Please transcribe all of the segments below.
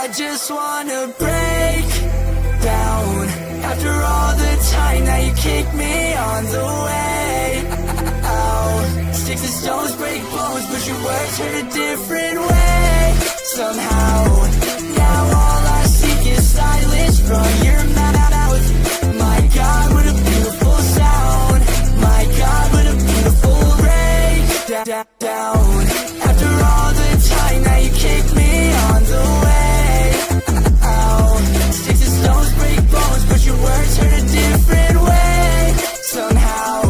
I just wanna break down. After all the time that you kicked me on the way out. Sticks and stones break bones, but your words hurt a different way. Somehow, now all I seek is silence from your mouth. My God, what a beautiful sound. My God, what a beautiful breakdown. After all the time that you kicked me on the way out. Sticks and stones break bones, but your words hurt a different way. Somehow,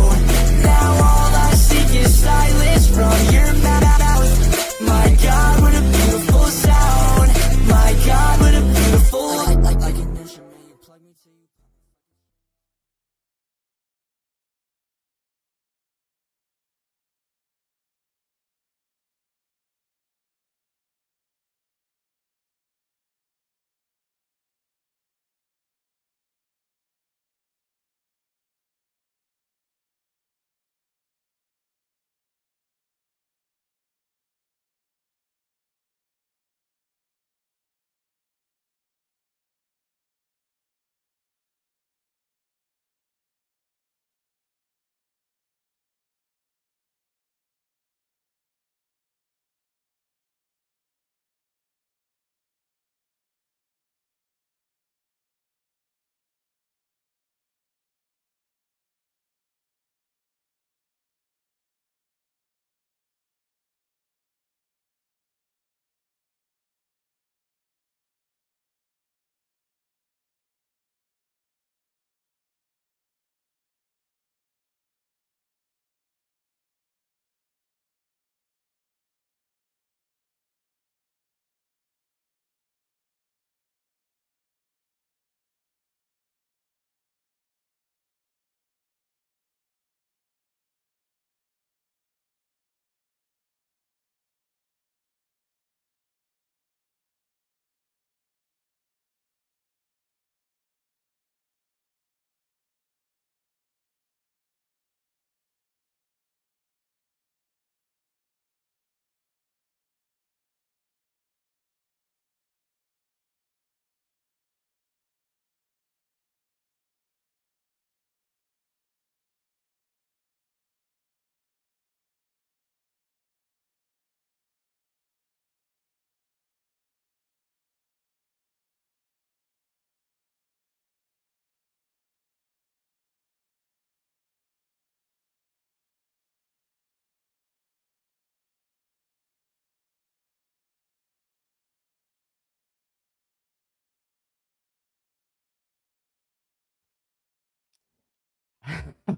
now all I seek is silence from your mouth. My God, what a beautiful sound. My God, what a beautiful like an instrument, you plug me to you.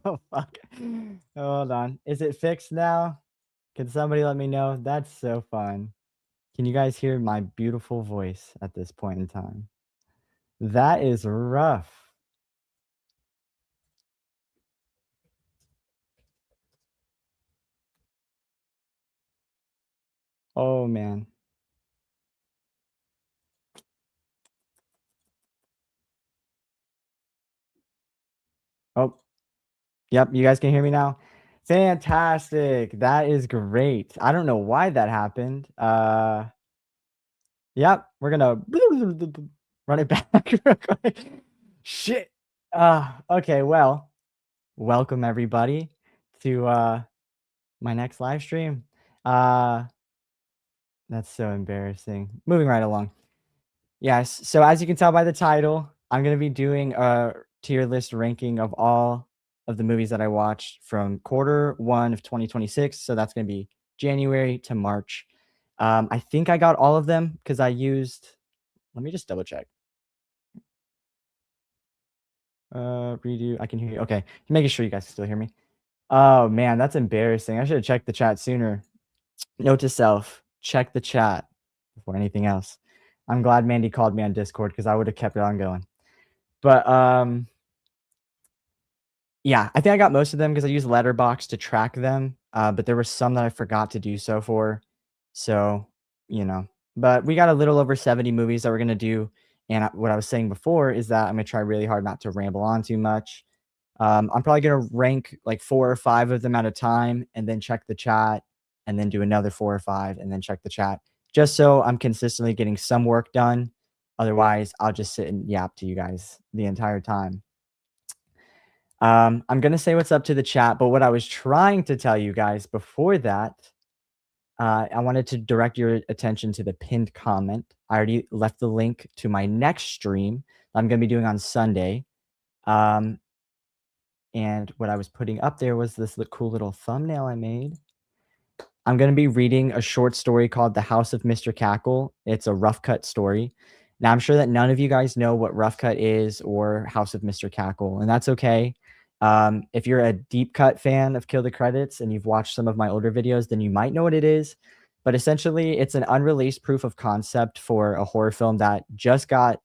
Oh, fuck. Hold on. Is it fixed now? Can somebody let me know? That's so fun. Can you guys hear my beautiful voice at this point in time? That is rough. Oh, man. Oh, yep, you guys can hear me now? Fantastic. That is great. I don't know why that happened. Yep, we're gonna run it back real quick. Shit. Okay, well, welcome everybody to my next live stream. Uh that's so embarrassing. Moving right along. Yes, so as you can tell by the title, I'm gonna be doing a tier list ranking of all of the movies that I watched from Q1 of 2026. So that's gonna be January to March. I think I got all of them because I used. Let me just double check. Redo. I can hear you. Okay, making sure you guys can still hear me. Oh man, that's embarrassing. I should have checked the chat sooner. Note to self: check the chat before anything else. I'm glad Mandy called me on Discord because I would have kept it on going. But yeah, I think I got most of them because I used Letterbox to track them. But there were some that I forgot to do so for. So, you know, but we got a little over 70 movies that we're gonna do. And what I was saying before is that I'm gonna try really hard not to ramble on too much. I'm probably gonna rank like 4 or 5 of them at a time, and then check the chat, and then do another 4 or 5, and then check the chat, just so I'm consistently getting some work done. Otherwise, I'll just sit and yap to you guys the entire time. I'm gonna say what's up to the chat, but what I was trying to tell you guys before that, I wanted to direct your attention to the pinned comment. I already left the link to my next stream that I'm gonna be doing on Sunday. And what I was putting up there was this cool little thumbnail I made. I'm gonna be reading a short story called The House of Mr. Cackle. It's a rough cut story. Now, I'm sure that none of you guys know what rough cut is or House of Mr. Cackle, and that's okay. If you're a deep cut fan of Kill the Credits and you've watched some of my older videos, then you might know what it is. But essentially, it's an unreleased proof of concept for a horror film that just got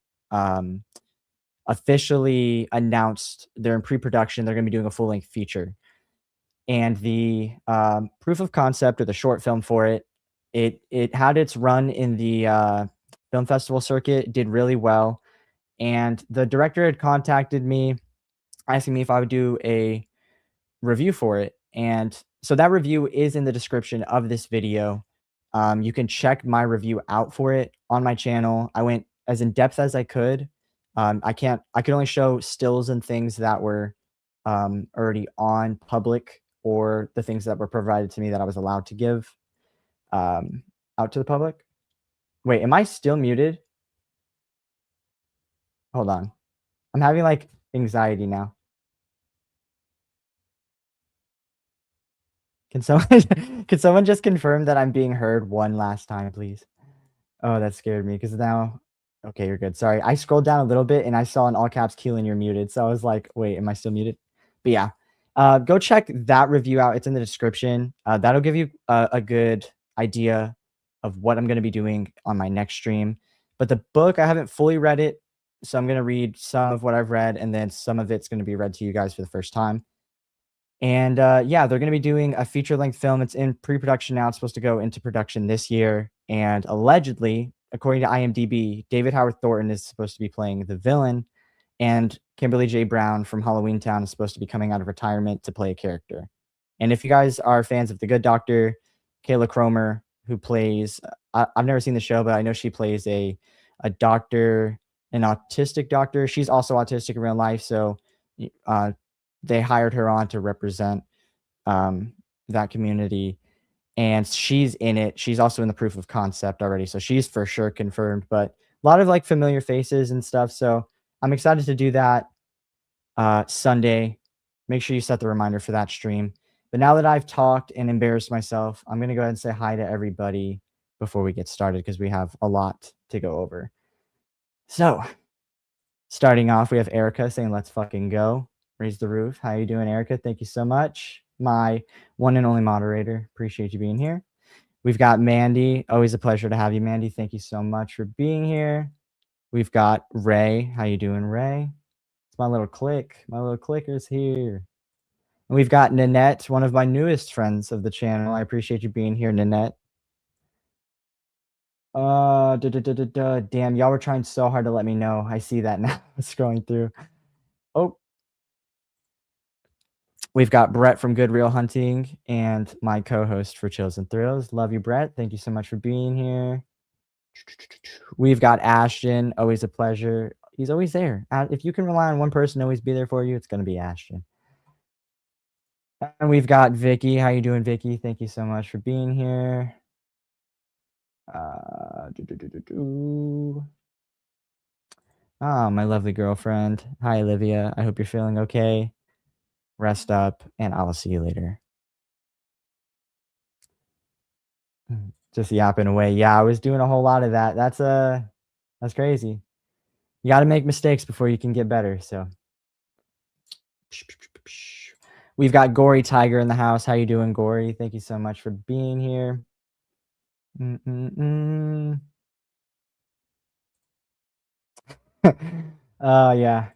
officially announced. They're in pre-production. They're going to be doing a full-length feature. And the proof of concept, or the short film for it, it had its run in the film festival circuit, did really well. And the director had contacted me asking me if I would do a review for it. And so that review is in the description of this video. You can check my review out for it on my channel. I went as in depth as I could. I could only show stills and things that were already on public, or the things that were provided to me that I was allowed to give out to the public. Wait, am I still muted? Hold on. I'm having like anxiety now. Can someone just confirm that I'm being heard one last time, please? Oh, that scared me because now, okay, you're good. Sorry, I scrolled down a little bit and I saw in all caps, Keelan, you're muted. So I was like, wait, am I still muted? But yeah, go check that review out. It's in the description. That'll give you a good idea of what I'm going to be doing on my next stream. But the book, I haven't fully read it, so I'm going to read some of what I've read, and then some of it's going to be read to you guys for the first time. And yeah, they're going to be doing a feature-length film. It's in pre-production now. It's supposed to go into production this year. And allegedly, according to IMDb, David Howard Thornton is supposed to be playing the villain, and Kimberly J. Brown from Halloween Town is supposed to be coming out of retirement to play a character. And if you guys are fans of The Good Doctor, Kayla Cromer, who plays, I've never seen the show, but I know she plays a doctor, an autistic doctor. She's also autistic in real life, so they hired her on to represent that community, and she's in it. She's also in the proof of concept already, so she's for sure confirmed. But a lot of like familiar faces and stuff, so I'm excited to do that Sunday. Make sure you set the reminder for that stream. But now that I've talked and embarrassed myself, I'm going to go ahead and say hi to everybody before we get started, because we have a lot to go over. So, starting off, we have Erica saying, let's fucking go. Raise the roof. How you doing, Erica? Thank you so much. My one and only moderator. Appreciate you being here. We've got Mandy. Always a pleasure to have you, Mandy. Thank you so much for being here. We've got Ray. How you doing, Ray? It's my little clique. My little clicker's here. And we've got Nanette, one of my newest friends of the channel. I appreciate you being here, Nanette. Damn, y'all were trying so hard to let me know. I see that now. Scrolling through. Oh. We've got Brett from Good Real Hunting and my co-host for Chills and Thrills. Love you, Brett. Thank you so much for being here. We've got Ashton. Always a pleasure. He's always there. If you can rely on one person to always be there for you, it's going to be Ashton. And we've got Vicky. How you doing, Vicky? Thank you so much for being here. My lovely girlfriend. Hi, Olivia. I hope you're feeling okay. Rest up, and I'll see you later. Just yapping away. Yeah, I was doing a whole lot of that. That's crazy. You got to make mistakes before you can get better. So we've got Gory Tiger in the house. How you doing, Gory? Thank you so much for being here. Yeah,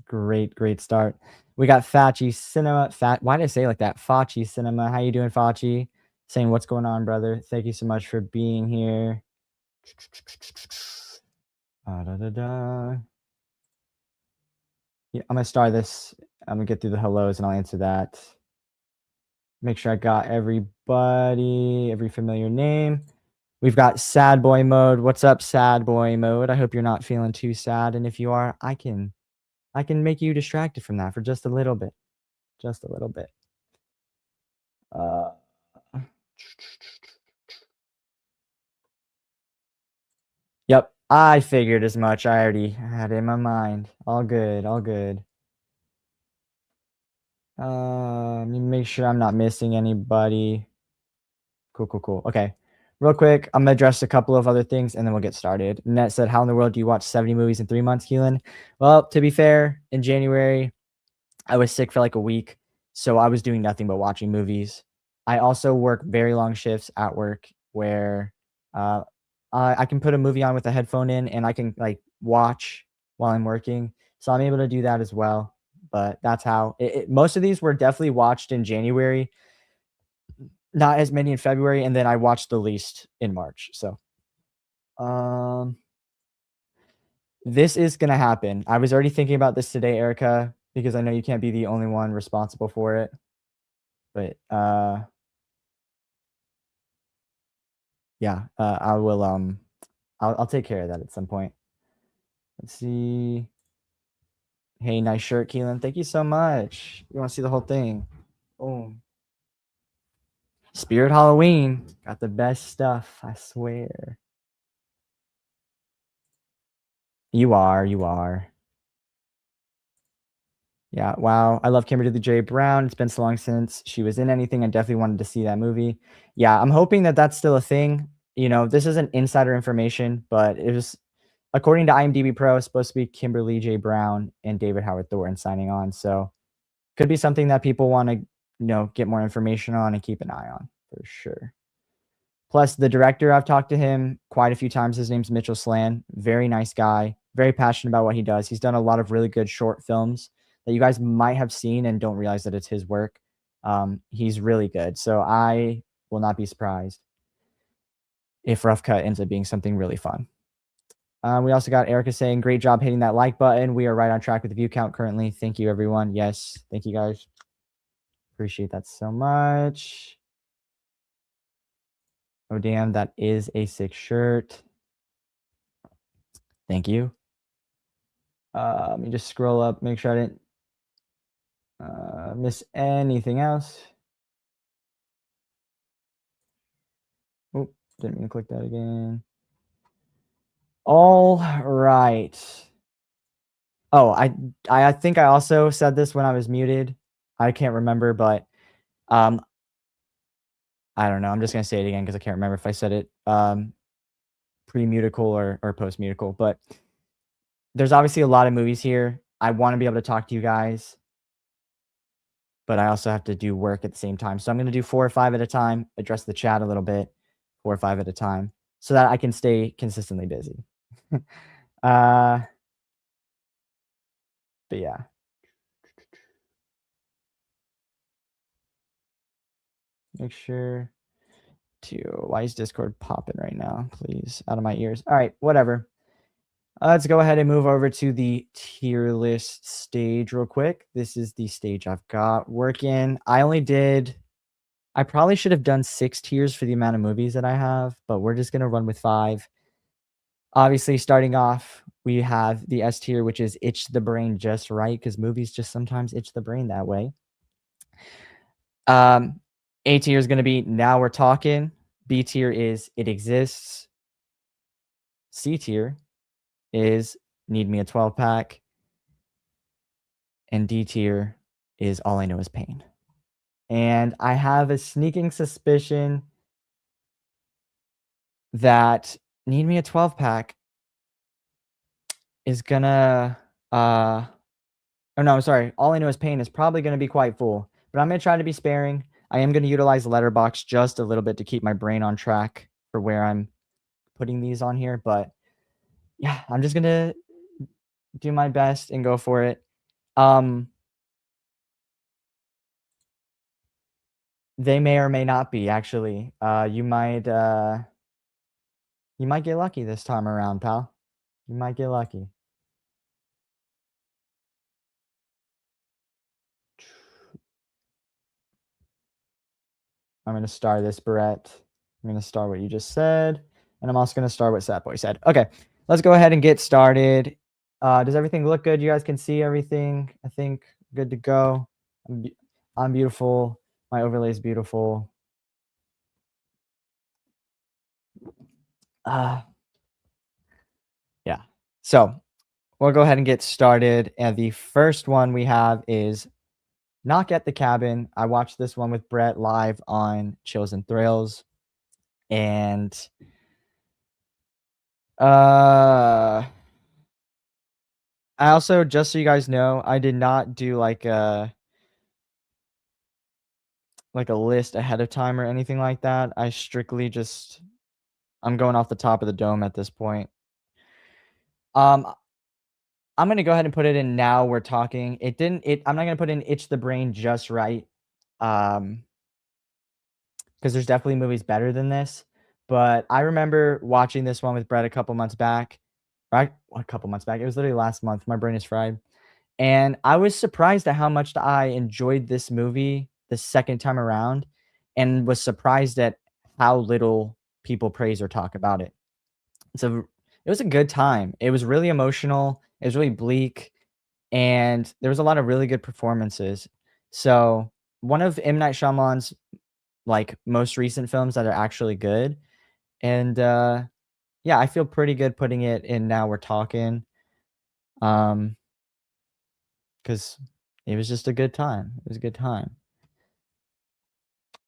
great start. We got Fachi Cinema. Why did I say it like that? Fachi Cinema. How you doing, Fachi? Saying what's going on, brother. Thank you so much for being here. Yeah, I'm gonna start this. I'm gonna get through the hellos and I'll answer that. Make sure I got everybody, every familiar name. We've got sad boy mode. What's up, sad boy mode? I hope you're not feeling too sad, and if you are, I can make you distracted from that for just a little bit. Just a little bit. Uh Yep, I figured as much. I already had it in my mind. All good, all good. Let me make sure I'm not missing anybody. Cool, cool, cool. Okay. Real quick, I'm gonna address a couple of other things and then we'll get started. Net said, "How in the world do you watch 70 movies in 3 months, Keelan?" Well, to be fair, in January, I was sick for like a week, so I was doing nothing but watching movies. I also work very long shifts at work where uh, I can put a movie on with a headphone in and I can like watch while I'm working. So I'm able to do that as well. But that's how most of these were definitely watched in January, not as many in February, and then I watched the least in March. So um this is gonna happen. I was already thinking about this today, Erica, because I know you can't be the only one responsible for it. But yeah, I will I'll take care of that at some point. Let's see. Hey, nice shirt, Keelan. Thank you so much. You want to see the whole thing? Oh, Spirit Halloween got the best stuff. I swear. You are. You are. Yeah. Wow. I love Kimberly J. Brown. It's been so long since she was in anything. I definitely wanted to see that movie. Yeah. I'm hoping that that's still a thing. You know, this isn't insider information, but it was according to IMDb Pro, it's supposed to be Kimberly J. Brown and David Howard Thornton signing on. So could be something that people want to, get more information on and keep an eye on for sure. Plus, the director, I've talked to him quite a few times. His name's Mitchell Slan. Very nice guy. Very passionate about what he does. He's done a lot of really good short films that you guys might have seen and don't realize that it's his work. He's really good. So I will not be surprised if Rough Cut ends up being something really fun. We also got Erica saying, "Great job hitting that like button. We are right on track with the view count currently. Thank you, everyone." Yes, thank you guys. Appreciate that so much. Oh, damn, that is a sick shirt. Thank you. Let me just scroll up, make sure I didn't miss anything else. Oh, didn't mean to click that again. All right. Oh, I think I also said this when I was muted. I can't remember, but I don't know. I'm just gonna say it again because I can't remember if I said it pre-mutical or post-mutical. But there's obviously a lot of movies here. I want to be able to talk to you guys, but I also have to do work at the same time. So I'm gonna do 4 or 5 at a time, address the chat a little bit, 4 or 5 at a time, so that I can stay consistently busy. uh, but yeah. Make sure to why is Discord popping right now? Please, out of my ears. All right, whatever. Let's go ahead and move over to the tier list stage real quick. This is the stage I've got working. I probably should have done 6 tiers for the amount of movies that I have, but we're just gonna run with 5. Obviously, starting off, we have the S tier, which is itch the brain just right, because movies just sometimes itch the brain that way. A tier is gonna be Now We're Talking. B tier is It Exists. C tier is Need Me a 12-pack. And D tier is All I Know Is Pain. And I have a sneaking suspicion that Need Me a 12-pack is gonna oh no, I'm sorry. All I Know Is Pain is probably gonna be quite full, but I'm gonna try to be sparing. I am gonna utilize Letterboxd just a little bit to keep my brain on track for where I'm putting these on here, but yeah, I'm just gonna do my best and go for it. They may or may not be actually. You might get lucky this time around, pal. You might get lucky. I'm gonna star this, Brett. I'm gonna star what you just said. And I'm also going to start what Sad Boy said. Okay, let's go ahead and get started. Does everything look good? You guys can see everything. I think good to go. I'm beautiful. My overlay is beautiful. Yeah. So we'll go ahead and get started. And the first one we have is Knock at the Cabin. I watched this one with Brett live on Chills and Thrills. And I also, just so you guys know, I did not do like a list ahead of time or anything like that. I strictly just I'm going off the top of the dome at this point. I'm gonna go ahead and put it in now we're talking. I'm not gonna put in Itch the Brain just right. Because there's definitely movies better than this. But I remember watching this one with Brett a couple months back. Right? A couple months back. It was literally last month. My brain is fried. And I was surprised at how much I enjoyed this movie the second time around, and was surprised at how little people praise or talk about it. So it was a good time. It was really emotional. It was really bleak, and there was a lot of really good performances. So one of M. Night Shyamalan's like most recent films that are actually good. And yeah, I feel pretty good putting it in Now We're Talking. Because it was just a good time. It was a good time.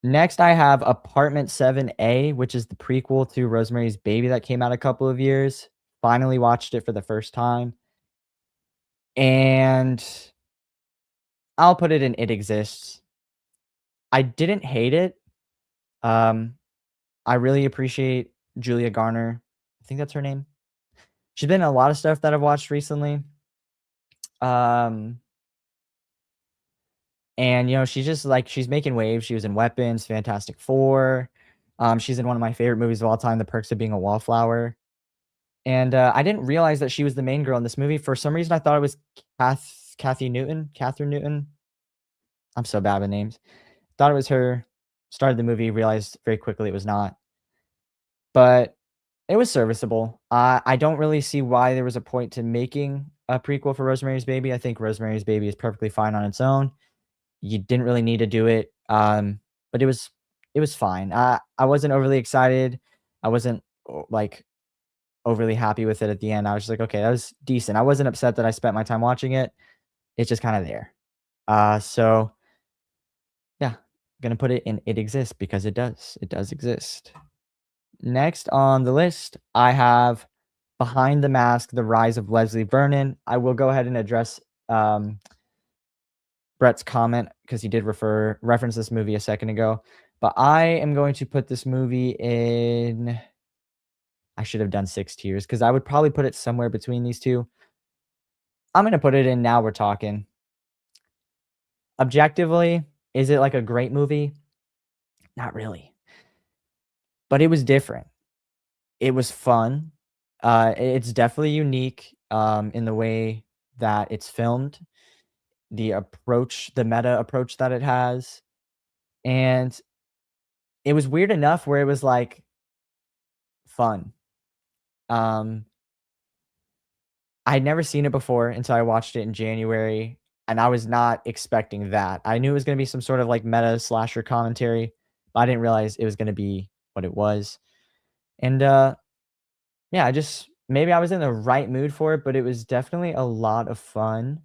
Next, I have Apartment 7A, which is the prequel to Rosemary's Baby that came out a couple of years. Finally watched it for the first time. And I'll put it in It Exists. I didn't hate it. I really appreciate Julia Garner. I think that's her name. She's been in a lot of stuff that I've watched recently. And, you know, she's just like, she's making waves. She was in Weapons, Fantastic Four. She's in one of my favorite movies of all time, The Perks of Being a Wallflower. And I didn't realize that she was the main girl in this movie. For some reason, I thought it was Catherine Newton. I'm so bad with names. Thought it was her. Started the movie, realized very quickly it was not. But it was serviceable. I don't really see why there was a point to making a prequel for Rosemary's Baby. I think Rosemary's Baby is perfectly fine on its own. You didn't really need to do it, but it was fine. I wasn't overly excited. I wasn't like overly happy with it at the end. I was just like, okay, that was decent. I wasn't upset that I spent my time watching it. It's just kind of there. So yeah, gonna put it in It Exists because it does. It does exist. Next on the list, I have Behind the Mask: The Rise of Leslie Vernon. I will go ahead and address Brett's comment because he did reference this movie a second ago. But I am going to put this movie in. I should have done 6 tiers because I would probably put it somewhere between these two. I'm going to put it in Now We're Talking. Objectively, is it like a great movie? Not really. But it was different. It was fun. It's definitely unique in the way that it's filmed, the meta approach that it has. And it was weird enough where it was like fun. I'd never seen it before until I watched it in January, and I was not expecting that. I knew it was gonna be some sort of like meta slasher commentary, but I didn't realize it was gonna be what it was. And yeah, maybe I was in the right mood for it, but it was definitely a lot of fun.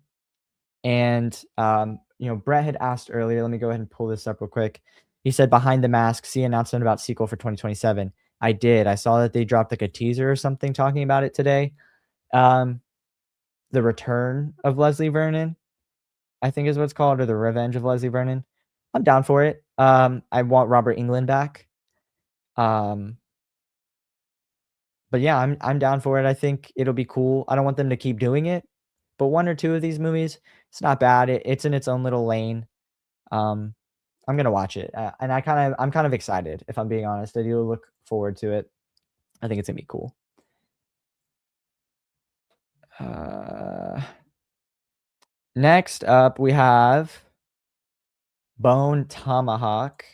And you know, Brett had asked earlier, let me go ahead and pull this up real quick. He said Behind the Mask, see announcement about sequel for 2027. I did. I saw that they dropped like a teaser or something talking about it today. The Return of Leslie Vernon, I think is what it's called, or The Revenge of Leslie Vernon. I'm down for it. I want Robert Englund back. But yeah, I'm down for it. I think it'll be cool. I don't want them to keep doing it, but 1 or 2 of these movies, it's not bad. It's in its own little lane. I'm gonna watch it, and I'm kind of excited, if I'm being honest. I do look forward to it. I think it's gonna be cool. Next up, we have Bone Tomahawk,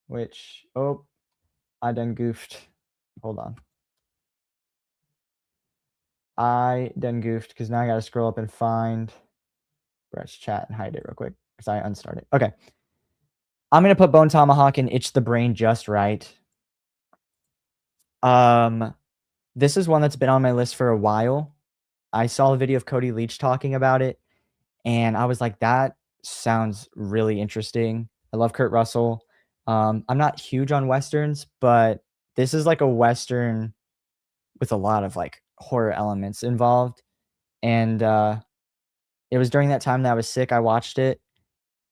which I done goofed. Hold on. I done goofed because now I gotta scroll up and find Brett's chat and hide it real quick because I unstarted. Okay. I'm gonna put Bone Tomahawk and Itch the Brain just right. This is one that's been on my list for a while. I saw a video of Cody Leach talking about it, and I was like, that sounds really interesting. I love Kurt Russell. I'm not huge on Westerns, but this is like a Western with a lot of like horror elements involved. And it was during that time that I was sick. I watched it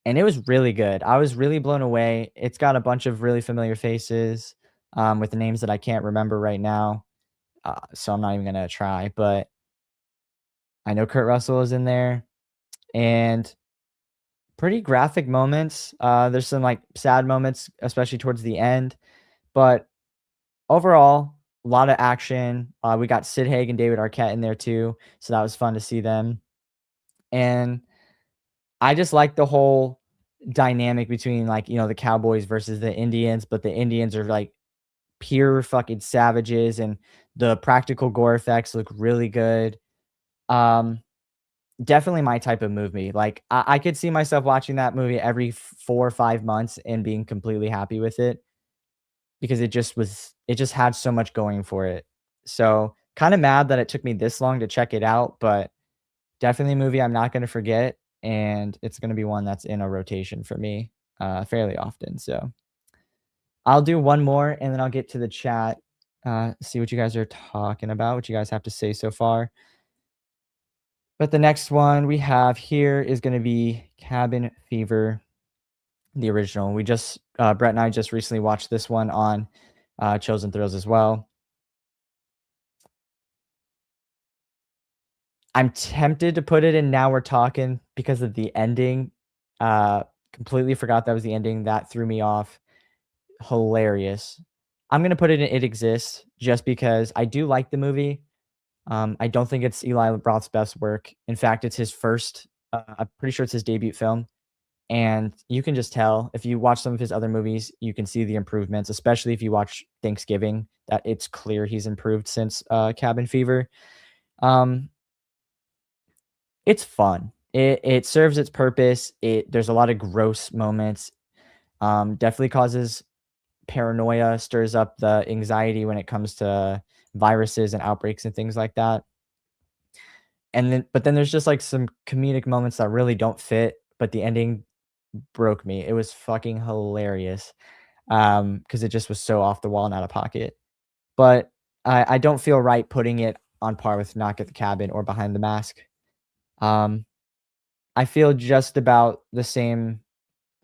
and it was really good. I was really blown away. It's got a bunch of really familiar faces with the names that I can't remember right now. So I'm not even going to try, but I know Kurt Russell is in there and pretty graphic moments. There's some like sad moments, especially towards the end, but overall, a lot of action. We got Sid Haig and David Arquette in there too, so that was fun to see them. And I just like the whole dynamic between like, you know, the cowboys versus the Indians, but the Indians are like pure fucking savages and the practical gore effects look really good. Definitely my type of movie. Like I could see myself watching that movie every 4 or 5 months and being completely happy with it because it just had so much going for it. So kind of mad that it took me this long to check it out, but definitely a movie I'm not going to forget. And it's going to be one that's in a rotation for me fairly often. So I'll do one more and then I'll get to the chat, see what you guys are talking about, what you guys have to say so far. But the next one we have here is going to be Cabin Fever, the original. We just, Brett and I just recently watched this one on Chosen Thrills as well. I'm tempted to put it in Now We're Talking because of the ending. Completely forgot that was the ending. That threw me off. Hilarious. I'm gonna put it in It Exists just because I do like the movie. I don't think it's Eli Roth's best work. In fact, it's his first. I'm pretty sure it's his debut film, and you can just tell if you watch some of his other movies, you can see the improvements. Especially if you watch Thanksgiving, that it's clear he's improved since Cabin Fever. It's fun. It serves its purpose. There's a lot of gross moments. Definitely causes paranoia, stirs up the anxiety when it comes to viruses and outbreaks and things like that. But then there's just like some comedic moments that really don't fit, but the ending broke me. It was fucking hilarious. Because it just was so off the wall and out of pocket. But I don't feel right putting it on par with Knock at the Cabin or Behind the Mask. I feel just about the same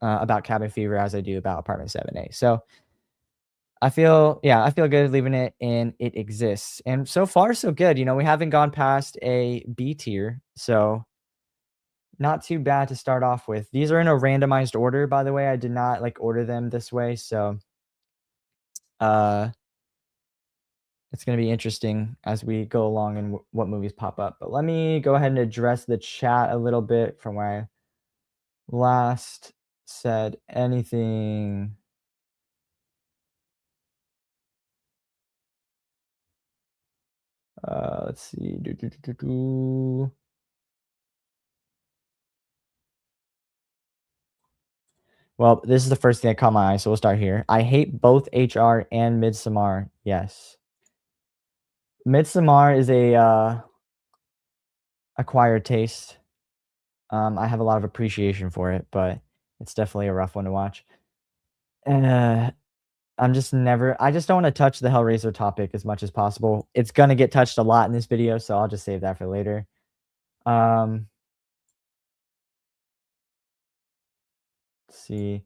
about Cabin Fever as I do about Apartment 7A. So I feel good leaving it in It Exists. And so far, so good. You know, we haven't gone past a B tier. So not too bad to start off with. These are in a randomized order, by the way. I did not like order them this way. So it's going to be interesting as we go along and what movies pop up. But let me go ahead and address the chat a little bit from where I last said anything. Let's see. Well, this is the first thing that caught my eye, so we'll start here. I hate both HR and Midsommar. Yes. Midsommar is a acquired taste. I have a lot of appreciation for it, but it's definitely a rough one to watch. I just don't want to touch the Hellraiser topic as much as possible. It's gonna get touched a lot in this video, so I'll just save that for later. Let's see.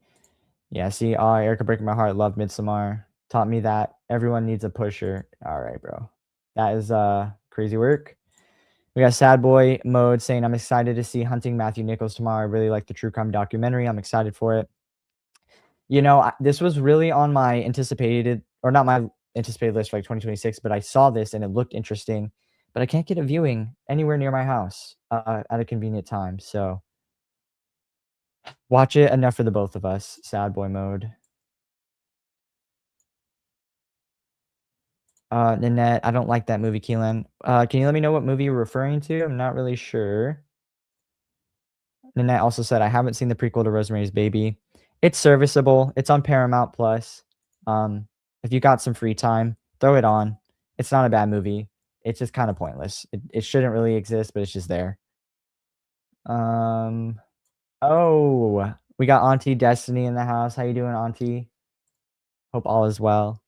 Yeah, see, Erica Breaking My Heart, love Midsommar. Taught me that everyone needs a pusher. All right, bro. That is crazy work. We got Sad Boy Mode saying, I'm excited to see Hunting Matthew Nichols tomorrow. I really like the true crime documentary. I'm excited for it. You know, this was really on my anticipated, or not my anticipated list for like 2026, but I saw this and it looked interesting. But I can't get a viewing anywhere near my house at a convenient time. So watch it enough for the both of us. Sad Boy Mode. Nanette, I don't like that movie, Keelan. Can you let me know what movie you're referring to? I'm not really sure. Nanette also said, I haven't seen the prequel to Rosemary's Baby. It's serviceable. It's on Paramount Plus. If you got some free time, throw it on. It's not a bad movie. It's just kind of pointless. It shouldn't really exist, but it's just there. Oh, we got Auntie Destiny in the house. How you doing, Auntie? Hope all is well.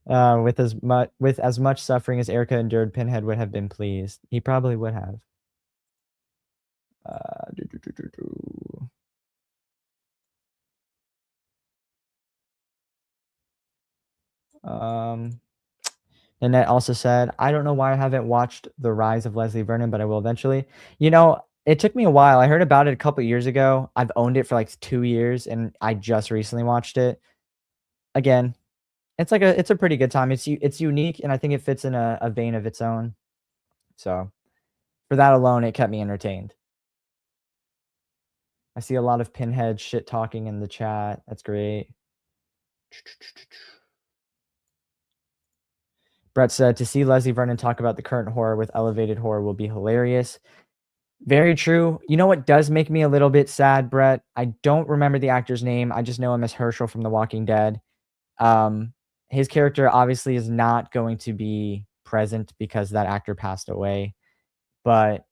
With as much suffering as Erica endured, Pinhead would have been pleased. He probably would have. Nanette also said, I don't know why I haven't watched The Rise of Leslie Vernon, but I will eventually. You know, it took me a while. I heard about it a couple years ago. I've owned it for like 2 years, and I just recently watched it. Again, it's a pretty good time. It's unique, and I think it fits in a vein of its own. So, for that alone, it kept me entertained. I see a lot of Pinhead shit talking in the chat. That's great. Brett said, to see Leslie Vernon talk about the current horror with elevated horror will be hilarious. Very true. You know what does make me a little bit sad, Brett? I don't remember the actor's name. I just know him as Herschel from The Walking Dead. His character obviously is not going to be present because that actor passed away. But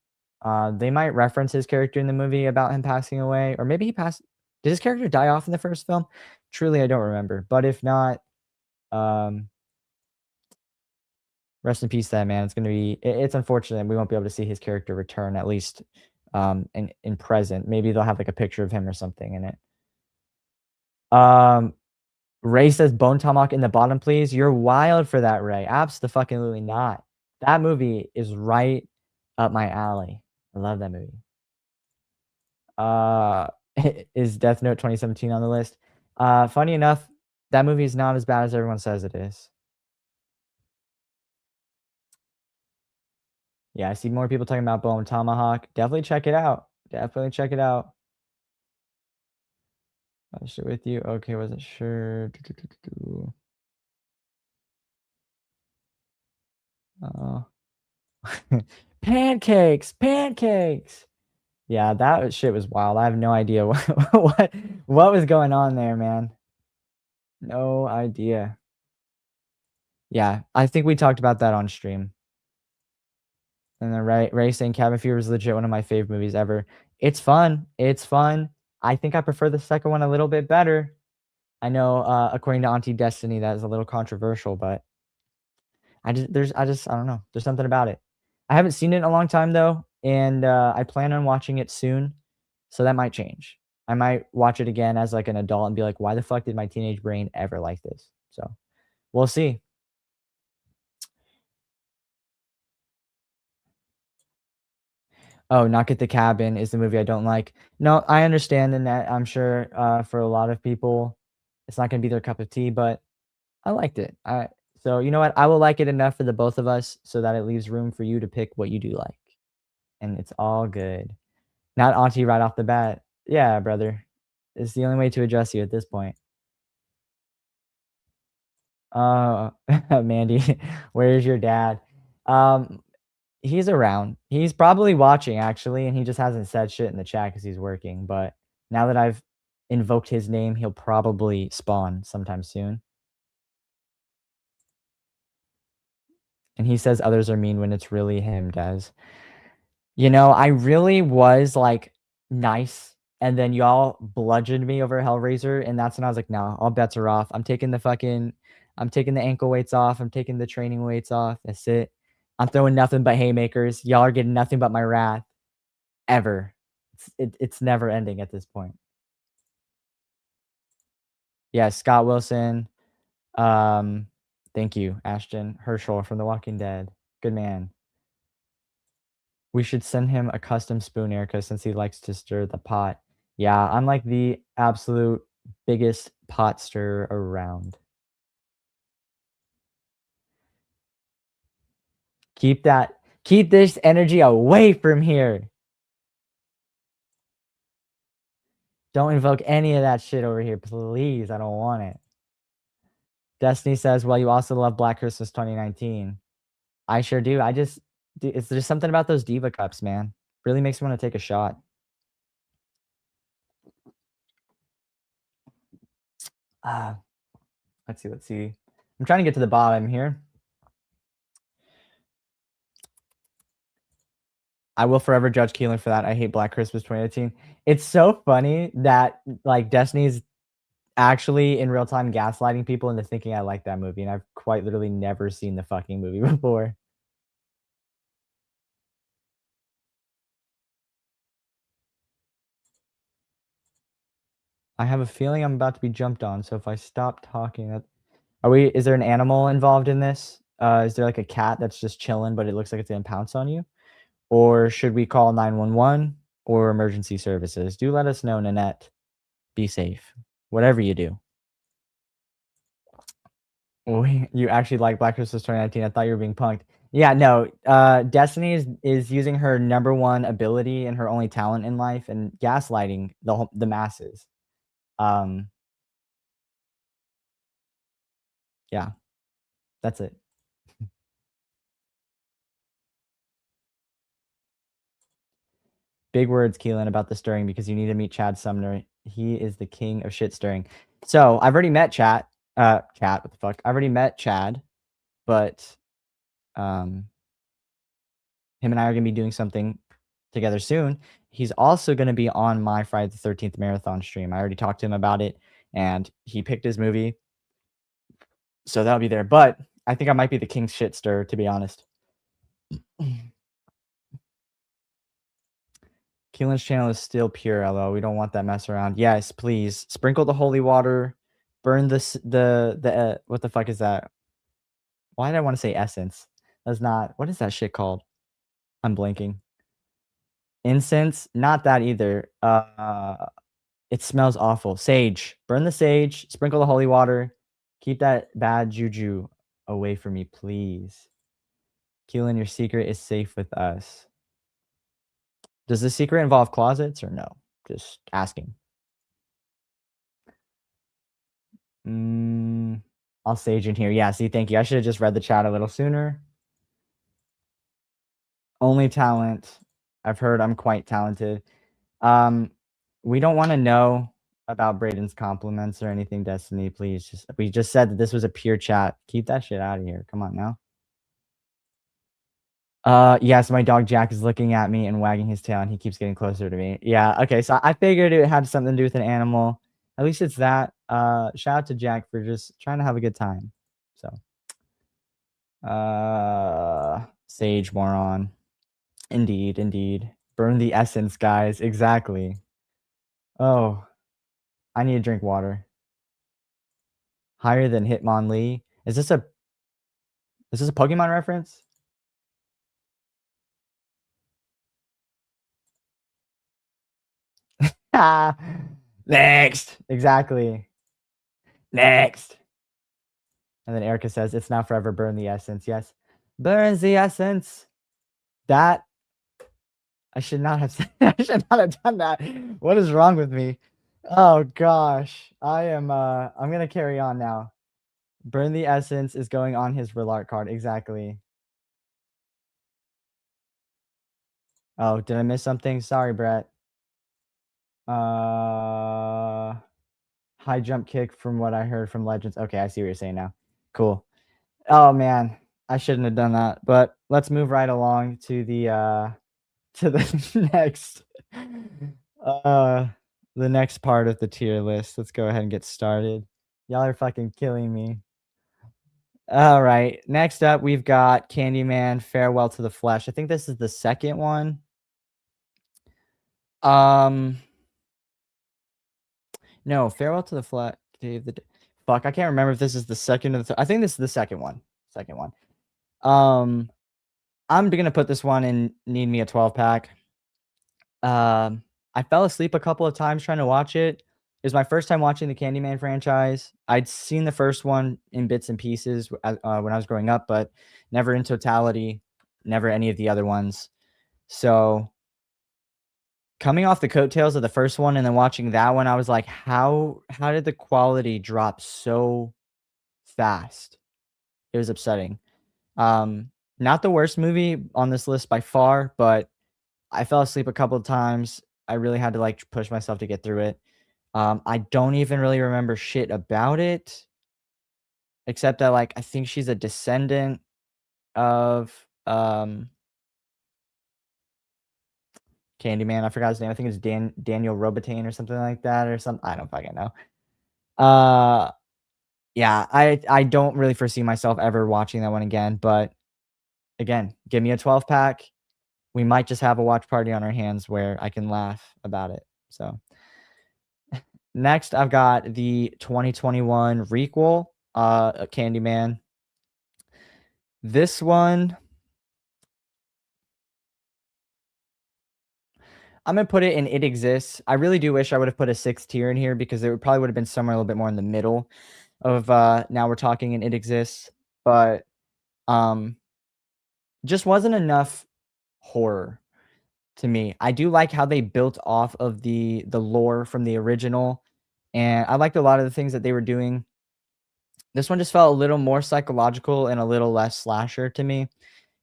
they might reference his character in the movie about him passing away. Or maybe he passed. Did his character die off in the first film? Truly, I don't remember. But if not, rest in peace, that man. It's gonna be. It's unfortunate we won't be able to see his character return, at least in present. Maybe they'll have like a picture of him or something in it. Ray says Bone Tomahawk in the bottom, please. You're wild for that, Ray. Absolutely not. That movie is right up my alley. I love that movie. Is Death Note 2017 on the list? Funny enough, that movie is not as bad as everyone says it is. Yeah, I see more people talking about Bone Tomahawk. Definitely check it out. Definitely check it out. I'll share with you. Okay, wasn't sure. Pancakes, pancakes. Yeah, that shit was wild. I have no idea what was going on there, man. No idea. Yeah, I think we talked about that on stream. And then Ray saying Cabin Fever is legit one of my favorite movies ever. It's fun. It's fun. I think I prefer the second one a little bit better. I know, according to Auntie Destiny, that is a little controversial, but I don't know. There's something about it. I haven't seen it in a long time though, and I plan on watching it soon, so that might change. I might watch it again as like an adult and be like, why the fuck did my teenage brain ever like this? So we'll see. Oh, Knock at the Cabin is the movie I don't like. No, I understand, and that I'm sure for a lot of people, it's not gonna be their cup of tea, but I liked it. So you know what? I will like it enough for the both of us so that it leaves room for you to pick what you do like, and it's all good. Not Auntie right off the bat. Yeah, brother. It's the only way to address you at this point. Mandy, where's your dad? He's around. He's probably watching actually, and he just hasn't said shit in the chat because he's working. But now that I've invoked his name, he'll probably spawn sometime soon. And he says others are mean when it's really him, Des. You know, I really was like nice, and then y'all bludgeoned me over Hellraiser, and that's when I was like, no, all bets are off. I'm taking the ankle weights off. I'm taking the training weights off. That's it. I'm throwing nothing but haymakers. Y'all are getting nothing but my wrath. Ever. It's never ending at this point. Yeah, Scott Wilson. Thank you, Ashton Herschel from The Walking Dead. Good man. We should send him a custom spoon, Erica, since he likes to stir the pot. Yeah, I'm like the absolute biggest pot stirrer around. Keep this energy away from here. Don't invoke any of that shit over here, please. I don't want it. Destiny says, well, you also love Black Christmas 2019. I sure do. It's just something about those Diva Cups, man. Really makes me want to take a shot. Let's see. I'm trying to get to the bottom here. I will forever judge Keelan for that. I hate Black Christmas 2018. It's so funny that like Destiny's actually in real time gaslighting people into thinking I like that movie, and I've quite literally never seen the fucking movie before. I have a feeling I'm about to be jumped on, so if I stop talking, is there an animal involved in this? Is there like a cat that's just chilling, but it looks like it's gonna pounce on you? Or should we call 911 or emergency services? Do let us know, Nanette. Be safe. Whatever you do. You actually like Black Christmas 2019. I thought you were being punked. Yeah, no. Destiny is using her number one ability and her only talent in life and gaslighting the masses. Yeah, that's it. Big words, Keelan, about the stirring because you need to meet Chad Sumner. He is the king of shit stirring. So I've already met Chat. What the fuck? I've already met Chad, but him and I are gonna be doing something together soon. He's also gonna be on my Friday the 13th marathon stream. I already talked to him about it, and he picked his movie, so that'll be there. But I think I might be the king shit stir, to be honest. Keelan's channel is still pure, LO. We don't want that mess around. Yes, please. Sprinkle the holy water. Burn the what the fuck is that? Why did I want to say essence? That's not, what is that shit called? I'm blanking. Incense? Not that either. It smells awful. Sage. Burn the sage. Sprinkle the holy water. Keep that bad juju away from me, please. Keelan, your secret is safe with us. Does the secret involve closets or no? Just asking. I'll sage in here. Yeah, see, thank you. I should have just read the chat a little sooner. Only talent. I've heard I'm quite talented. We don't want to know about Braden's compliments or anything, Destiny. Please, we just said that this was a pure chat. Keep that shit out of here. Come on now. Yes, my dog Jack is looking at me and wagging his tail, and he keeps getting closer to me. Yeah, okay, so I figured it had something to do with an animal. At least it's that. Shout out to Jack for just trying to have a good time. So, Sage moron. Indeed. Burn the essence, guys. Exactly. Oh, I need to drink water. Higher than Hitmonlee. Is this a Pokemon reference? Next. Exactly. Next. And then Erica says, it's now forever. Burn the essence. Yes. Burns the essence. That I should not have said, I should not have done that. What is wrong with me? Oh gosh. I'm gonna carry on now. Burn the essence is going on his Relart card. Exactly. Oh, did I miss something? Sorry, Brett. High jump kick from what I heard from Legends. Okay, I see what you're saying now. Cool. Oh man, I shouldn't have done that. But let's move right along to the next the next part of the tier list. Let's go ahead and get started. Y'all are fucking killing me. All right. Next up, we've got Candyman Farewell to the Flesh. I think this is the second one. No, Farewell to the Flesh. Fuck, I can't remember if this is the second or the I think this is the second one. I'm gonna put this one in Need Me a 12-pack. I fell asleep a couple of times trying to watch it. It was my first time watching the Candyman franchise. I'd seen the first one in bits and pieces when I was growing up, but never in totality, never any of the other ones. So coming off the coattails of the first one and then watching that one, I was like, how did the quality drop so fast? It was upsetting. Not the worst movie on this list by far, but I fell asleep a couple of times. I really had to like push myself to get through it. I don't even really remember shit about it, except that like I think she's a descendant of Candyman. I forgot his name. I think it's Daniel Robitain or something like that or something. I don't fucking know. Yeah, I don't really foresee myself ever watching that one again, but again, give me a 12 pack. We might just have a watch party on our hands where I can laugh about it. So next I've got the 2021 requel, Candyman. This one, I'm gonna put it in It Exists. I really do wish I would have put a 6th tier in here because it probably would have been somewhere a little bit more in the middle of Now We're Talking and It Exists, but just wasn't enough horror to me. I do like how they built off of the lore from the original, and I liked a lot of the things that they were doing. This one just felt a little more psychological and a little less slasher to me,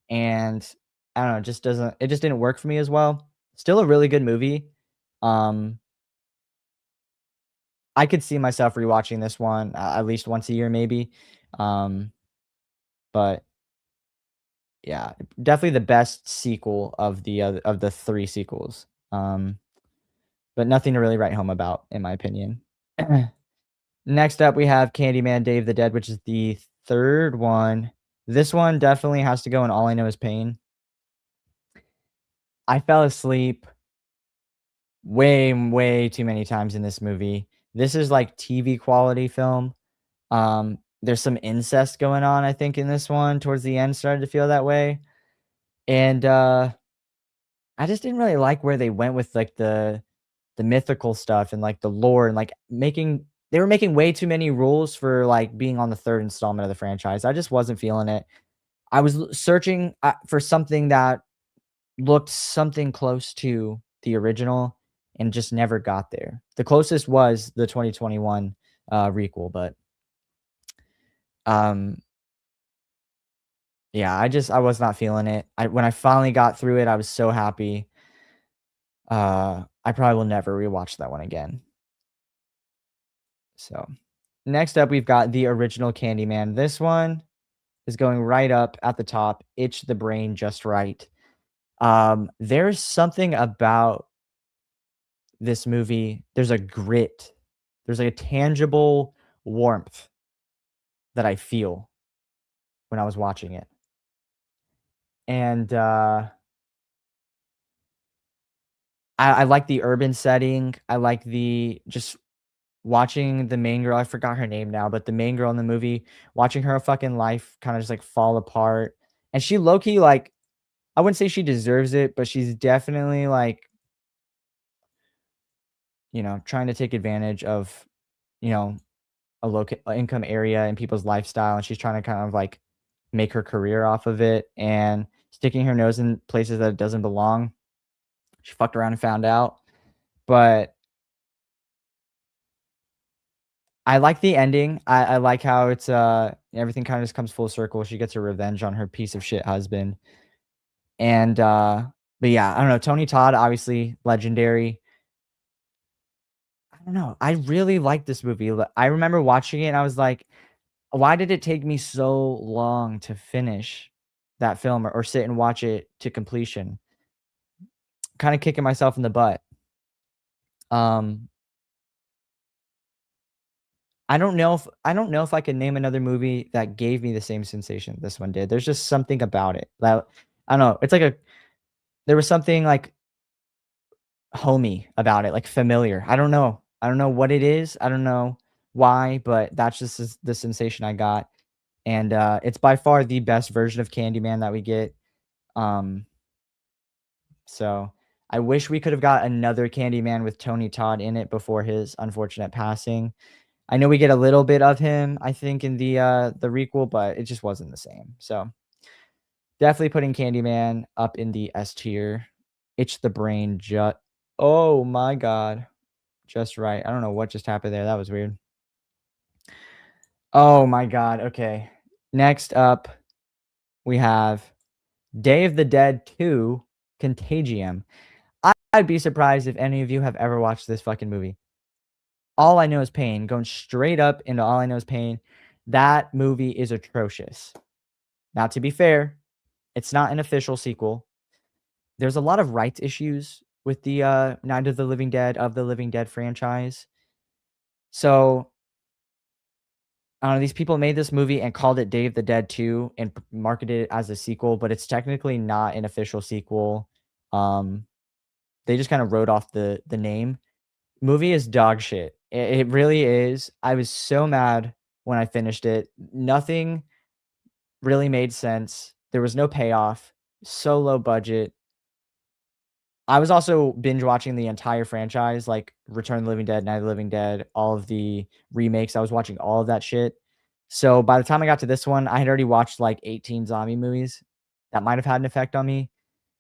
and I don't know, it just didn't work for me as well. Still a really good movie. I could see myself rewatching this one at least once a year maybe. But yeah, definitely the best sequel of the 3 sequels. But nothing to really write home about, in my opinion. Next up, we have Candyman: Day of the Dead, which is the 3rd one. This one definitely has to go in All I Know Is Pain. I fell asleep way, way too many times in this movie. This is like TV quality film. There's some incest going on, I think, in this one. Towards the end, started to feel that way. And I just didn't really like where they went with like the mythical stuff and like the lore and like they were making way too many rules for like being on the 3rd installment of the franchise. I just wasn't feeling it. I was searching for something that looked something close to the original and just never got there. The closest was the 2021 requel, but yeah, I was not feeling it. When I finally got through it, I was so happy. I probably will never rewatch that one again. So, next up, we've got the original Candyman. This one is going right up at the top. Itch the brain just right. There's something about this movie. There's a grit. There's like a tangible warmth that I feel when I was watching it. And I like the urban setting. I like the just watching the main girl. I forgot her name now, but the main girl in the movie, watching her fucking life kind of just like fall apart. And she low key, like, I wouldn't say she deserves it, but she's definitely like, trying to take advantage of, a low income area and people's lifestyle. And she's trying to kind of like make her career off of it and sticking her nose in places that it doesn't belong. She fucked around and found out. But I like the ending. I like how it's everything kind of just comes full circle. She gets her revenge on her piece of shit husband. And but yeah, I don't know. Tony Todd, obviously legendary. I don't know. I really like this movie. I remember watching it and I was like, why did it take me so long to finish that film or sit and watch it to completion? Kind of kicking myself in the butt. I don't know if I could name another movie that gave me the same sensation this one did. There's just something about it that I don't know. It's like there was something like homey about it, like familiar. I don't know. I don't know what it is. I don't know why, but that's just the sensation I got. And it's by far the best version of Candyman that we get. So I wish we could have got another Candyman with Tony Todd in it before his unfortunate passing. I know we get a little bit of him, I think, in the requel, but it just wasn't the same. So definitely putting Candyman up in the S tier. Itch the brain Oh my god. Just right. I don't know what just happened there. That was weird. Oh my god. Okay. Next up, we have Day of the Dead 2 Contagium. I'd be surprised if any of you have ever watched this fucking movie. All I Know Is Pain, going straight up into All I Know Is Pain. That movie is atrocious. Now, to be fair, it's not an official sequel. There's a lot of rights issues with the Night of the Living Dead franchise. So, I don't know, these people made this movie and called it Day of the Dead 2 and marketed it as a sequel, but it's technically not an official sequel. They just kind of wrote off the name. Movie is dog shit. It really is. I was so mad when I finished it. Nothing really made sense. There was no payoff. So low budget. I was also binge watching the entire franchise, like Return of the Living Dead, Night of the Living Dead, all of the remakes. I was watching all of that shit. So by the time I got to this one, I had already watched like 18 zombie movies. That might have had an effect on me,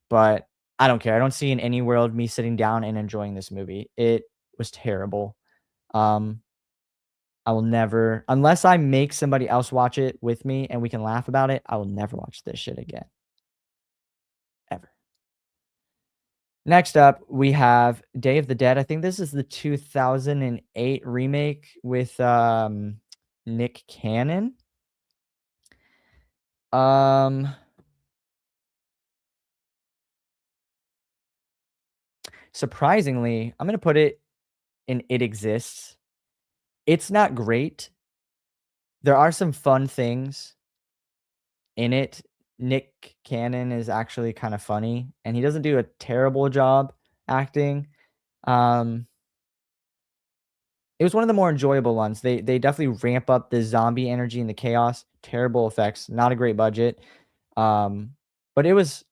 but I don't care. I don't see in any world me sitting down and enjoying this movie. It was terrible. Um, I will never, unless I make somebody else watch it with me and we can laugh about it, I will never watch this shit again. Ever. Next up, we have Day of the Dead. I think this is the 2008 remake with Nick Cannon. Surprisingly, I'm gonna put it in It Exists. It's not great. There are some fun things in it. Nick Cannon is actually kind of funny, and he doesn't do a terrible job acting. It was one of the more enjoyable ones. They definitely ramp up the zombie energy and the chaos. Terrible effects, not a great budget. But it was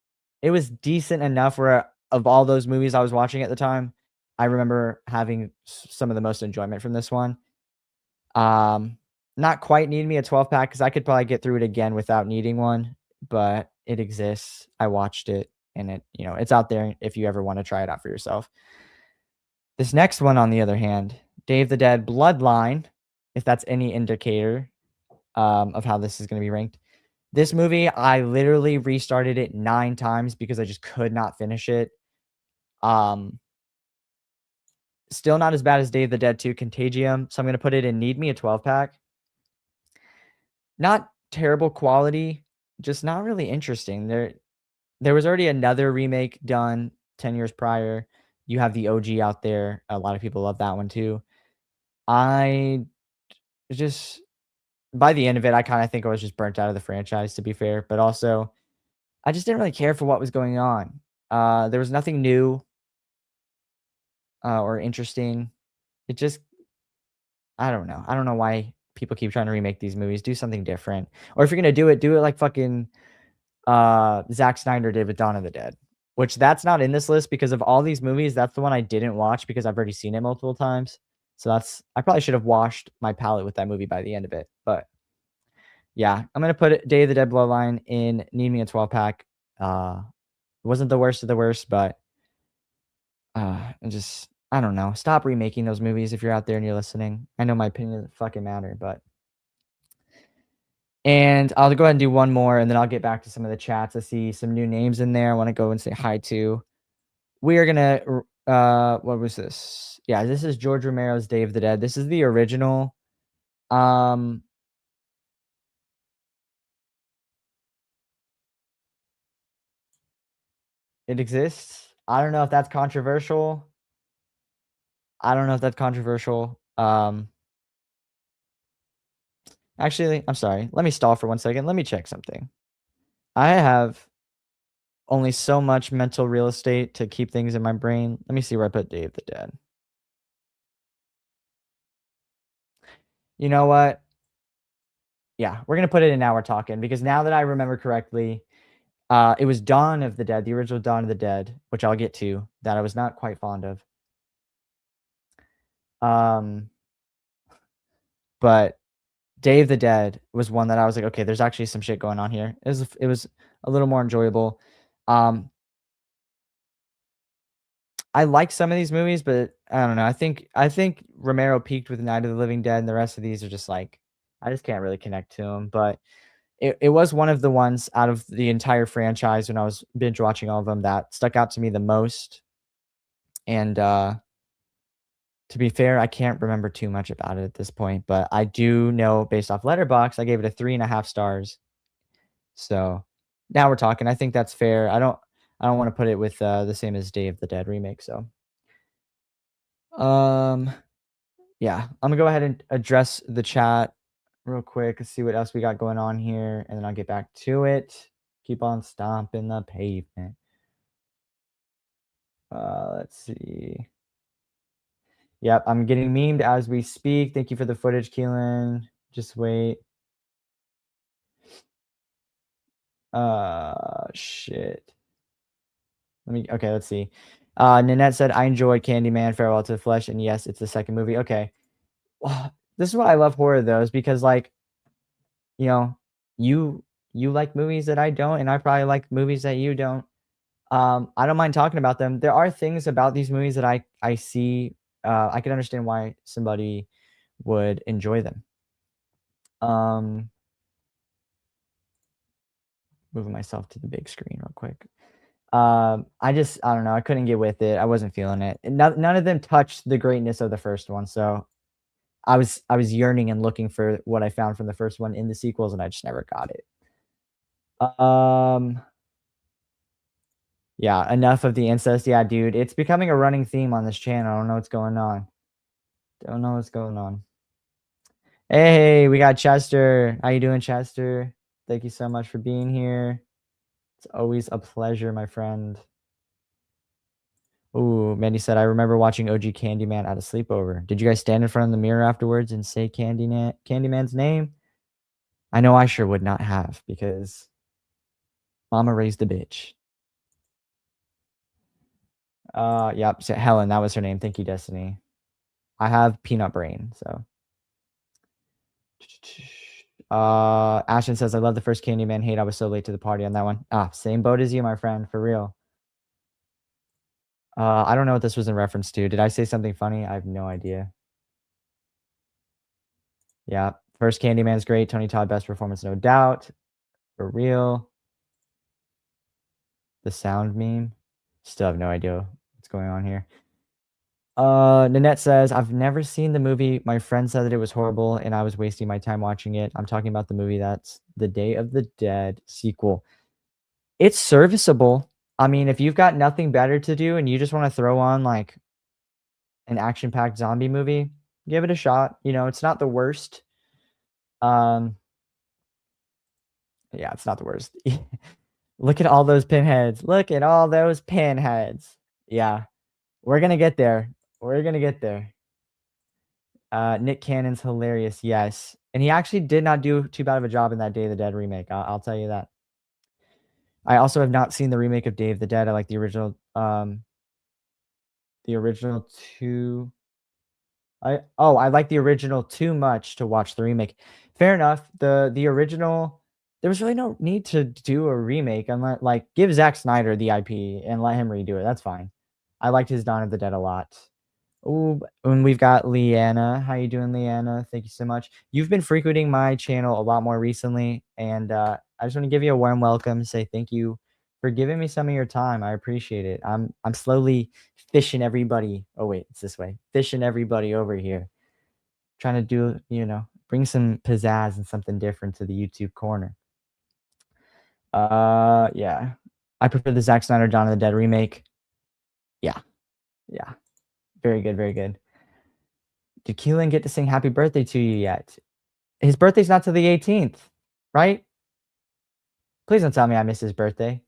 decent enough where of all those movies I was watching at the time, I remember having some of the most enjoyment from this one. Not quite need me a 12 pack because I could probably get through it again without needing one, but it exists. I watched it and it's out there if you ever want to try it out for yourself. This next one, on the other hand, Day of the Dead Bloodline, if that's any indicator of how this is going to be ranked. This movie, I literally restarted it 9 times because I just could not finish it. Still not as bad as Day of the Dead 2 Contagium, so I'm going to put it in Need Me a 12 pack. Not terrible quality, just not really interesting. There was already another remake done 10 years prior. You have the OG out there. A lot of people love that one too. I just, by the end of it, I kind of think I was just burnt out of the franchise, to be fair, but also I just didn't really care for what was going on. There was nothing new or interesting. It just, I don't know. I don't know why people keep trying to remake these movies. Do something different. Or if you're gonna do it like fucking Zack Snyder did with Dawn of the Dead. Which that's not in this list because of all these movies, that's the one I didn't watch because I've already seen it multiple times. So I probably should have washed my palate with that movie by the end of it. But yeah, I'm gonna put Day of the Dead Bloodline in Need Me a 12 pack. It wasn't the worst of the worst, but I don't know. Stop remaking those movies if you're out there and you're listening. I know my opinion doesn't fucking matter, but and I'll go ahead and do one more, and then I'll get back to some of the chats. I see some new names in there I want to go and say hi to. We are gonna what was this? Yeah, this is George Romero's Day of the Dead. This is the original. It exists. I don't know if that's controversial. Actually, I'm sorry. Let me stall for 1 second. Let me check something. I have only so much mental real estate to keep things in my brain. Let me see where I put Day of the Dead. You know what? Yeah, we're gonna put it in Now We're Talking because now that I remember correctly, it was Dawn of the Dead, the original Dawn of the Dead, which I'll get to, that I was not quite fond of. But Day of the Dead was one that I was like, okay, there's actually some shit going on here. It was a little more enjoyable. I like some of these movies, but I don't know. I think Romero peaked with Night of the Living Dead, and the rest of these are just like I just can't really connect to them. But it was one of the ones out of the entire franchise when I was binge watching all of them that stuck out to me the most. And to be fair, I can't remember too much about it at this point, but I do know based off Letterboxd, I gave it a 3.5 stars. So now we're talking. I think that's fair. I don't want to put it with the same as Day of the Dead remake. So um yeah, I'm gonna go ahead and address the chat real quick and see what else we got going on here, and then I'll get back to it. Keep on stomping the pavement. Let's see. Yep, I'm getting memed as we speak. Thank you for the footage, Keelan. Just wait. Shit. Okay, let's see. Nanette said, I enjoyed Candyman, Farewell to the Flesh, and yes, it's the second movie. Okay. Well, this is why I love horror though, is because like, you know, you like movies that I don't, and I probably like movies that you don't. I don't mind talking about them. There are things about these movies that I see, I can understand why somebody would enjoy them. Moving myself to the big screen real quick. I don't know. I couldn't get with it. I wasn't feeling it. And none of them touched the greatness of the first one. So I was yearning and looking for what I found from the first one in the sequels, and I just never got it. Yeah, enough of the incest. Yeah, dude, it's becoming a running theme on this channel. I don't know what's going on. Don't know what's going on. Hey, we got Chester. How you doing, Chester? Thank you so much for being here. It's always a pleasure, my friend. Ooh, Mandy said, I remember watching OG Candyman at a sleepover. Did you guys stand in front of the mirror afterwards and say Candyman's name? I know I sure would not have, because mama raised a bitch. Yep, so Helen, that was her name. Thank you, Destiny. I have peanut brain, so. Ashton says, I love the first Candyman. Hate I was so late to the party on that one. Same boat as you, my friend, for real. I don't know what this was in reference to. Did I say something funny? I have no idea. Yeah, first Candyman's great. Tony Todd, best performance, no doubt. For real. The sound meme. Still have no idea what's going on here. Nanette says, I've never seen the movie. My friend said that it was horrible and I was wasting my time watching it. I'm talking about the movie that's the Day of the Dead sequel. It's serviceable. I mean, if you've got nothing better to do and you just want to throw on like an action-packed zombie movie, give it a shot. You know, it's not the worst. Yeah, it's not the worst. Look at all those pinheads. Look at all those pinheads. Yeah, we're gonna get there. We're gonna get there. Nick Cannon's hilarious. Yes, and he actually did not do too bad of a job in that Day of the Dead remake. I'll tell you that. I also have not seen the remake of Day of the Dead. I like the original. The original two. I like the original too much to watch the remake. Fair enough. The original, there was really no need to do a remake unless like give Zack Snyder the IP and let him redo it. That's fine. I liked his Dawn of the Dead a lot. Oh, and we've got Leanna. How you doing, Leanna? Thank you so much. You've been frequenting my channel a lot more recently, and I just want to give you a warm welcome. Say thank you for giving me some of your time. I appreciate it. I'm slowly fishing everybody. Oh wait, it's this way. Fishing everybody over here, trying to do bring some pizzazz and something different to the YouTube corner. Yeah, I prefer the Zack Snyder Dawn of the Dead remake. Yeah. Very good, very good. Did Keelan get to sing happy birthday to you yet? His birthday's not till the 18th, right? Please don't tell me I missed his birthday.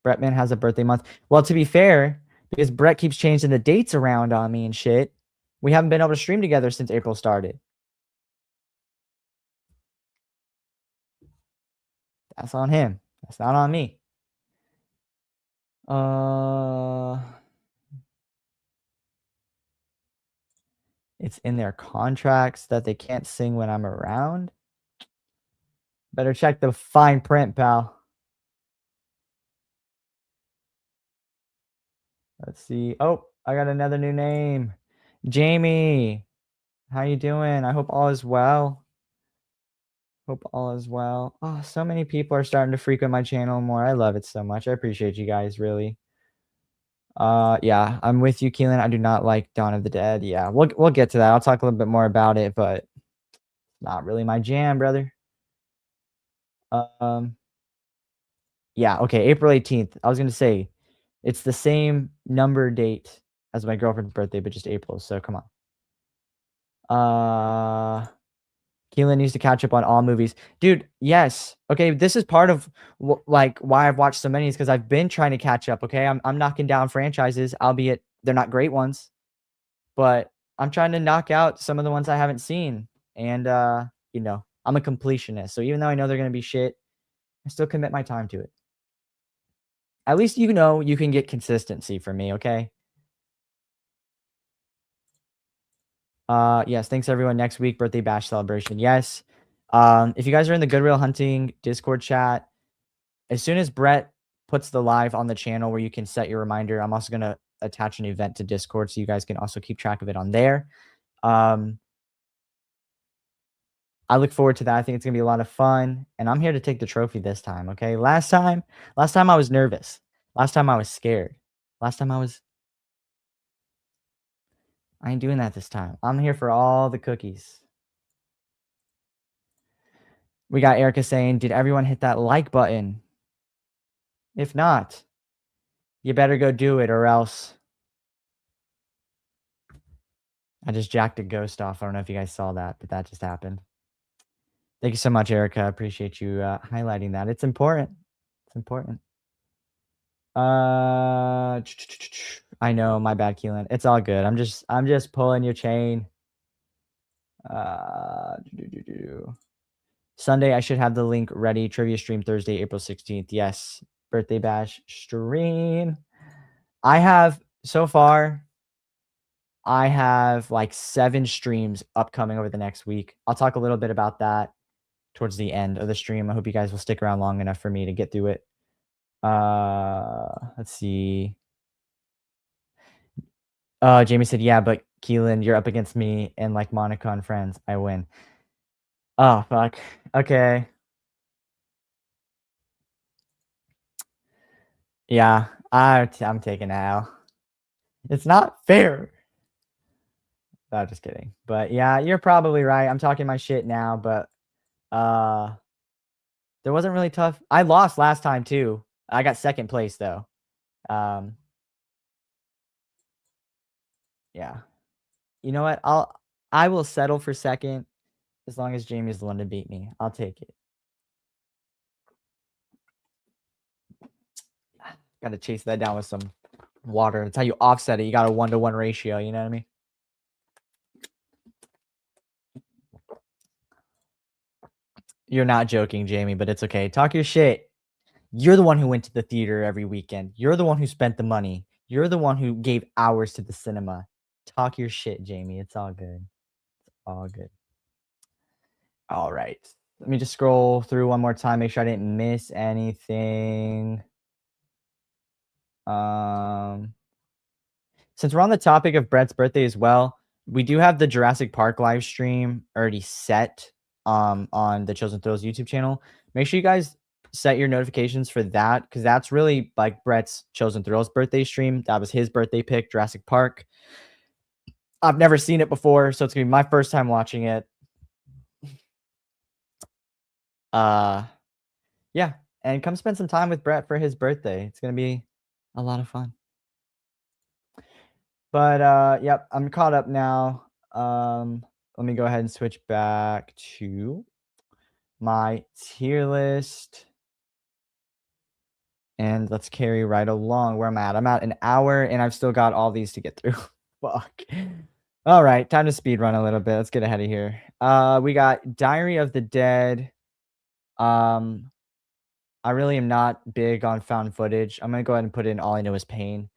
Brettman has a birthday month. Well, to be fair, because Brett keeps changing the dates around on me and shit, we haven't been able to stream together since April started. That's on him. That's not on me. It's in their contracts that they can't sing when I'm around. Better check the fine print, pal. Let's see. Oh, I got another new name. Jamie. How you doing? I hope all is well. Hope all is well. Oh, so many people are starting to frequent my channel more. I love it so much. I appreciate you guys, really. Yeah, I'm with you, Keelan. I do not like Dawn of the Dead. Yeah, we'll get to that. I'll talk a little bit more about it, but not really my jam, brother. Yeah, okay, April 18th. I was gonna say it's the same number date as my girlfriend's birthday, but just April. So come on. Keelan needs to catch up on all movies. Dude, yes. Okay, this is part of like why I've watched so many is because I've been trying to catch up. Okay, I'm knocking down franchises, albeit they're not great ones, but I'm trying to knock out some of the ones I haven't seen. And you know, I'm a completionist, so even though I know they're gonna be shit, I still commit my time to it. At least you know you can get consistency from me. Okay. Yes, thanks everyone. Next week, birthday bash celebration. Yes. If you guys are in the Goodwill Hunting Discord chat, as soon as Brett puts the live on the channel where you can set your reminder, I'm also gonna attach an event to Discord so you guys can also keep track of it on there. I look forward to that. I think it's gonna be a lot of fun, and I'm here to take the trophy this time. Okay. Last time I was nervous. Last time I was scared. Last time I ain't doing that this time. I'm here for all the cookies. We got Erica saying, did everyone hit that like button? If not, you better go do it or else. I just jacked a ghost off. I don't know if you guys saw that, but that just happened. Thank you so much, Erica. I appreciate you highlighting that. It's important. It's important. I know, my bad, Keelan. It's all good. I'm just pulling your chain. Sunday, I should have the link ready. Trivia stream Thursday, April 16th. Yes, birthday bash stream. I have so far. I have like 7 streams upcoming over the next week. I'll talk a little bit about that towards the end of the stream. I hope you guys will stick around long enough for me to get through it. Let's see. Jamie said, yeah, but Keelan, you're up against me and like Monica and Friends. I win. Oh, fuck. Okay. Yeah, I'm taking L. It's not fair. No, just kidding. But yeah, you're probably right. I'm talking my shit now, but there wasn't really tough. I lost last time too. I got second place though. Yeah. You know what? I will settle for second as long as Jamie's the one to beat me. I'll take it. Got to chase that down with some water. That's how you offset it. You got a 1-to-1 ratio. You know what I mean? You're not joking, Jamie, but it's okay. Talk your shit. You're the one who went to the theater every weekend. You're the one who spent the money. You're the one who gave hours to the cinema. Talk your shit, Jamie. It's all good. It's all good. All right. Let me just scroll through one more time, make sure I didn't miss anything. Since we're on the topic of Brett's birthday as well, we do have the Jurassic Park live stream already set on the Chosen Thrills YouTube channel. Make sure you guys set your notifications for that because that's really like Brett's Chosen Thrills birthday stream. That was his birthday pick, Jurassic Park. I've never seen it before, so it's gonna be my first time watching it. Yeah, and come spend some time with Brett for his birthday. It's gonna be a lot of fun. But yep, I'm caught up now. Let me go ahead and switch back to my tier list. And let's carry right along where I'm at. I'm at an hour and I've still got all these to get through. Fuck. All right, time to speed run a little bit. Let's get ahead of here. We got Diary of the Dead. I really am not big on found footage. I'm gonna go ahead and put in All I Know Is Pain.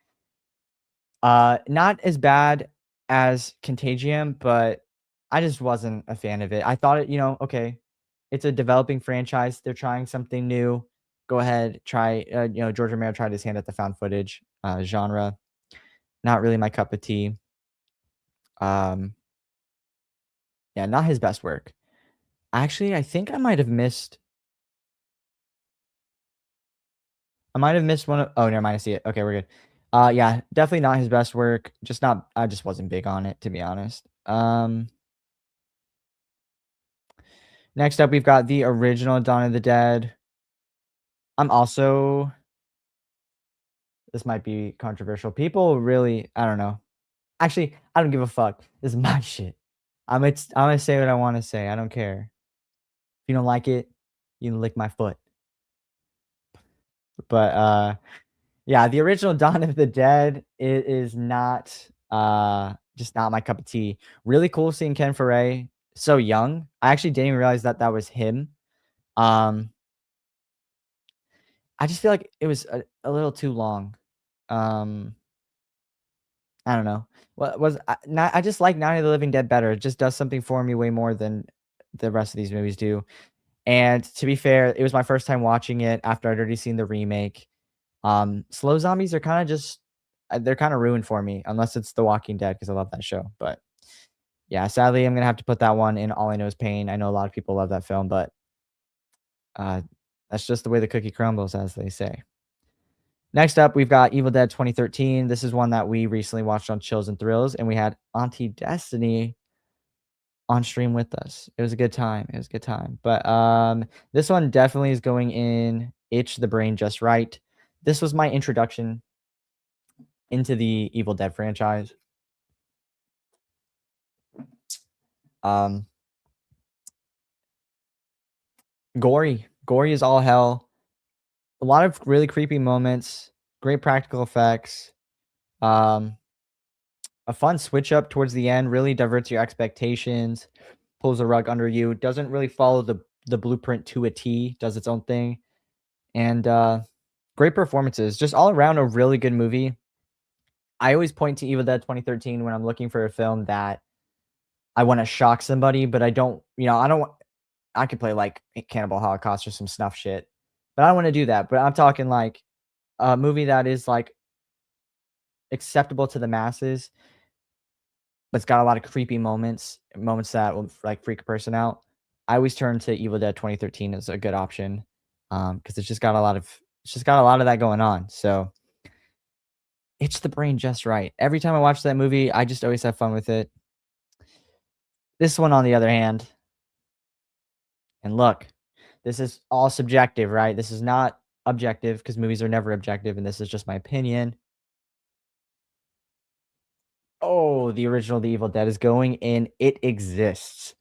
Not as bad as Contagion, but I just wasn't a fan of it. I thought it, okay, it's a developing franchise. They're trying something new. Go ahead, try. George Romero tried his hand at the found footage genre. Not really my cup of tea. Um, yeah, not his best work. Actually, I think I might have missed one of oh, never mind, I see it. Okay, we're good. Yeah, definitely not his best work. Just not I just wasn't big on it, to be honest. Next up, we've got the original Dawn of the Dead. I'm also this might be controversial. People really I don't know. Actually, I don't give a fuck. This is my shit. Imma say what I wanna say. I don't care. If you don't like it, you can lick my foot. But, yeah, the original Dawn of the Dead is not, just not my cup of tea. Really cool seeing Ken Foree so young. I actually didn't even realize that that was him. Um, I just feel like it was a little too long. Um, I don't know. What was I just like Night of the Living Dead better. It just does something for me way more than the rest of these movies do. And to be fair, it was my first time watching it after I'd already seen the remake. Slow zombies are kinda just they're kinda ruined for me unless it's The Walking Dead because I love that show, but, yeah, sadly, I'm gonna have to put that one in All I Know Is Pain. I know a lot of people love that film, but, uh, that's just the way the cookie crumbles, as they say. Next up, we've got Evil Dead 2013. This is one that we recently watched on Chills and Thrills, and we had Auntie Destiny on stream with us. It was a good time, it was a good time, but, this one definitely is going in Itch the Brain Just Right. This was my introduction into the Evil Dead franchise. Um, gory is all hell. A lot of really creepy moments, great practical effects, um, a fun switch up towards the end, really diverts your expectations, pulls the rug under you, doesn't really follow the blueprint to a T, does its own thing, and, great performances. Just all around a really good movie. I always point to Evil Dead 2013 when I'm looking for a film that I wanna shock somebody, but I don't I don't want I could play, like, a Cannibal Holocaust or some snuff shit, but I don't wanna do that, but I'm talking, like, a movie that is, like, acceptable to the masses, but it's got a lot of creepy moments that will, like, freak a person out. I always turn to Evil Dead 2013 as a good option, because it's just got a lot of that going on, so it's the brain just right. Every time I watch that movie, I just always have fun with it. This one, on the other hand and look, this is all subjective, right? This is not objective because movies are never objective, and this is just my opinion. Oh, the original The Evil Dead is going in. It exists.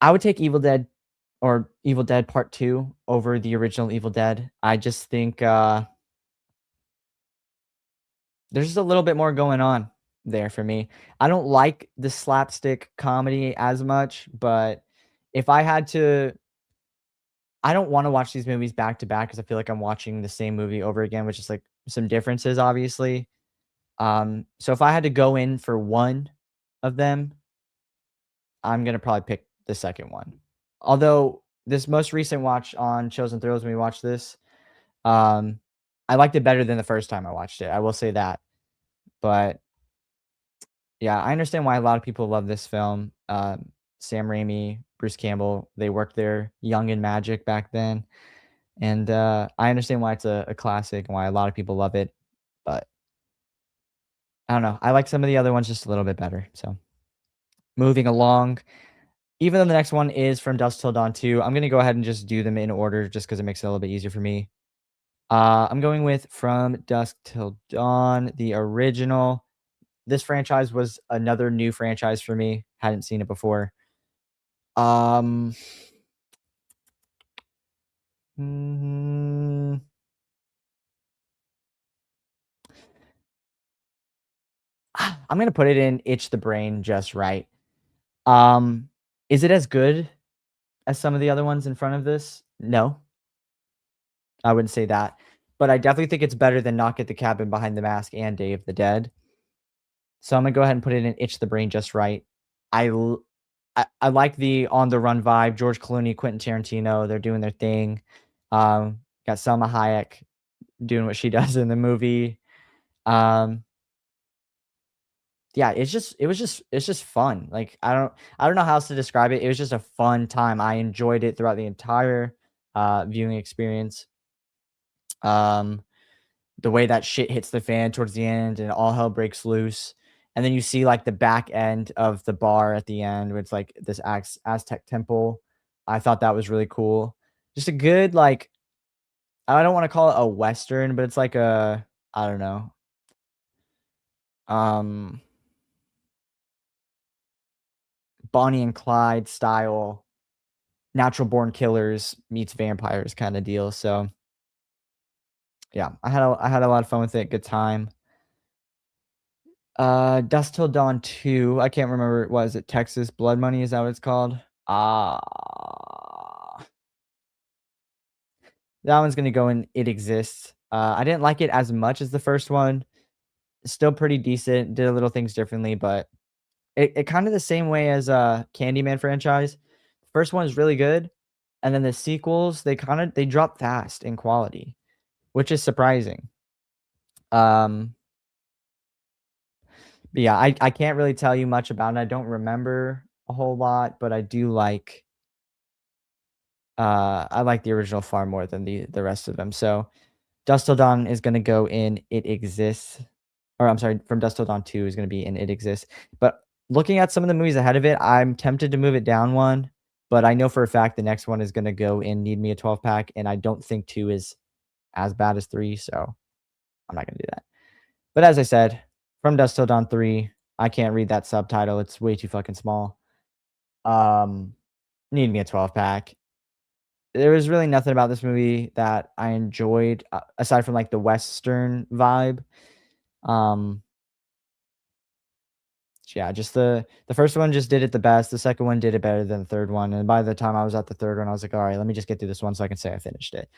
I would take Evil Dead or Evil Dead Part 2 over the original Evil Dead. I just think, there's just a little bit more going on there for me. I don't like the slapstick comedy as much, but if I had to I don't wanna watch these movies back to back because I feel like I'm watching the same movie over again, which is, like, some differences, obviously. So if I had to go in for one of them, I'm gonna probably pick the second one. Although, this most recent watch on Chills and Thrills when we watched this, um, I liked it better than the first time I watched it, I will say that. But, yeah, I understand why a lot of people love this film. Sam Raimi, Bruce Campbell, they worked their young and magic back then, and, I understand why it's a classic and why a lot of people love it, but I don't know, I like some of the other ones just a little bit better, so moving along, even though the next one is From Dusk Till Dawn 2, I'm gonna go ahead and just do them in order just because it makes it a little bit easier for me. I'm going with From Dusk Till Dawn, the original. This franchise was another new franchise for me, hadn't seen it before. Um, mm, I'm gonna put it in Itch the Brain just right. Um, is it as good as some of the other ones in front of this? No, I wouldn't say that, but I definitely think it's better than Knock at the Cabin, Behind the Mask, and Day of the Dead. So I'm gonna go ahead and put it in Itch the Brain just right. I l I like the on the run vibe, George Clooney, Quentin Tarantino, they're doing their thing. Got Salma Hayek doing what she does in the movie. Um, yeah, it's just fun. Like I don't know how else to describe it. It was just a fun time. I enjoyed it throughout the entire viewing experience. Um, the way that shit hits the fan towards the end and all hell breaks loose. And then you see like the back end of the bar at the end where it's like this Aztec temple. I thought that was really cool. Just a good like I don't want to call it a western, but it's like a I don't know. Um Bonnie and Clyde style natural born killers meets vampires kind of deal. So yeah, I had a lot of fun with it. Good time. Dusk Till Dawn 2. I can't remember. What is it? Texas Blood Money? Is that what it's called? Ah, that one's gonna go in It Exists. I didn't like it as much as the first one. Still pretty decent. Did a little things differently, but it kind of the same way as Candyman franchise. The first one is really good, and then the sequels they drop fast in quality, which is surprising. Um, but yeah, I can't really tell you much about it. I don't remember a whole lot, but I like the original far more than the rest of them. So Dust Till Dawn is gonna go in It Exists. Or I'm sorry, From Dusk Till Dawn 2 is gonna be in It Exists. But looking at some of the movies ahead of it, I'm tempted to move it down one, but I know for a fact the next one is gonna go in Need Me a 12 pack, and I don't think 2 is as bad as 3, so I'm not gonna do that. But as I said, From Dusk Till Dawn 3, I can't read that subtitle. It's way too fucking small. Um, Need Me a 12 pack. There was really nothing about this movie that I enjoyed, aside from, like, the Western vibe. Um, yeah, just the first one just did it the best, the second one did it better than the third one, and by the time I was at the third one, I was like, "Alright, let me just get through this one so I can say I finished it."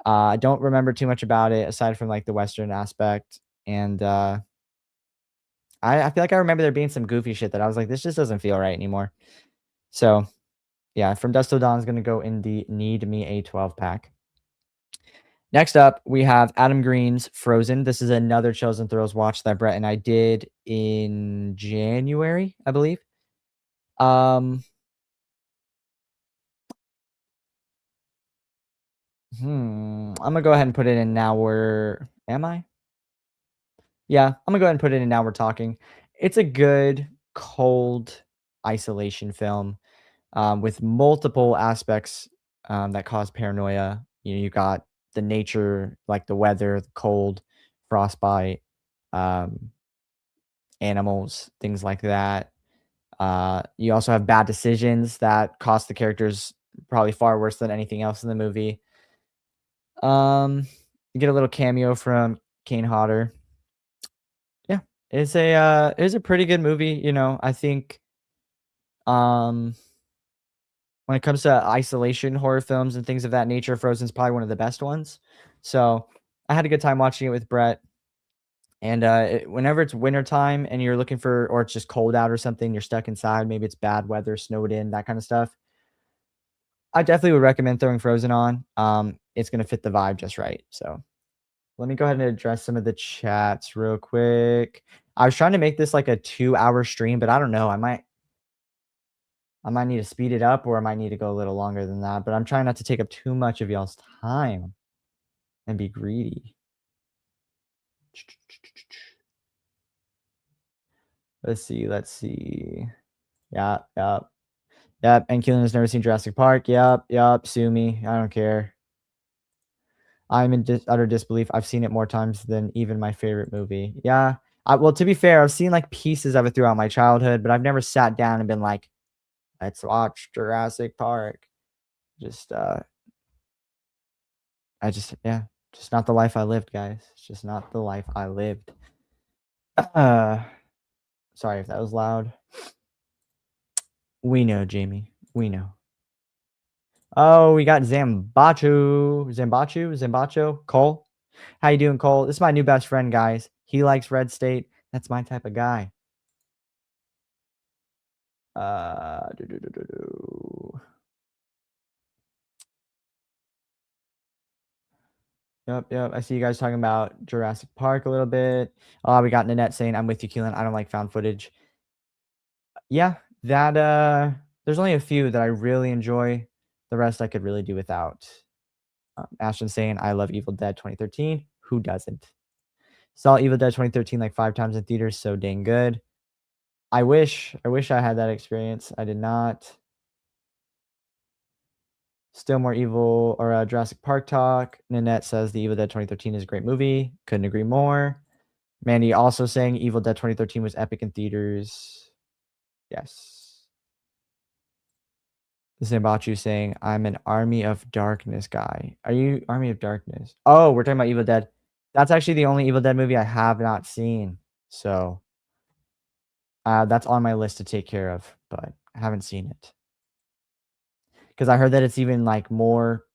I don't remember too much about it aside from, like, the Western aspect, and, I feel like I remember there being some goofy shit that I was like, "This just doesn't feel right anymore." So, yeah, From Dusk Till Dawn is gonna go in the Need Me a 12 pack. Next up, we have Adam Green's Frozen. This is another Chills and Thrills watch that Brett and I did in January, I believe. Um, I'm gonna go ahead and put it in now we're am I? Yeah, I'm gonna go ahead and put it in now we're talking. It's a good, cold isolation film, with multiple aspects, that cause paranoia. You know, you got the nature, like the weather, the cold, frostbite, um, animals, things like that. You also have bad decisions that cost the characters probably far worse than anything else in the movie. Um, you get a little cameo from Kane Hodder. Yeah, it's a pretty good movie. You know, I think um when it comes to isolation horror films and things of that nature, Frozen's probably one of the best ones. So I had a good time watching it with Brett. And whenever it's wintertime and you're looking for, or it's just cold out or something, you're stuck inside, maybe it's bad weather, snowed in, that kind of stuff. I definitely would recommend throwing Frozen on. It's gonna fit the vibe just right. So let me go ahead and address some of the chats real quick. I was trying to make this like a 2-hour stream, but I don't know. I might need to speed it up or I might need to go a little longer than that. But I'm trying not to take up too much of y'all's time and be greedy. Let's see. Let's see. Yeah, yep. Yep. And Keelan has never seen Jurassic Park. Yep. Yep. Sue me. I don't care. I'm in utter disbelief. I've seen it more times than even my favorite movie. Yeah. Well, to be fair, I've seen like pieces of it throughout my childhood, but I've never sat down and been like, let's watch Jurassic Park. Just, yeah, just not the life I lived, guys. It's just not the life I lived. Uh, sorry if that was loud. We know, Jamie. We know. Oh, we got Zambacho, Cole. How you doing, Cole? This is my new best friend, guys. He likes Red State. That's my type of guy. Uh, do, do, do, do, do. Yep, yep. I see you guys talking about Jurassic Park a little bit. We got Nanette saying, "I'm with you, Keelan. I don't like found footage." Yeah, that there's only a few that I really enjoy. The rest I could really do without. Ashton saying, "I love Evil Dead 2013." Who doesn't? Saw Evil Dead 2013 like 5 times in theaters, so dang good. I wish I had that experience. I did not. Still more evil or Jurassic Park talk. Nanette says the Evil Dead 2013 is a great movie. Couldn't agree more. Mandy also saying Evil Dead 2013 was epic in theaters. Yes. Zimbachu saying, I'm an Army of Darkness guy. Are you Army of Darkness? Oh, we're talking about Evil Dead. That's actually the only Evil Dead movie I have not seen. So that's on my list to take care of, but I haven't seen it. Because I heard that it's even like more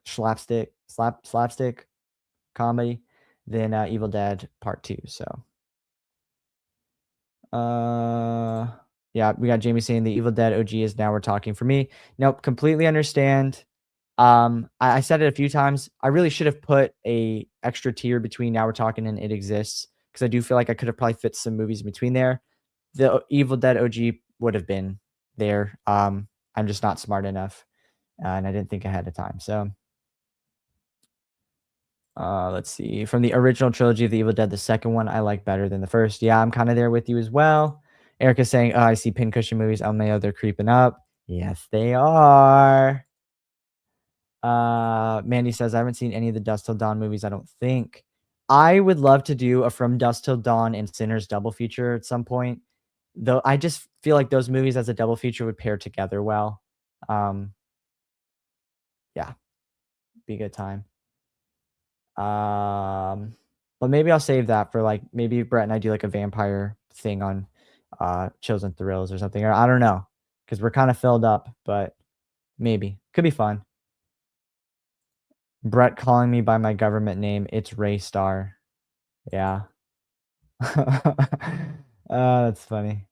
slapstick comedy than Evil Dead Part 2. So yeah, we got Jamie saying the Evil Dead OG is Now We're Talking for me. Nope, completely understand. I said it a few times. I really should have put a extra tier between Now We're Talking and It Exists, because I do feel like I could have probably fit some movies in between there. The Evil Dead OG would have been there. I'm just not smart enough, and I didn't think ahead of time. So let's see. From the original trilogy of the Evil Dead, the second one I like better than the first. Yeah, I'm kind of there with you as well. Erica's saying, I see pincushion movies. LMAO, they're creeping up. Yes, they are. Mandy says, I haven't seen any of the Dusk Till Dawn movies, I don't think. I would love to do a From Dusk Till Dawn and Sinners double feature at some point. Though I just feel like those movies as a double feature would pair together well. Yeah, be a good time. But maybe I'll save that for like maybe Brett and I do like a vampire thing on Chills and Thrills or something. Or I don't know, because we're kind of filled up, but maybe could be fun. Brett calling me by my government name. It's Ray Star. Yeah. That's funny.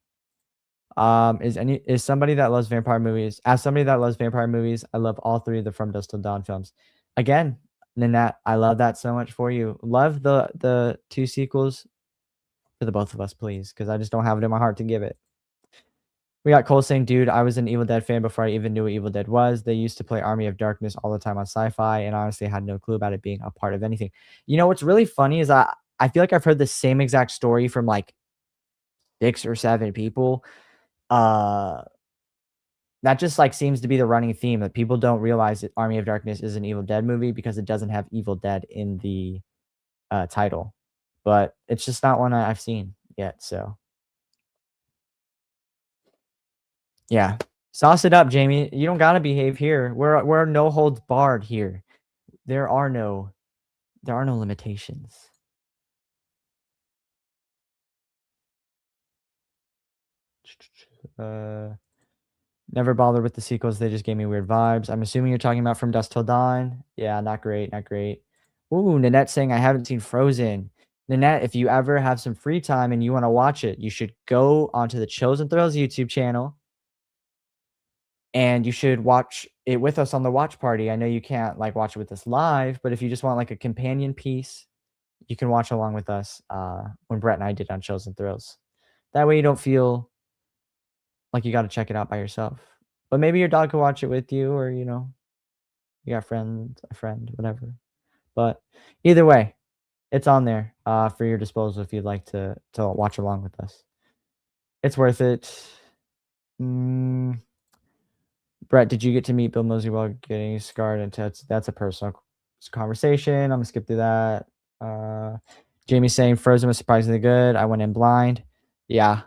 Is somebody that loves vampire movies? As somebody that loves vampire movies, I love all 3 of the From Dusk Till Dawn films. Again, Nanette, I love that so much for you. Love the 2 sequels for the both of us, please, because I just don't have it in my heart to give it. We got Cole saying, dude, I was an Evil Dead fan before I even knew what Evil Dead was. They used to play Army of Darkness all the time on Sci-Fi, and honestly had no clue about it being a part of anything. You know what's really funny is I feel like I've heard the same exact story from like 6 or 7 people. That just like seems to be the running theme, that people don't realize that Army of Darkness is an Evil Dead movie because it doesn't have Evil Dead in the title. But it's just not one I've seen yet, so yeah. Sauce it up, Jamie. You don't gotta behave here. We're no holds barred here. There are no limitations. Never bothered with the sequels. They just gave me weird vibes. I'm assuming you're talking about From Dusk Till Dawn. Yeah, not great, not great. Ooh, Nanette saying I haven't seen Frozen. Nanette, if you ever have some free time and you want to watch it, you should go onto the Chills and Thrills YouTube channel, and you should watch it with us on the watch party. I know you can't like watch it with us live, but if you just want like a companion piece, you can watch along with us when Brett and I did on Chills and Thrills. That way you don't feel like you got to check it out by yourself. But maybe your dog could watch it with you, or you know, you got a friend, whatever. But either way, it's on there for your disposal if you'd like to watch along with us. It's worth it. Brett, did you get to meet Bill Moseley while getting scarred? And that's a personal conversation. I'm gonna skip through that. Jamie's saying Frozen was surprisingly good. I went in blind. Yeah,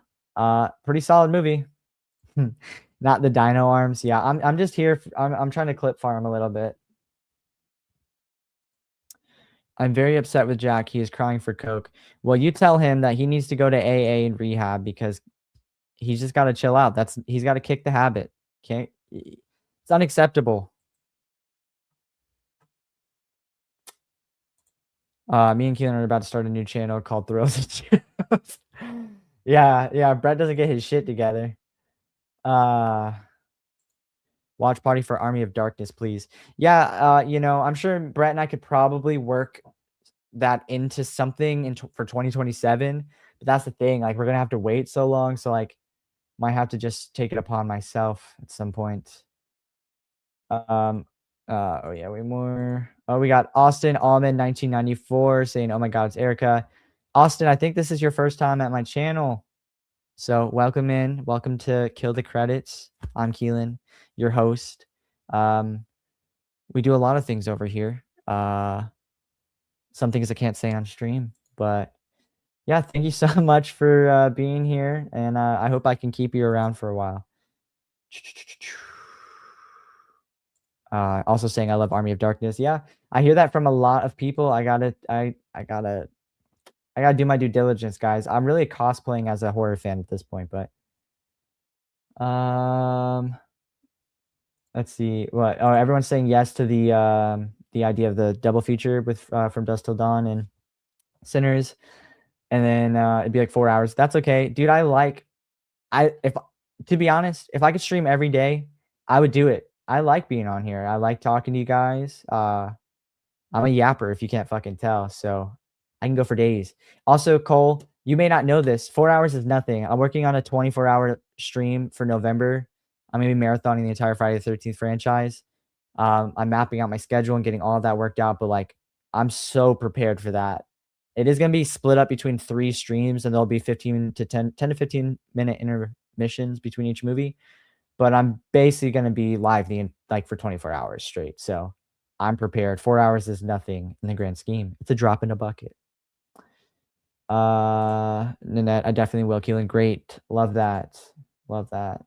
pretty solid movie. Not the dino arms. Yeah, I'm just here. I'm trying to clip farm a little bit. I'm very upset with Jack. He is crying for coke. Well, you tell him that he needs to go to AA and rehab because he's just got to chill out. He's got to kick the habit. Okay, it's unacceptable. Me and Keelan are about to start a new channel called Thrills and Chills. Yeah. Brett doesn't get his shit together. Watch party for Army of Darkness, please. Yeah, I'm sure Brett and I could probably work that into something for 2027. But that's the thing, like we're gonna have to wait so long, so like might have to just take it upon myself at some point. Um, oh yeah, way more. Oh, we got Austin Almond 1994 saying, "Oh my God, it's Erica." Austin, I think this is your first time at my channel, so welcome in. Welcome to Kill the Credits. I'm Keelan, your host. We do a lot of things over here. Some things I can't say on stream, but yeah, thank you so much for being here, and I hope I can keep you around for a while. Also saying I love Army of Darkness. Yeah, I hear that from a lot of people. I gotta do my due diligence, guys. I'm really cosplaying as a horror fan at this point, but let's see what. Oh, everyone's saying yes to the idea of the double feature with From Dusk Till Dawn and Sinners, and then it'd be like 4 hours. That's okay, dude. If to be honest, if I could stream every day, I would do it. I like being on here. I like talking to you guys. I'm a yapper if you can't fucking tell, so I can go for days. Also, Cole, you may not know this. 4 hours is nothing. I'm working on a 24-hour stream for November. I'm gonna be marathoning the entire Friday the 13th franchise. I'm mapping out my schedule and getting all of that worked out, but like I'm so prepared for that. It is gonna be split up between 3 streams, and there'll be 10 to 15 minute intermissions between each movie. But I'm basically gonna be live for 24 hours straight. So I'm prepared. 4 hours is nothing in the grand scheme. It's a drop in a bucket. Nanette, I definitely will. Keelan, great. Love that. Love that.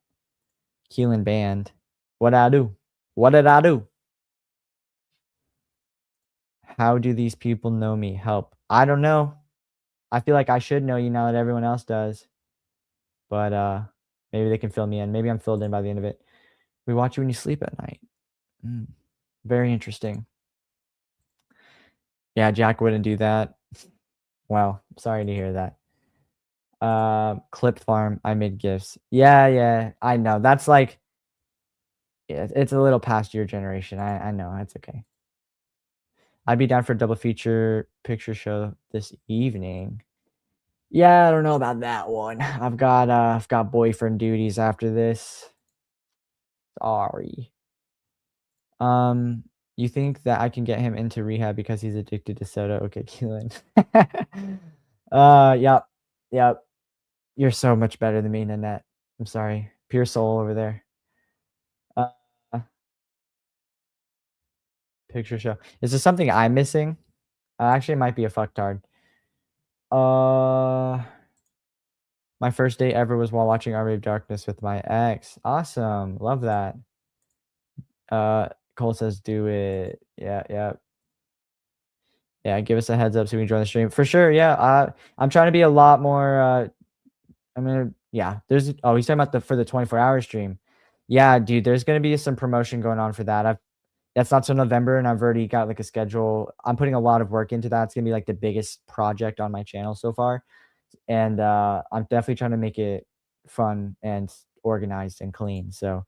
Keelan band. What did I do? What did I do? How do these people know me? Help. I don't know. I feel like I should know you now that everyone else does. But maybe they can fill me in. Maybe I'm filled in by the end of it. We watch you when you sleep at night. Very interesting. Yeah, Jack wouldn't do that. Wow, sorry to hear that. Clip farm, I made gifts. Yeah, I know. That's like, yeah, it's a little past your generation. I know, it's okay. I'd be down for a double feature picture show this evening. Yeah, I don't know about that one. I've got boyfriend duties after this. Sorry. You think that I can get him into rehab because he's addicted to soda? Okay, Keelan. Yep. You're so much better than me, Nanette. I'm sorry. Pure soul over there. Picture show. Is there something I'm missing? Actually, it might be a fucktard. My first date ever was while watching Army of Darkness with my ex. Awesome. Love that. Cole says do it. Yeah, give us a heads up so we can join the stream. For sure, yeah. I'm trying to be a lot more he's talking about for the 24-hour stream. Yeah, dude, there's gonna be some promotion going on for that. That's not till November, and I've already got like a schedule. I'm putting a lot of work into that. It's gonna be like the biggest project on my channel so far. And I'm definitely trying to make it fun and organized and clean. So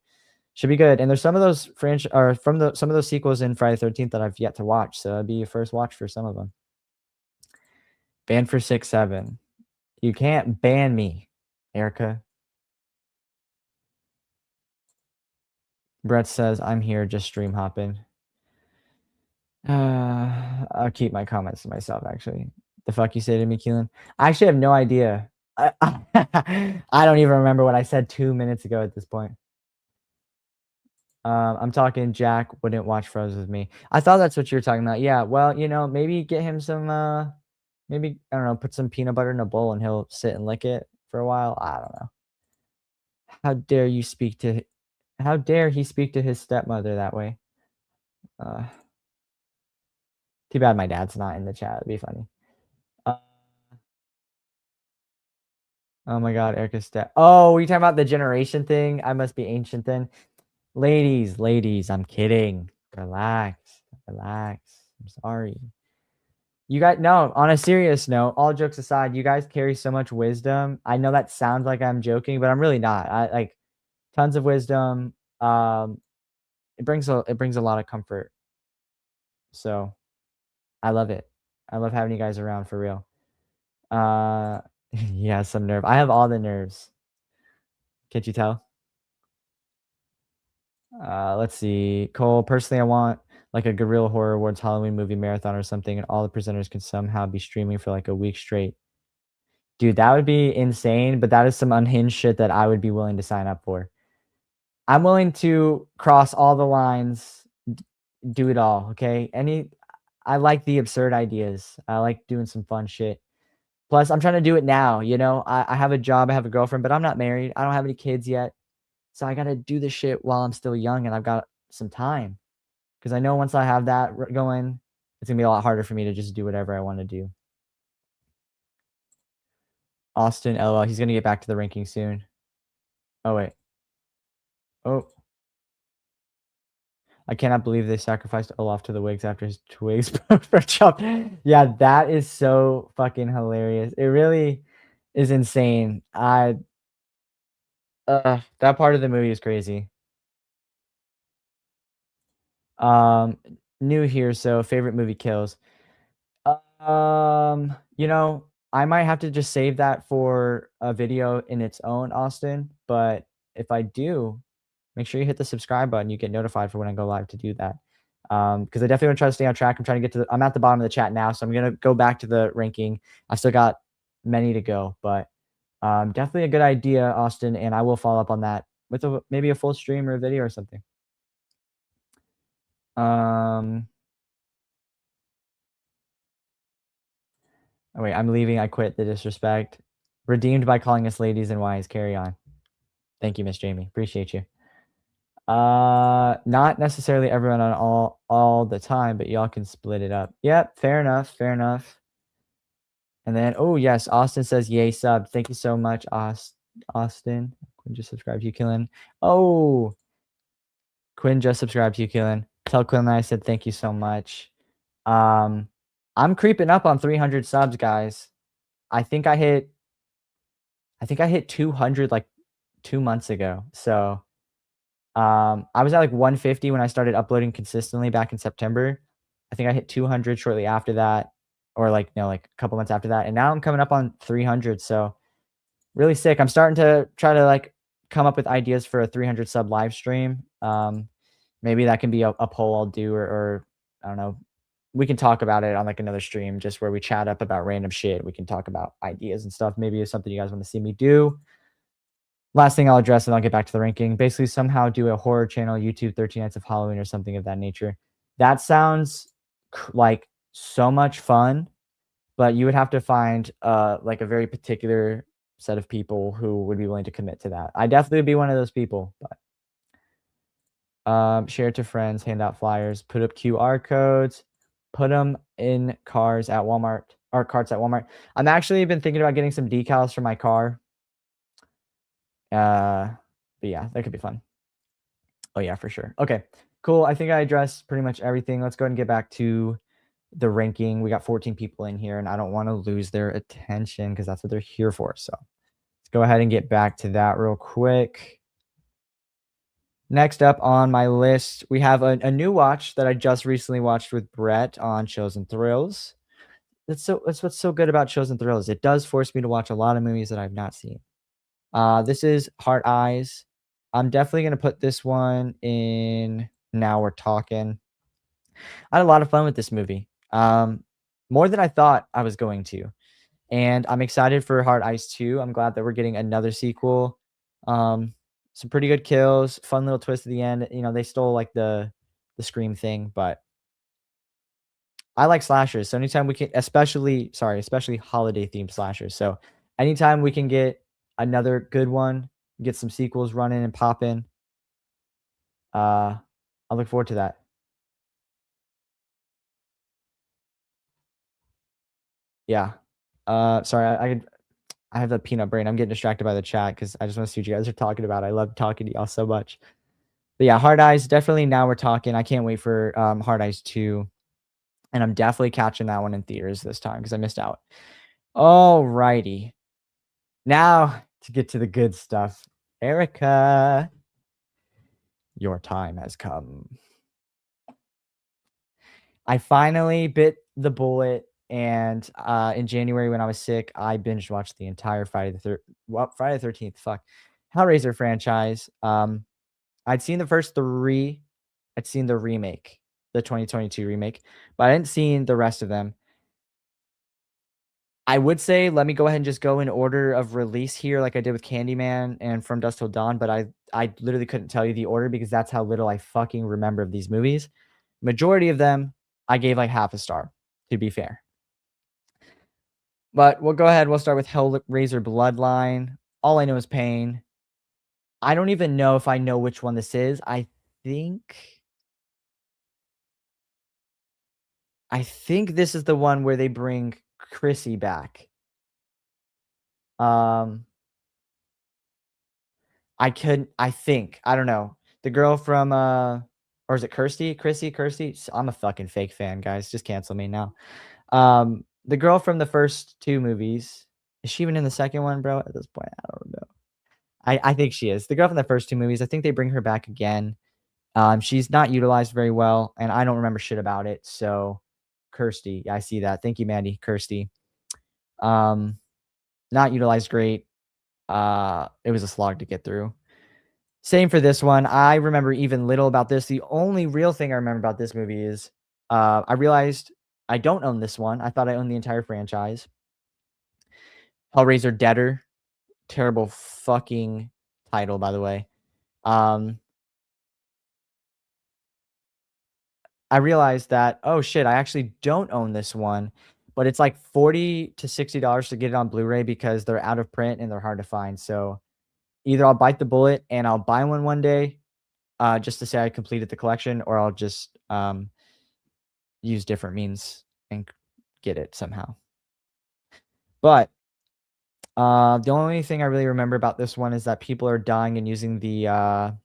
should be good. And there's some of those some of those sequels in Friday the 13th that I've yet to watch. So it'd be a first watch for some of them. Banned for 6-7. You can't ban me, Erica. Brett says I'm here just stream hopping. I'll keep my comments to myself, actually. The fuck you say to me, Keelan? I actually have no idea. I don't even remember what I said 2 minutes ago at this point. I'm talking Jack wouldn't watch Froze with me. I thought that's what you were talking about. Yeah, well, maybe get him some, maybe, I don't know, put some peanut butter in a bowl and he'll sit and lick it for a while. I don't know. How dare he speak to his stepmother that way? Too bad my dad's not in the chat. It'd be funny. Oh my God, Erica's step. Oh, you talking about the generation thing? I must be ancient then. Ladies, I'm kidding. Relax. I'm sorry. You guys, no, on a serious note, all jokes aside, you guys carry so much wisdom. I know that sounds like I'm joking, but I'm really not. I like tons of wisdom. it brings a lot of comfort. So I love it. I love having you guys around for real. Yeah, some nerve. I have all the nerves. Can't you tell? Let's see. Cole, personally, I want like a Guerrilla Horror Awards Halloween movie marathon or something, and all the presenters can somehow be streaming for like a week straight. Dude, that would be insane, but that is some unhinged shit that I would be willing to sign up for. I'm willing to cross all the lines, do it all, okay? I like the absurd ideas. I like doing some fun shit. Plus, I'm trying to do it now, you know? I have a job, I have a girlfriend, but I'm not married. I don't have any kids yet. So I gotta do this shit while I'm still young and I've got some time. Because I know once I have that going, it's gonna be a lot harder for me to just do whatever I want to do. Austin, LOL, he's gonna get back to the ranking soon. Oh wait. Oh. I cannot believe they sacrificed Olaf to the Whigs after his twigs for Trump. Yeah, that is so fucking hilarious. It really is insane. That part of the movie is crazy. New here, so favorite movie kills. You know, I might have to just save that for a video in its own, Austin. But if I do, make sure you hit the subscribe button. You get notified for when I go live to do that. Because I definitely want to try to stay on track. I'm trying to get to I'm at the bottom of the chat now, so I'm gonna go back to the ranking. I've still got many to go, but definitely a good idea, Austin, and I will follow up on that with maybe a full stream or a video or something. Oh wait, I'm leaving. I quit the disrespect. Redeemed by calling us ladies and wise. Carry on. Thank you, Miss Jamie. Appreciate you. Not necessarily everyone on all the time, but y'all can split it up. Yep, fair enough. Fair enough. And then, oh yes, Austin says yay sub. Thank you so much, Austin. Quinn just subscribed to you, Killen. Oh, Quinn just subscribed to you, Killen. Tell Quinn that I said thank you so much. I'm creeping up on 300 subs, guys. I think I hit 200 like 2 months ago. So I was at like 150 when I started uploading consistently back in September. I think I hit 200 shortly after that, or like a couple months after that, and now I'm coming up on 300. So really sick. I'm starting to try to like come up with ideas for a 300 sub live stream. Maybe that can be a poll I'll do, or I don't know. We can talk about it on like another stream, just where we chat up about random shit. We can talk about ideas and stuff. Maybe it's something you guys want to see me do. Last thing I'll address, and I'll get back to the ranking. Basically, somehow do a horror channel, YouTube 13 Nights of Halloween or something of that nature. That sounds like so much fun, but you would have to find like a very particular set of people who would be willing to commit to that. I definitely would be one of those people, but share to friends, hand out flyers, put up QR codes, put them in cars at Walmart, or carts at Walmart. I'm actually been thinking about getting some decals for my car. But yeah, that could be fun. Oh yeah, for sure. Okay, cool. I think I addressed pretty much everything. Let's go ahead and get back to the ranking. We got 14 people in here, and I don't want to lose their attention because that's what they're here for. So let's go ahead and get back to that real quick. Next up on my list, we have a new watch that I just recently watched with Brett on Chosen Thrills. That's what's so good about Chosen Thrills. It does force me to watch a lot of movies that I've not seen. This is Heart Eyes. I'm definitely going to put this one in Now We're Talking. I had a lot of fun with this movie. More than I thought I was going to. And I'm excited for Heart Eyes 2. I'm glad that we're getting another sequel. Some pretty good kills, fun little twist at the end. You know, they stole like the Scream thing, but I like slashers. So anytime we can, especially holiday themed slashers. So anytime we can get another good one, get some sequels running and popping, I look forward to that. Yeah. Sorry, I have the peanut brain. I'm getting distracted by the chat because I just want to see what you guys are talking about. I love talking to y'all so much. But yeah, Hard Eyes, definitely Now We're Talking. I can't wait for Hard Eyes 2. And I'm definitely catching that one in theaters this time because I missed out. Alrighty. Now to get to the good stuff. Erica. Your time has come. I finally bit the bullet, and in January when I was sick, I binge watched the entire Friday the 13th, fuck, Hellraiser franchise. I'd seen the first 3. I'd seen the remake, the 2022 remake, but I hadn't seen the rest of them. I would say let me go ahead and just go in order of release here like I did with Candyman and From Dusk Till Dawn, but I literally couldn't tell you the order because that's how little I fucking remember of these movies. Majority of them, I gave like half a star, to be fair. But we'll go ahead. We'll start with Hellraiser Bloodline. All I know is pain. I don't even know if I know which one this is. I think this is the one where they bring Chrissy back. I don't know. The girl from or is it Kirsty? Kirsty? I'm a fucking fake fan, guys. Just cancel me now. The girl from the first 2 movies. Is she even in the second one, bro? At this point, I don't know. I think she is. The girl from the first 2 movies, I think they bring her back again. She's not utilized very well, and I don't remember shit about it. So, Kirsty, I see that. Thank you, Mandy. Kirsty. Not utilized great. It was a slog to get through. Same for this one. I remember even little about this. The only real thing I remember about this movie is I realized I don't own this one. I thought I owned the entire franchise. Hellraiser Deader. Terrible fucking title, by the way. I realized that, oh shit, I actually don't own this one, but it's like $40 to $60 to get it on Blu-ray because they're out of print and they're hard to find. So either I'll bite the bullet and I'll buy one day, just to say I completed the collection, or I'll just use different means and get it somehow. But the only thing I really remember about this one is that people are dying and using the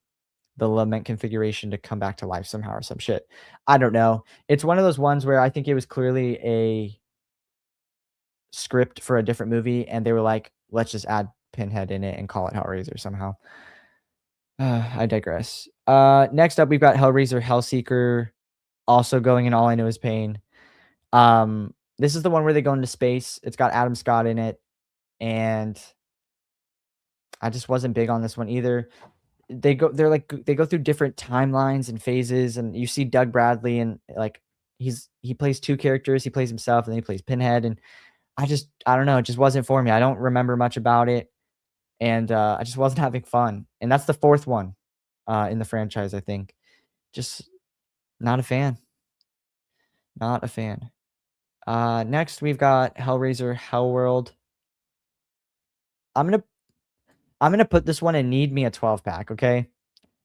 lament configuration to come back to life somehow or some shit. I don't know. It's one of those ones where I think it was clearly a script for a different movie, and they were like, let's just add Pinhead in it and call it Hellraiser somehow. I digress. Next up, we've got Hellraiser Hellseeker, also going in All I Know Is Pain. This is the one where they go into space. It's got Adam Scott in it, and I just wasn't big on this one either. They go through different timelines and phases, and you see Doug Bradley, and like he plays 2 characters. He plays himself, and then he plays Pinhead, and I don't know, it just wasn't for me. I don't remember much about it, and I just wasn't having fun. And that's the 4th one in the franchise, I think. Just not a fan. Not a fan. Next we've got Hellraiser Hellworld. I'm gonna put this one in Need Me a 12-pack, okay?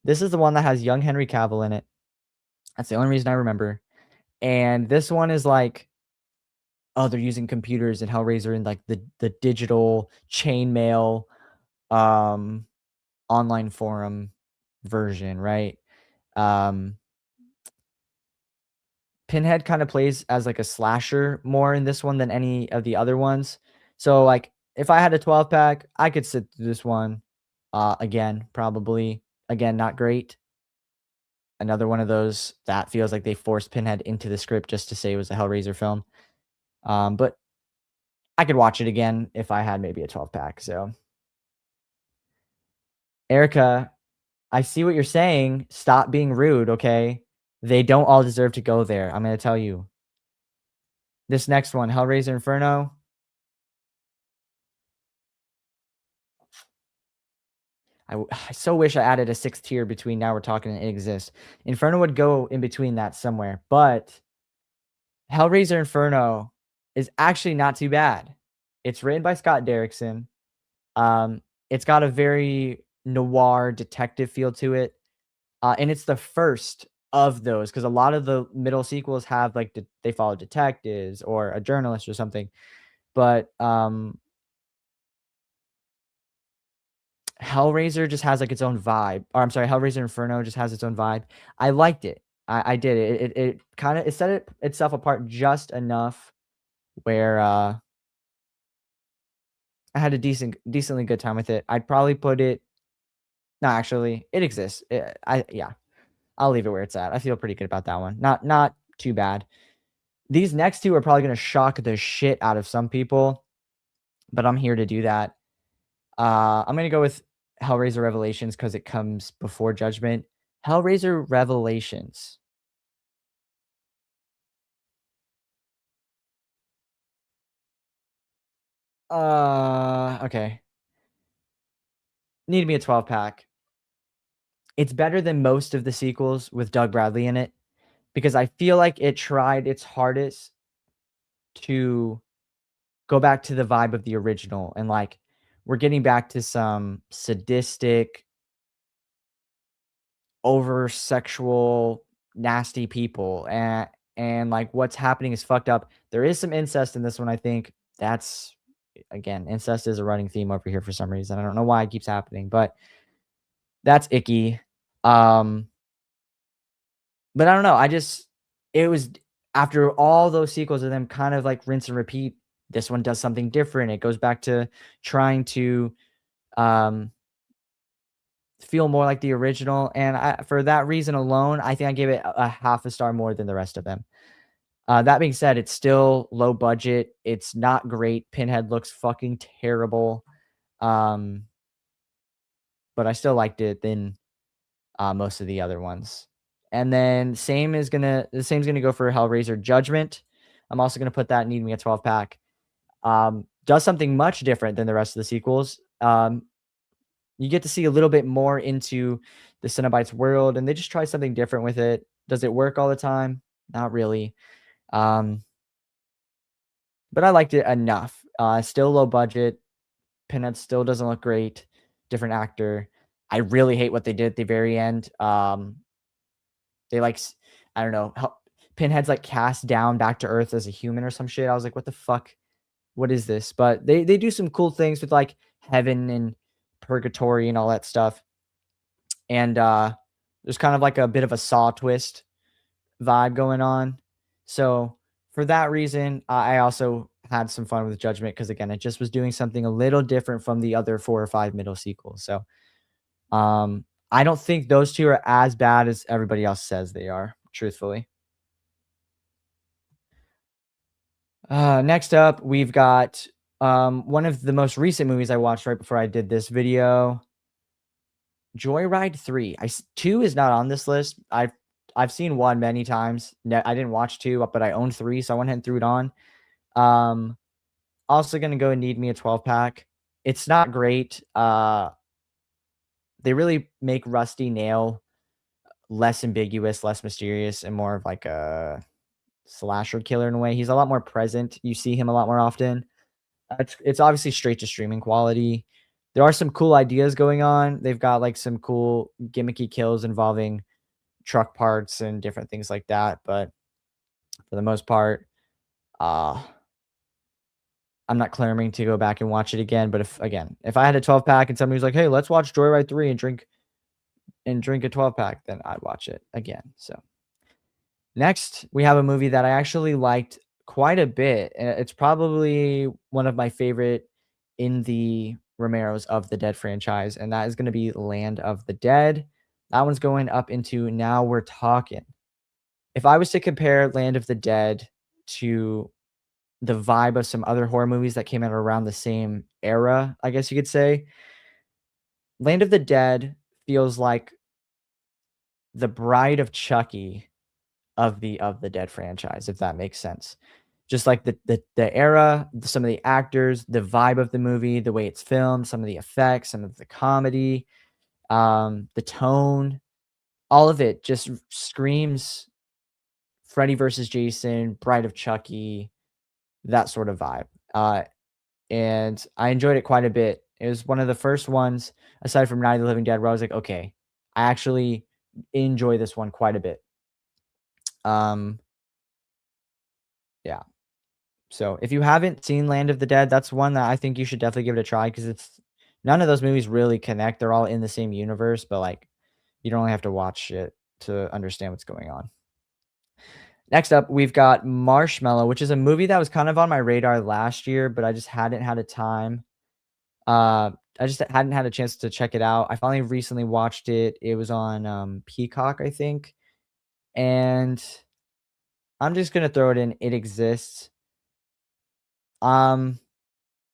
This is the one that has young Henry Cavill in it. That's the only reason I remember. And this one is like, oh, they're using computers in Hellraiser in like the digital chainmail online forum version, right? Pinhead kind of plays as like a slasher more in this one than any of the other ones. So like if I had a 12-pack, I could sit through this one again, probably. Again, not great. Another one of those that feels like they forced Pinhead into the script just to say it was a Hellraiser film. But I could watch it again if I had maybe a 12-pack. So, Erica, I see what you're saying. Stop being rude, okay? They don't all deserve to go there. I'm going to tell you. This next one, Hellraiser Inferno. I so wish I added a 6th tier between Now We're Talking and It Exists. Inferno would go in between that somewhere, but Hellraiser Inferno is actually not too bad. It's written by Scott Derrickson. It's got a very noir detective feel to it. And it's the first of those, because a lot of the middle sequels have like they follow detectives or a journalist or something. But Hellraiser just has like its own vibe. Or I'm sorry, Hellraiser Inferno just has its own vibe. I liked it. I did it. It kind of set itself apart just enough where I had a decently good time with it. I'd probably put it No, actually, it exists. Yeah, I'll leave it where it's at. I feel pretty good about that one. Not too bad. These next two are probably gonna shock the shit out of some people, but I'm here to do that. I'm gonna go with Hellraiser Revelations because it comes before Judgment. Hellraiser Revelations. Okay. Need to be a 12 pack. It's better than most of the sequels with Doug Bradley in it because I feel like it tried its hardest to go back to the vibe of the original, and like we're getting back to some sadistic, over sexual, nasty people, and like what's happening is fucked up. There is some incest in this one, I think. That's again, incest is a running theme over here for some reason. I don't know why it keeps happening, but that's icky. Um, but I don't know. It was after all those sequels of them kind of like rinse and repeat. This one does something different. It goes back to trying to um feel more like the original, and for that reason alone, I think I gave it a half a star more than the rest of them. That being said, it's still low budget. It's not great. Pinhead looks fucking terrible. Um, but I still liked it than most of the other ones. And then the same's gonna go for Hellraiser Judgment. I'm also gonna put that Need Me a 12 pack. Does something much different than the rest of the sequels. You get to see a little bit more into the Cenobites world, and they just try something different with it. Does it work all the time? Not really. But I liked it enough. Still low budget. Pinhead still doesn't look great. Different actor. I really hate what they did at the very end. They like, I don't know, Pinhead's like cast down back to Earth as a human or some shit. I was like, what the fuck? What is this? But they do some cool things with like heaven and purgatory and all that stuff. And there's kind of like a bit of a Saw twist vibe going on. So for that reason, I also had some fun with Judgment because again, it just was doing something a little different from the other 4 or 5 middle sequels. So I don't think those two are as bad as everybody else says they are, truthfully. Next up, we've got one of the most recent movies I watched right before I did this video. Joyride 3. 2 is not on this list. I've seen 1 many times. I didn't watch 2, but I own 3, so I went ahead and threw it on. Also gonna go and Need Me a 12 pack. It's not great. They really make Rusty Nail less ambiguous, less mysterious, and more of like a slasher killer in a way. He's a lot more present. You see him a lot more often. It's obviously straight to streaming quality. There are some cool ideas going on. They've got like some cool gimmicky kills involving truck parts and different things like that. But for the most part, I'm not clamoring to go back and watch it again. But if I had a 12 pack and somebody was like, "Hey, let's watch Joyride 3 and drink a 12 pack," then I'd watch it again. So next, we have a movie that I actually liked quite a bit. It's probably one of my favorite in the Romero's of the Dead franchise, and that is going to be Land of the Dead. That one's going up into Now We're Talking. If I was to compare Land of the Dead to the vibe of some other horror movies that came out around the same era, I guess you could say, Land of the Dead feels like the Bride of Chucky of the Dead franchise, if that makes sense. Just like the era, some of the actors, the vibe of the movie, the way it's filmed, some of the effects, some of the comedy, the tone, all of it just screams Freddy versus Jason, Bride of Chucky, that sort of vibe. And I enjoyed it quite a bit. It was one of the first ones, aside from Night of the Living Dead, where I was like, okay, I actually enjoy this one quite a bit. Yeah. So if you haven't seen Land of the Dead, that's one that I think you should definitely give it a try because it's none of those movies really connect. They're all in the same universe, but like you don't really have to watch it to understand what's going on. Next up, we've got Marshmallow, which is a movie that was kind of on my radar last year, but I just hadn't had a time. I just hadn't had a chance to check it out. I finally recently watched it. It was on Peacock, I think, and I'm just gonna throw it in. It exists. Um,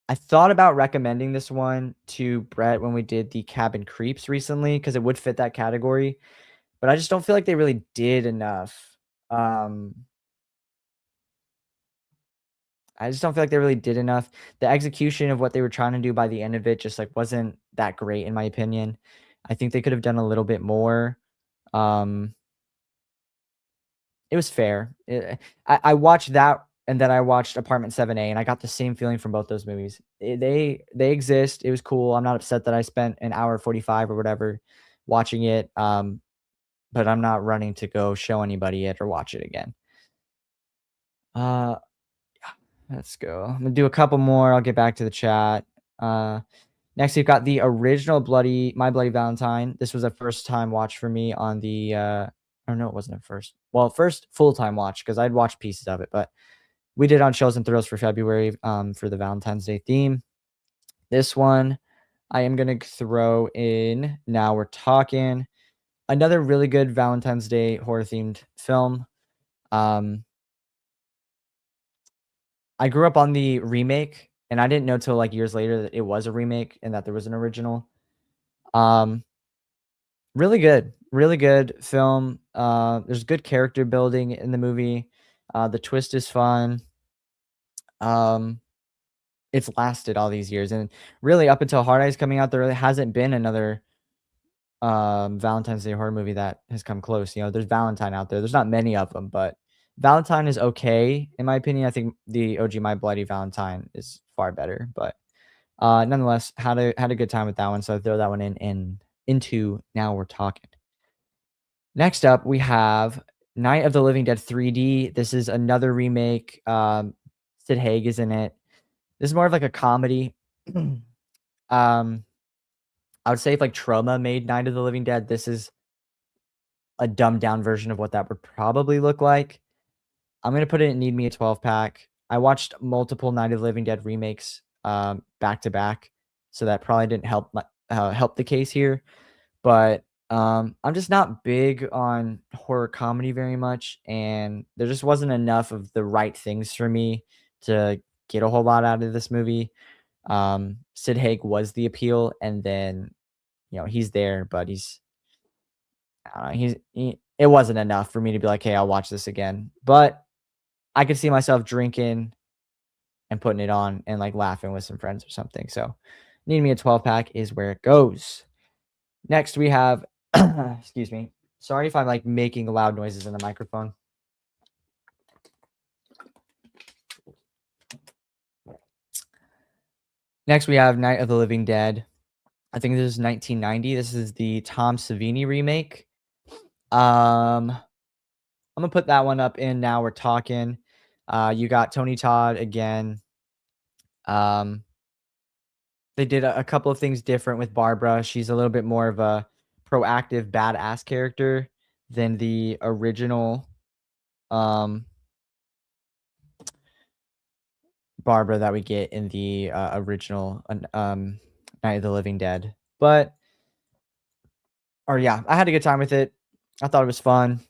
I thought about recommending this one to Brett when we did the Cabin Creeps recently because it would fit that category, but I just don't feel like they really did enough. Um, I just don't feel like they really did enough. The execution of what they were trying to do by the end of it just like wasn't that great in my opinion. I think they could have done a little bit more. Um, it was fair. I watched that and then I watched Apartment 7A and I got the same feeling from both those movies. They exist. It was cool. I'm not upset that I spent an hour 45 or whatever watching it. But I'm not running to go show anybody it or watch it again. Uh Let's go. I'm gonna do a couple more. I'll get back to the chat. Next, we've got the original My Bloody Valentine. This was a first time watch for me on the. Or no, it wasn't a first. Well, first full time watch because I'd watched pieces of it, but we did on Shows and Thrills for February for the Valentine's Day theme. This one, I am gonna throw in. Now we're talking. Another really good Valentine's Day horror themed film. I grew up on the remake, and I didn't know till like years later that it was a remake and that there was an original. Really good film. There's good character building in the movie. The twist is fun. It's lasted all these years, and really up until Hard Eyes coming out, there really hasn't been another Valentine's Day horror movie that has come close. You know, there's Valentine out there. There's not many of them, but Valentine is okay in my opinion. I think the OG My Bloody Valentine is far better, but nonetheless, had a good time with that one. So I throw that one into Now We're Talking. Next up, we have Night of the Living Dead 3D. This is another remake. Sid Haig is in it. This is more of like a comedy. I would say if like Trauma made Night of the Living Dead, this is a dumbed down version of what that would probably look like. I'm gonna put it in Need Me a 12 pack. I watched multiple Night of the Living Dead remakes back to back, so that probably didn't help the case here. But I'm just not big on horror comedy very much, and there just wasn't enough of the right things for me to get a whole lot out of this movie. Sid Haig was the appeal, and then he's there, but it wasn't enough for me to be like, hey, I'll watch this again. But I could see myself drinking and putting it on and like laughing with some friends or something. So Need Me a 12 pack is where it goes. Next we have excuse me. Sorry if I'm like making loud noises in the microphone. Next we have Night of the Living Dead. I think this is 1990. This is the Tom Savini remake. I'm gonna put that one up in Now We're Talking. You got Tony Todd again. They did a couple of things different with Barbara. She's a little bit more of a proactive badass character than the original Barbara that we get in the original Night of the Living Dead. But yeah, I had a good time with it. I thought it was fun.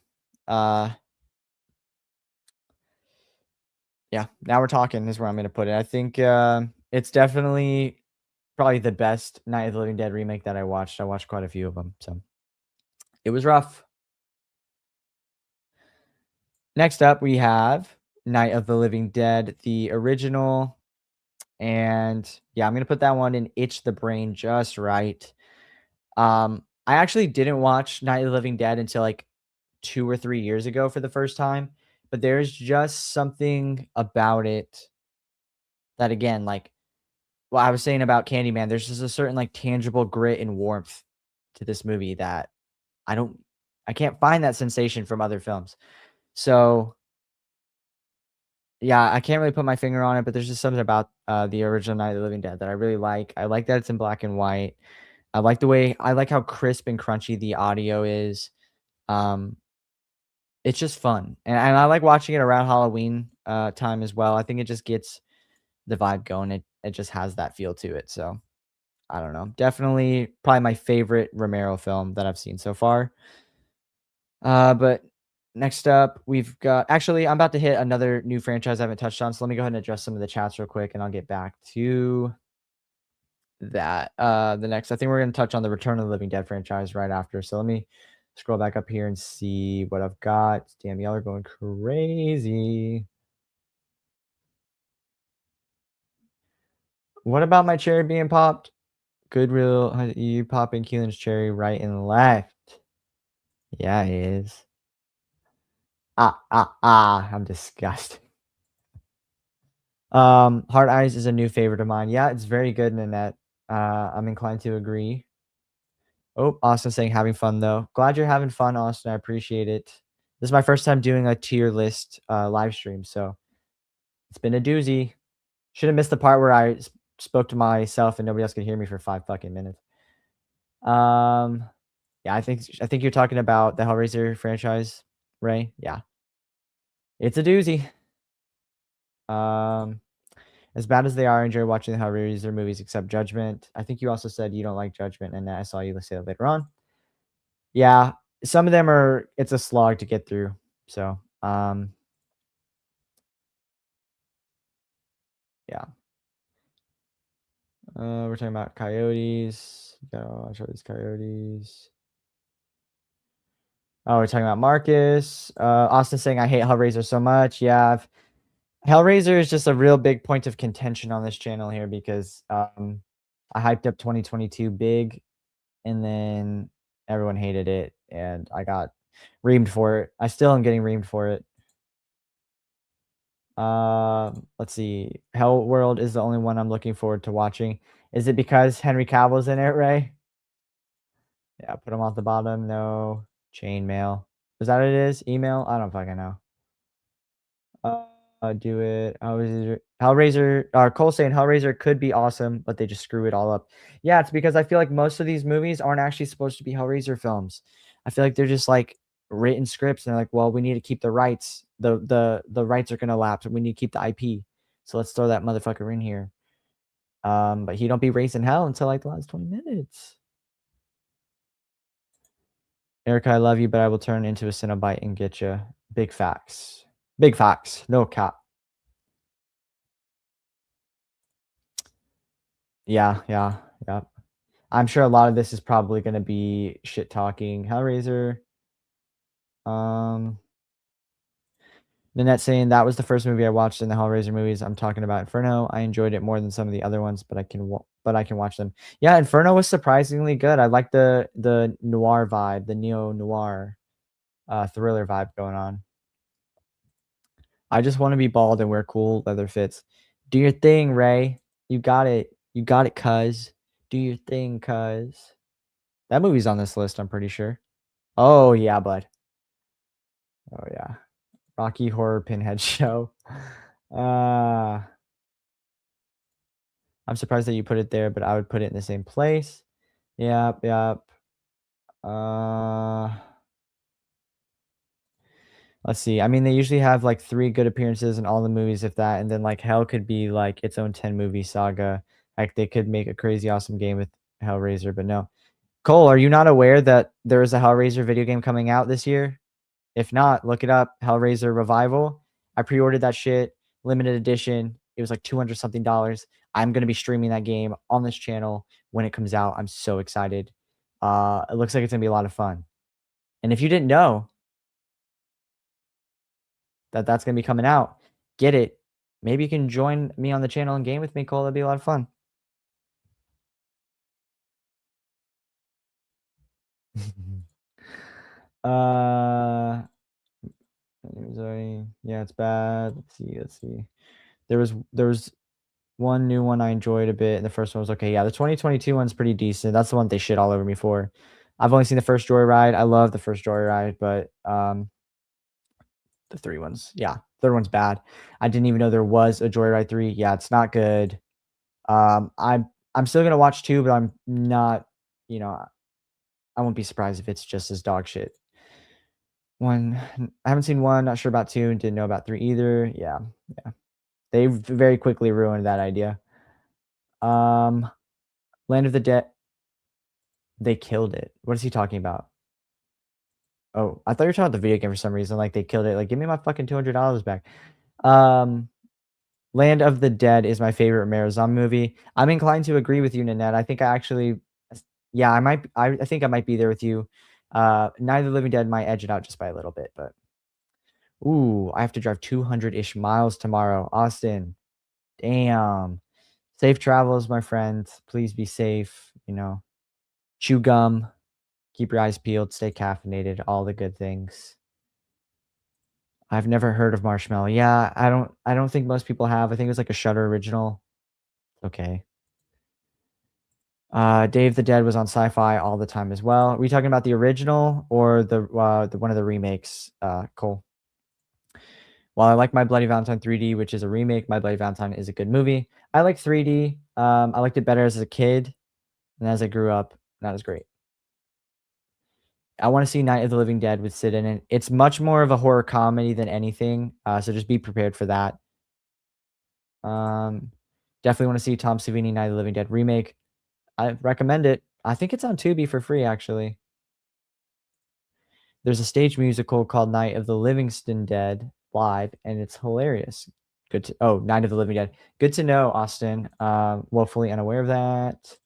Yeah, Now We're Talking is where I'm gonna put it. I think it's definitely probably the best Night of the Living Dead remake that I watched. I watched quite a few of them, so it was rough. Next up, we have Night of the Living Dead, the original. And yeah, I'm gonna put that one in Itch the Brain just right. I actually didn't watch Night of the Living Dead until like 2 or 3 years ago for the first time, but there's just something about it that, again, like what I was saying about Candyman, there's just a certain like tangible grit and warmth to this movie that I can't find that sensation from other films. So yeah, I can't really put my finger on it, but there's just something about the original Night of the Living Dead that I really like. I like that it's in black and white. I like how crisp and crunchy the audio is. It's just fun, and I like watching it around Halloween time as well. I think it just gets the vibe going. It just has that feel to it. So I don't know. Definitely probably my favorite Romero film that I've seen so far. But next up, we've got actually, I'm about to hit another new franchise I haven't touched on, so let me go ahead and address some of the chats real quick, and I'll get back to that. The next, I think we're gonna touch on the Return of the Living Dead franchise right after. So let me scroll back up here and see what I've got. Damn, y'all are going crazy. What about my cherry being popped? Goodwill, you popping Keelan's cherry right and left. Yeah, he is. I'm disgusted. Hard Eyes is a new favorite of mine. Yeah, it's very good, Nanette. I'm inclined to agree. Oh, Austin saying having fun though. Glad you're having fun, Austin. I appreciate it. This is my first time doing a tier list live stream, so it's been a doozy. Should have missed the part where I spoke to myself and nobody else could hear me for 5 fucking minutes. Yeah, I think you're talking about the Hellraiser franchise, Ray. Yeah, it's a doozy. As bad as they are, I enjoy watching the Hellraiser movies except Judgment. I think you also said you don't like Judgment, and I saw you say that later on. Yeah, some of them are it's a slog to get through. So, yeah. We're talking about coyotes. Gotta watch all these coyotes. Oh, we're talking about Marcus. Austin saying I hate Hellraiser so much. Yeah, Hellraiser is just a real big point of contention on this channel here because I hyped up 2022 big, and then everyone hated it, and I got reamed for it. I still am getting reamed for it. Let's see. Hell World is the only one I'm looking forward to watching. Is it because Henry Cavill's in it, Ray? Yeah, put him off the bottom. No. Chainmail. Is that what it is? Email? I don't fucking know. Do it. Hellraiser, Cole saying Hellraiser could be awesome, but they just screw it all up. Yeah, it's because I feel like most of these movies aren't actually supposed to be Hellraiser films. I feel like they're just like written scripts, and they're like, well, we need to keep the rights. The rights are gonna lapse, and we need to keep the IP. So let's throw that motherfucker in here. But he don't be raising hell until like the last 20 minutes. Erica, I love you, but I will turn into a Cenobite and get you. Big facts. Big facts. No cap. Yeah. I'm sure a lot of this is probably gonna be shit talking. Hellraiser. Nanette saying that was the first movie I watched in the Hellraiser movies. I'm talking about Inferno. I enjoyed it more than some of the other ones, but I can watch them. Yeah, Inferno was surprisingly good. I like the noir vibe, the neo noir thriller vibe going on. I just want to be bald and wear cool leather fits. Do your thing, Ray. You got it. You got it, cuz. Do your thing, cuz. That movie's on this list, I'm pretty sure. Oh, yeah, bud. Oh, yeah. Rocky Horror Pinhead Show. I'm surprised that you put it there, but I would put it in the same place. Yep. Let's see. I mean, they usually have like 3 good appearances in all the movies, if that, and then like Hell could be like its own 10-movie saga. Like they could make a crazy awesome game with Hellraiser, but no. Cole, are you not aware that there is a Hellraiser video game coming out this year? If not, look it up. Hellraiser Revival. I pre-ordered that shit, limited edition. It was like 200 something dollars. I'm gonna be streaming that game on this channel when it comes out. I'm so excited. It looks like it's gonna be a lot of fun. And if you didn't know that that's gonna be coming out, get it. Maybe you can join me on the channel and game with me, Cole. That'd be a lot of fun. Yeah, it's bad. Let's see. There was one new one I enjoyed a bit, and the first one was okay. Yeah, the 2022 one's pretty decent. That's the one they shit all over me for. I've only seen the first Joyride. I love the first Joyride, but the 3 ones, yeah, third one's bad. I didn't even know there was a Joyride 3. Yeah, it's not good. I'm still gonna watch 2, but I'm not, I won't be surprised if it's just as dog shit. 1, I haven't seen 1, not sure about 2, didn't know about 3 either. Yeah. They very quickly ruined that idea. Land of the Dead. They killed it. What is he talking about? Oh, I thought you were talking about the video game for some reason. Like they killed it. Like, give me my fucking $200 back. Land of the Dead is my favorite Romero zombie movie. I'm inclined to agree with you, Nanette. I think I actually, yeah, I think I might be there with you. Night of the Living Dead might edge it out just by a little bit, but ooh, I have to drive 200-ish miles tomorrow. Austin, damn. Safe travels, my friend. Please be safe. You know, chew gum, keep your eyes peeled, stay caffeinated, all the good things. I've never heard of Marshmallow. Yeah, I don't think most people have. I think it was like a Shudder original. Okay. Day of the Dead was on Sci-Fi all the time as well. Are we talking about the original or the one of the remakes? Cole. While I like My Bloody Valentine 3D, which is a remake, My Bloody Valentine is a good movie. I like 3D. I liked it better as a kid, and as I grew up, not as great. I want to see Night of the Living Dead with Sid in it. It's much more of a horror comedy than anything, so just be prepared for that. Definitely want to see Tom Savini Night of the Living Dead remake. I recommend it. I think it's on Tubi for free, actually. There's a stage musical called Night of the Livingston Dead live, and it's hilarious. Good to Night of the Living Dead. Good to know, Austin. Woefully unaware of that.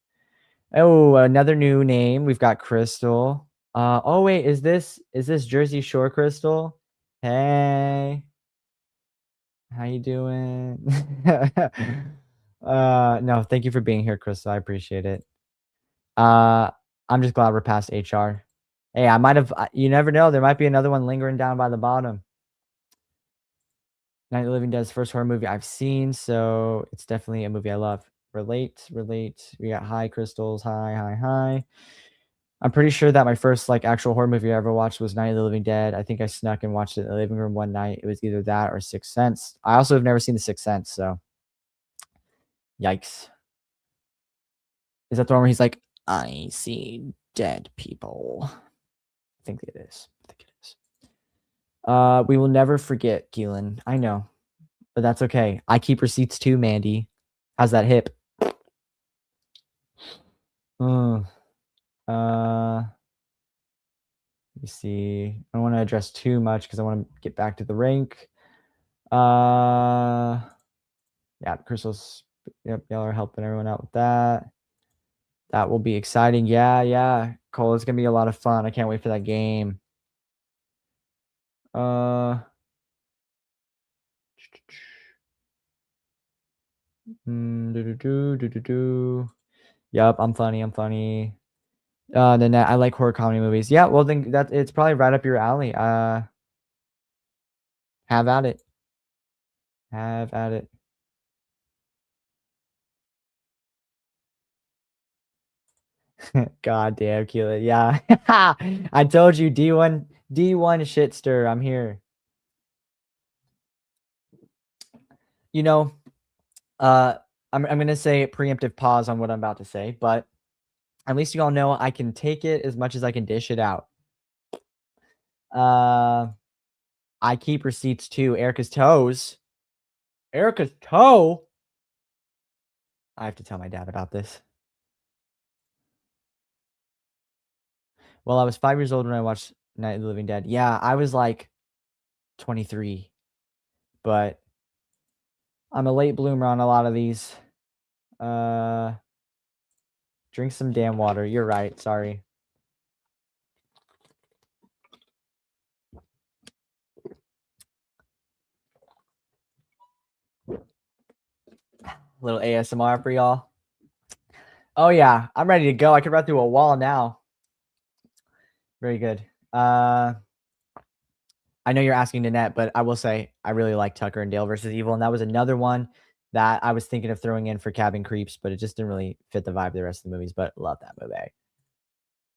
Oh, another new name. We've got Crystal. Oh wait, is this Jersey Shore Crystal? Hey. How you doing? No, thank you for being here, Crystal. I appreciate it. I'm just glad we're past HR. Hey, I might have, you never know. There might be another one lingering down by the bottom. Night of the Living Dead's first horror movie I've seen, so it's definitely a movie I love. Relate. We got hi, Crystals. Hi. I'm pretty sure that my first like actual horror movie I ever watched was Night of the Living Dead. I think I snuck and watched it in the living room one night. It was either that or Sixth Sense. I also have never seen The Sixth Sense, so yikes. Is that the one where he's like, I see dead people? I think it is. We will never forget, Keelan. I know, but that's okay. I keep receipts too, Mandy. How's that hip? Let me see. I don't want to address too much because I want to get back to the rank. Yeah, Crystal's. Yep, y'all are helping everyone out with that. That will be exciting. Yeah. Cole, it's gonna be a lot of fun. I can't wait for that game. Yup, I'm funny. Nanette, I like horror comedy movies. Yeah, well then that it's probably right up your alley. Have at it. God damn, Keelan. Yeah. I told you, D1 shitster. I'm here. You know, I'm gonna say preemptive pause on what I'm about to say, but at least you all know I can take it as much as I can dish it out. I keep receipts too. Erica's toe. I have to tell my dad about this. Well, I was 5 years old when I watched Night of the Living Dead. Yeah, I was like 23, but I'm a late bloomer on a lot of these. Drink some damn water. You're right. Sorry. Little ASMR for y'all. Oh yeah, I'm ready to go. I could run through a wall now. Very good. I know you're asking Nanette, but I will say I really like Tucker and Dale versus Evil, and that was another one that I was thinking of throwing in for Cabin Creeps, but it just didn't really fit the vibe of the rest of the movies. But love that movie.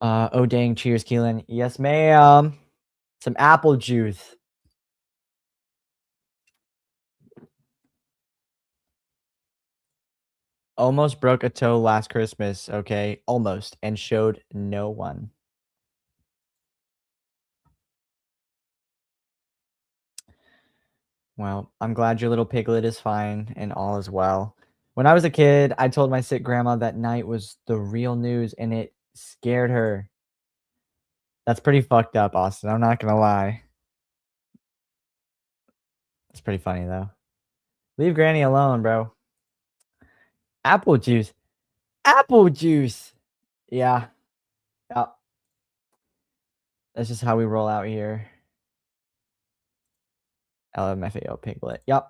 Oh dang! Cheers, Keelan. Yes, ma'am. Some apple juice. Almost broke a toe last Christmas. Okay, almost, and showed no one. Well, I'm glad your little piglet is fine and all is well. When I was a kid, I told my sick grandma that night was the real news, and it scared her. That's pretty fucked up, Austin, I'm not gonna lie. It's pretty funny, though. Leave granny alone, bro. Apple juice. Apple juice! Yeah. Yeah. That's just how we roll out here. LMFAO Piglet. Yep.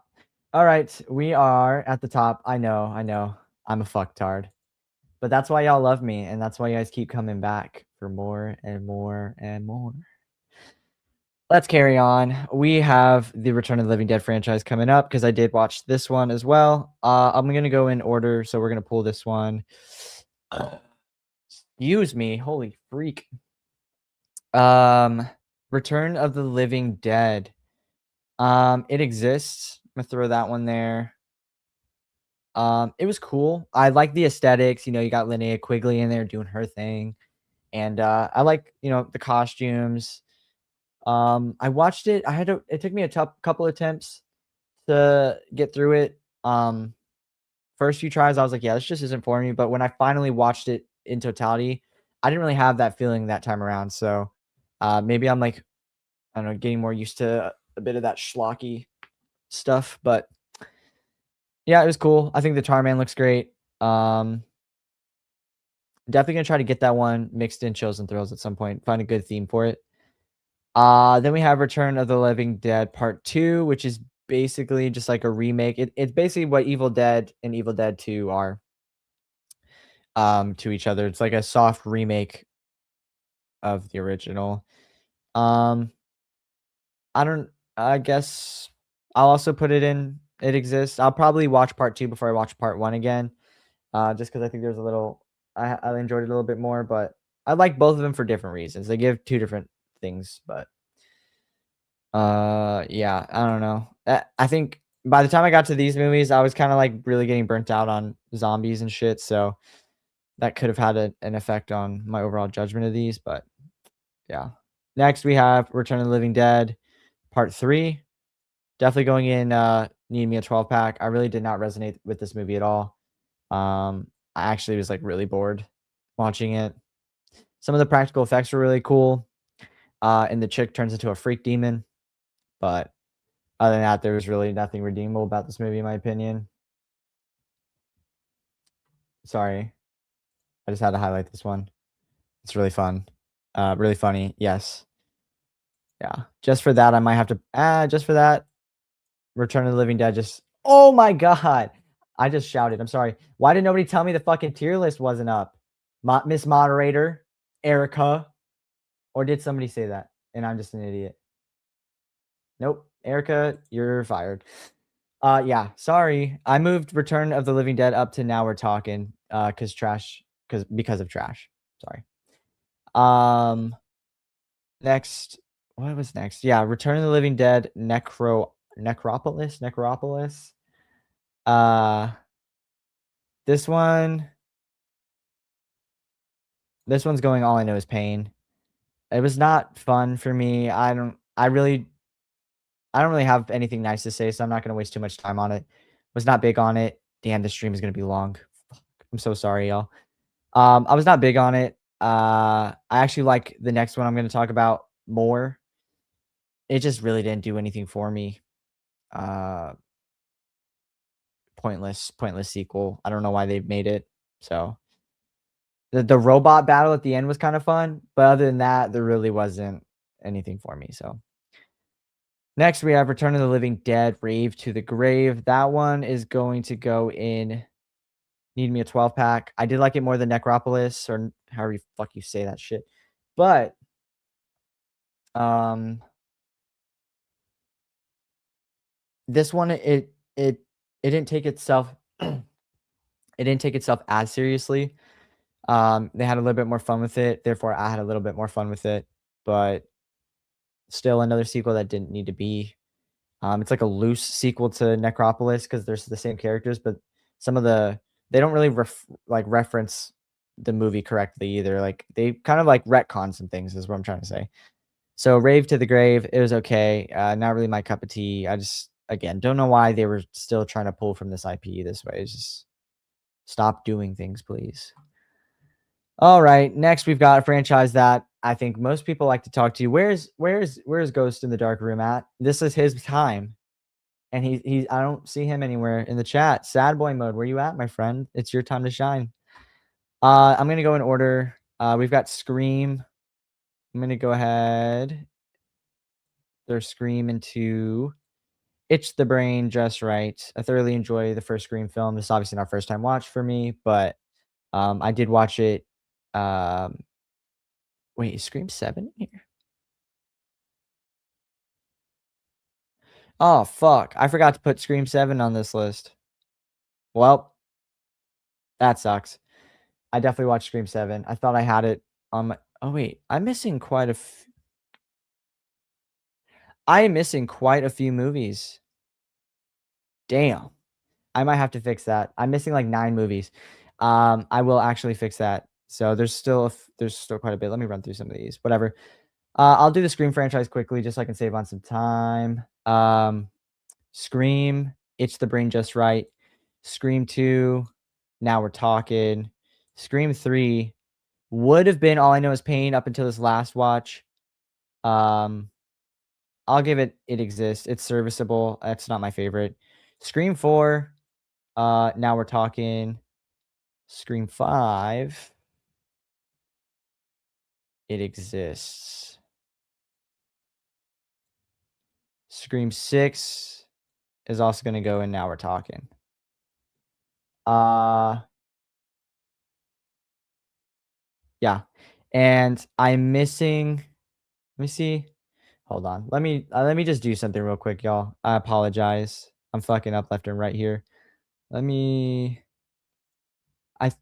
Alright, we are at the top. I know. I'm a fucktard. But that's why y'all love me, and that's why you guys keep coming back for more and more and more. Let's carry on. We have the Return of the Living Dead franchise coming up because I did watch this one as well. I'm gonna go in order, so we're gonna pull this one. Excuse me, holy freak. Return of the Living Dead. It exists. I'm gonna throw that one there. It was cool. I like the aesthetics. You know, you got Linnea Quigley in there doing her thing, and I like the costumes. I watched it. It took me a couple attempts to get through it. First few tries, I was like, yeah, this just isn't for me. But when I finally watched it in totality, I didn't really have that feeling that time around. So maybe I'm like, I don't know, getting more used to a bit of that schlocky stuff. But yeah, it was cool. I think the Tarman looks great. Definitely gonna try to get that one mixed in Chills and Thrills at some point. Find a good theme for it. Then we have Return of the Living Dead Part 2, which is basically just like a remake. It's basically what Evil Dead and Evil Dead 2 are to each other. It's like a soft remake of the original. I guess I'll also put it in. It exists. I'll probably watch Part 2 before I watch Part 1 again. Just because I think there's a little I enjoyed it a little bit more, but I like both of them for different reasons. They give two different things, but yeah, I don't know. I think by the time I got to these movies, I was kind of like really getting burnt out on zombies and shit, so that could have had an effect on my overall judgment of these, but yeah. Next, we have Return of the Living Dead Part 3. Definitely going in need me a 12-pack. I really did not resonate with this movie at all. I actually was like really bored watching it. Some of the practical effects were really cool. And the chick turns into a freak demon. But other than that, there was really nothing redeemable about this movie, in my opinion. Sorry. I just had to highlight this one. It's really fun. Really funny. Yes. Yeah. Just for that, I might have to just for that. Return of the Living Dead just oh my god. I just shouted. I'm sorry. Why did nobody tell me the fucking tier list wasn't up? Miss Moderator, Erica, or did somebody say that? And I'm just an idiot. Nope. Erica, you're fired. Yeah, sorry. I moved Return of the Living Dead up to Now We're Talking, because of trash. Sorry. Next, what was next? Yeah, Return of the Living Dead Necropolis. This one's going All I Know Is Pain. It was not fun for me. I don't really have anything nice to say, so I'm not gonna waste too much time on it. Was not big on it. Damn, this stream is gonna be long. Fuck. I'm so sorry, y'all. I was not big on it. I actually like the next one I'm gonna talk about more. It just really didn't do anything for me. Pointless sequel. I don't know why they made it. So the robot battle at the end was kind of fun, but other than that, there really wasn't anything for me. So next, we have Return of the Living Dead Rave to the Grave. That one is going to go in Need Me a 12-pack. I did like it more than Necropolis, or however you fuck you say that shit. But this one it didn't take itself as seriously. They had a little bit more fun with it, therefore I had a little bit more fun with it, but still another sequel that didn't need to be. It's like a loose sequel to Necropolis because there's the same characters, but they don't really reference the movie correctly either. Like they kind of like retcon some things is what I'm trying to say. So Rave to the Grave, it was okay. Not really my cup of tea. I just again don't know why they were still trying to pull from this IP this way. It's just Stop doing things, please. All right, next we've got a franchise that I think most people like to talk to. Where's Ghost in the Dark Room at? This is his time. And he I don't see him anywhere in the chat. Sad boy mode, where you at, my friend? It's your time to shine. I'm gonna go in order. We've got Scream. I'm gonna go ahead. There's Scream into Itch the Brain just right. I thoroughly enjoy the first Scream film. This is obviously not first time watch for me, but I did watch it. Wait, is Scream 7 in here? Oh fuck. I forgot to put Scream 7 on this list. Well, that sucks. I definitely watched Scream 7. I thought I had it on my oh wait, I'm missing quite a I am missing quite a few movies. Damn. I might have to fix that. I'm missing like 9 movies. I will actually fix that. So there's still quite a bit. Let me run through some of these. Whatever. I'll do the Scream franchise quickly just so I can save on some time. Scream, Itch the Brain just right. Scream 2, Now We're Talking. Scream 3 would have been All I Know Is Pain up until this last watch. I'll give it exists. It's serviceable. That's not my favorite. Scream 4, Now We're Talking. Scream 5, it exists. Scream 6 is also going to go in Now We're Talking. Yeah. And I'm missing, let me see. Hold on. Let me just do something real quick, y'all. I apologize. I'm fucking up left and right here. I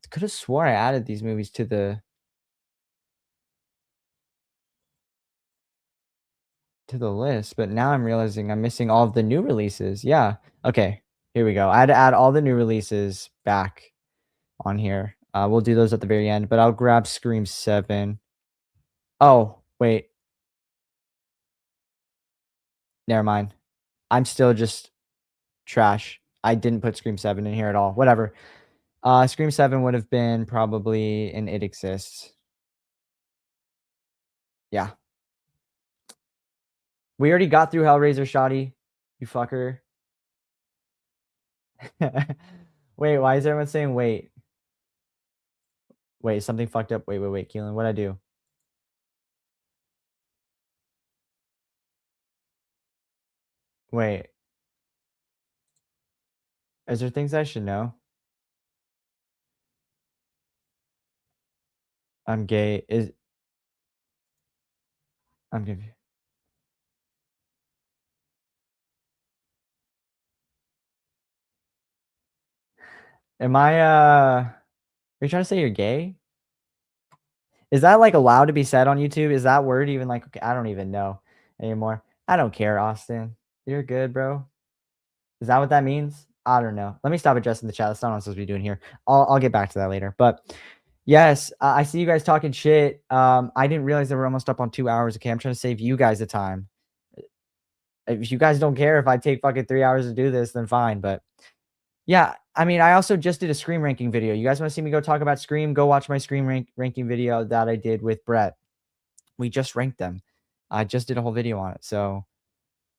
could have swore I added these movies to the list, but now I'm realizing I'm missing all of the new releases. Yeah. Okay. Here we go. I had to add all the new releases back on here. We'll do those at the very end, but I'll grab Scream 7. Oh, wait. Never mind. I'm still just trash. I didn't put Scream 7 in here at all. Whatever. Scream 7 would have been probably in It Exists. Yeah. We already got through Hellraiser, Shoddy. You fucker. Wait, why is everyone saying wait? Wait, something fucked up. Wait, Keelan, what'd I do? Wait. Is there things I should know? I'm gay. I'm confused. Am I, are you trying to say you're gay? Is that like allowed to be said on YouTube? Is that word even like, okay, I don't even know anymore. I don't care, Austin. You're good, bro. Is that what that means? I don't know. Let me stop addressing the chat. That's not what I'm supposed to be doing here. I'll get back to that later. But yes, I see you guys talking shit. I didn't realize that we're almost up on 2 hours. Okay, I'm trying to save you guys the time. If you guys don't care if I take fucking 3 hours to do this, then fine. But yeah, I mean, I also just did a Scream ranking video. You guys want to see me go talk about Scream? Go watch my Scream ranking video that I did with Brett. We just ranked them. I just did a whole video on it. So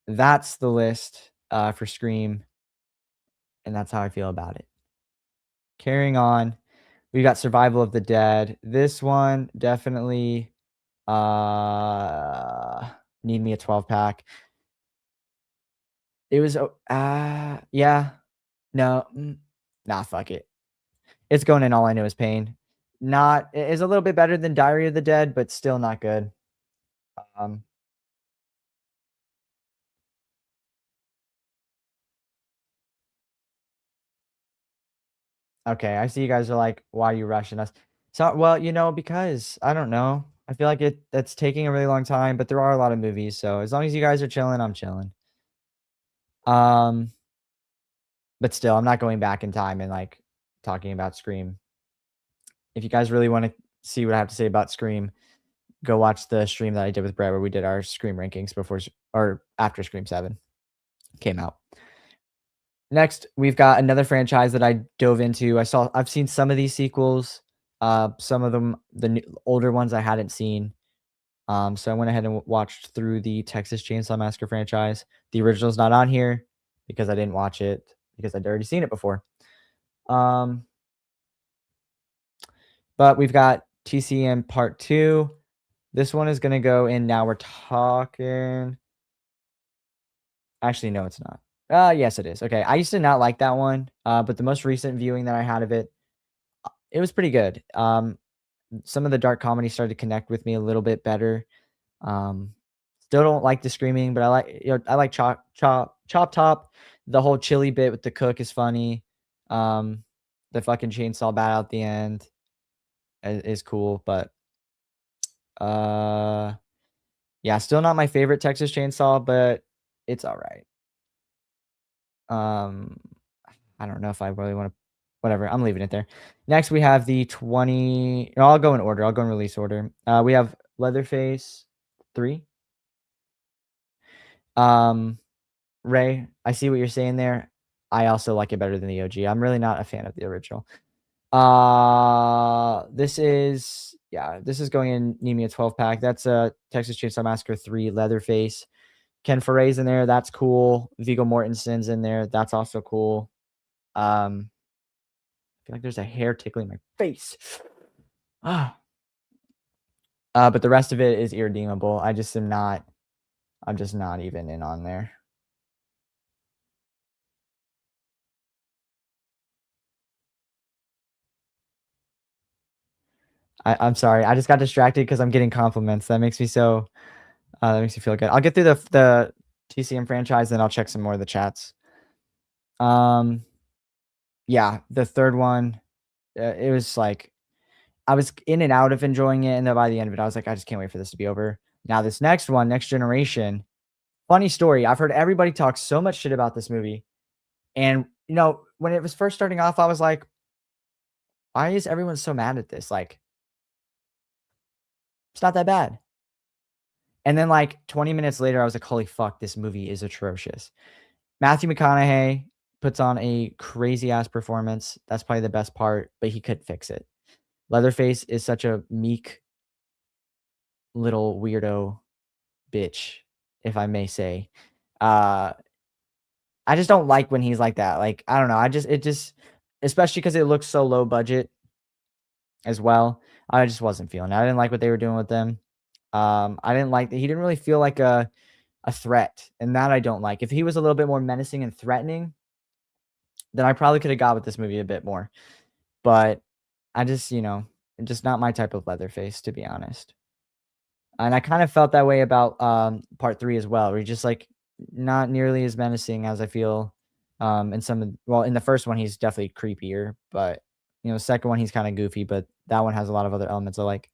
that's the list for Scream. And that's how I feel about it. Carrying on. We got Survival of the Dead. This one definitely need me a 12-pack. It was yeah. No. Nah, fuck it. It's going in All I Know Is Pain. It's a little bit better than Diary of the Dead, but still not good. Okay, I see you guys are like, why are you rushing us? So, well, because I don't know. I feel like that's taking a really long time, but there are a lot of movies. So as long as you guys are chilling, I'm chilling. But still, I'm not going back in time and like talking about Scream. If you guys really want to see what I have to say about Scream, go watch the stream that I did with Brett where we did our Scream rankings before or after Scream 7 came out. Next, we've got another franchise that I dove into. I've seen some of these sequels. Some of them, older ones I hadn't seen. So I went ahead and watched through the Texas Chainsaw Massacre franchise. The original's not on here because I didn't watch it because I'd already seen it before. But we've got TCM Part 2. This one is going to go in Now We're Talking. Actually, no, it's not. Yes, it is. Okay, I used to not like that one, but the most recent viewing that I had of it, it was pretty good. Some of the dark comedy started to connect with me a little bit better. Still don't like the screaming, but I like Chop Top. The whole chili bit with the cook is funny. The fucking chainsaw battle at the end is cool, but yeah, still not my favorite Texas Chainsaw, but it's all right. I don't know if I really want to. Whatever, I'm leaving it there. Next, we have the 20. No, I'll go in order. I'll go in release order. We have Leatherface 3. Ray, I see what you're saying there. I also like it better than the OG. I'm really not a fan of the original. This is going in Need Me a 12-pack. That's a Texas Chainsaw Massacre 3 Leatherface. Ken Foray's in there. That's cool. Viggo Mortensen's in there. That's also cool. I feel like there's a hair tickling my face. But the rest of it is irredeemable. I'm just not even in on there. I'm sorry. I just got distracted because I'm getting compliments. That makes me so. That makes me feel good. I'll get through the TCM franchise, then I'll check some more of the chats. Yeah, the third one, it was like I was in and out of enjoying it, and then by the end of it, I was like, I just can't wait for this to be over. Now this next one, Next Generation. Funny story. I've heard everybody talk so much shit about this movie, and when it was first starting off, I was like, why is everyone so mad at this? Like, it's not that bad. And then like 20 minutes later, I was like, holy fuck, this movie is atrocious. Matthew McConaughey puts on a crazy ass performance. That's probably the best part, but he could fix it. Leatherface is such a meek little weirdo bitch, if I may say. I just don't like when he's like that. Like, I don't know. Especially because it looks so low budget as well. I just wasn't feeling it. I didn't like what they were doing with them. I didn't like that. He didn't really feel like a threat, and that I don't like. If he was a little bit more menacing and threatening, then I probably could have got with this movie a bit more. But I just, just not my type of Leatherface, to be honest. And I kind of felt that way about part 3 as well, where he's just like not nearly as menacing as I feel in the first one he's definitely creepier, but the second one he's kind of goofy, but that one has a lot of other elements I like.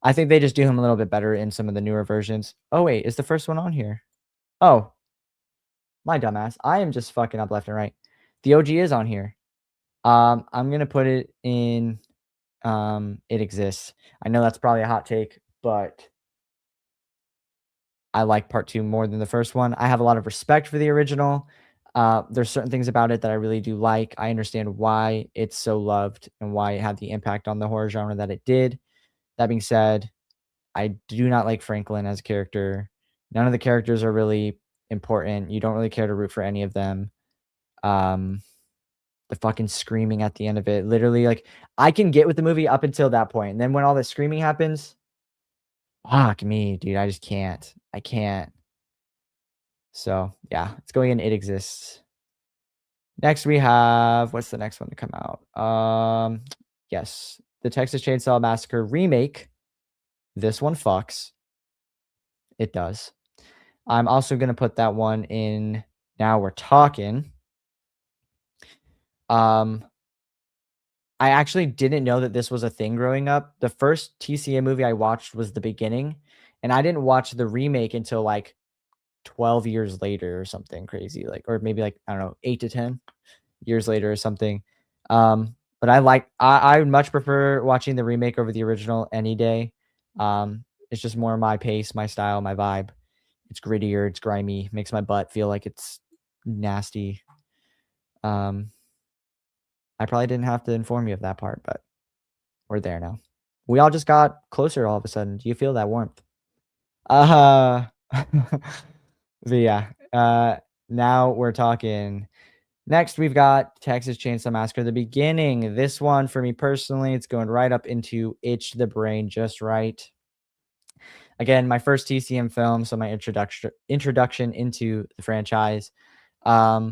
I think they just do him a little bit better in some of the newer versions. Oh wait, is the first one on here? Oh, my dumbass. I am just fucking up left and right. The OG is on here. I'm gonna put it in It Exists. I know that's probably a hot take, but I like part 2 more than the first one. I have a lot of respect for the original. There's certain things about it that I really do like. I understand why it's so loved and why it had the impact on the horror genre that it did. That being said, I do not like Franklin as a character. None of the characters are really important. You don't really care to root for any of them. The fucking screaming at the end of it, literally, like, I can get with the movie up until that point, and then when all the screaming happens, fuck me, dude, I just can't. I can't. So yeah, it's going in It Exists. Next we have, what's the next one to come out? Yes, the Texas Chainsaw Massacre remake. This one fucks. It does. I'm also gonna put that one in Now We're Talking. I actually didn't know that this was a thing growing up. The first TCM movie I watched was The Beginning, and I didn't watch the remake until like 12 years later or something crazy, like, or maybe like, I don't know, 8 to 10 years later or something. But I would much prefer watching the remake over the original any day. It's just more my pace, my style, my vibe. It's grittier, it's grimy, makes my butt feel like it's nasty. I probably didn't have to inform you of that part, but we're there now. We all just got closer all of a sudden. Do you feel that warmth? Uh, but yeah, now we're talking. Next, we've got Texas Chainsaw Massacre, the beginning. This one, for me personally, it's going right up into Itch the Brain just right. Again, my first TCM film, so my introduction into the franchise. I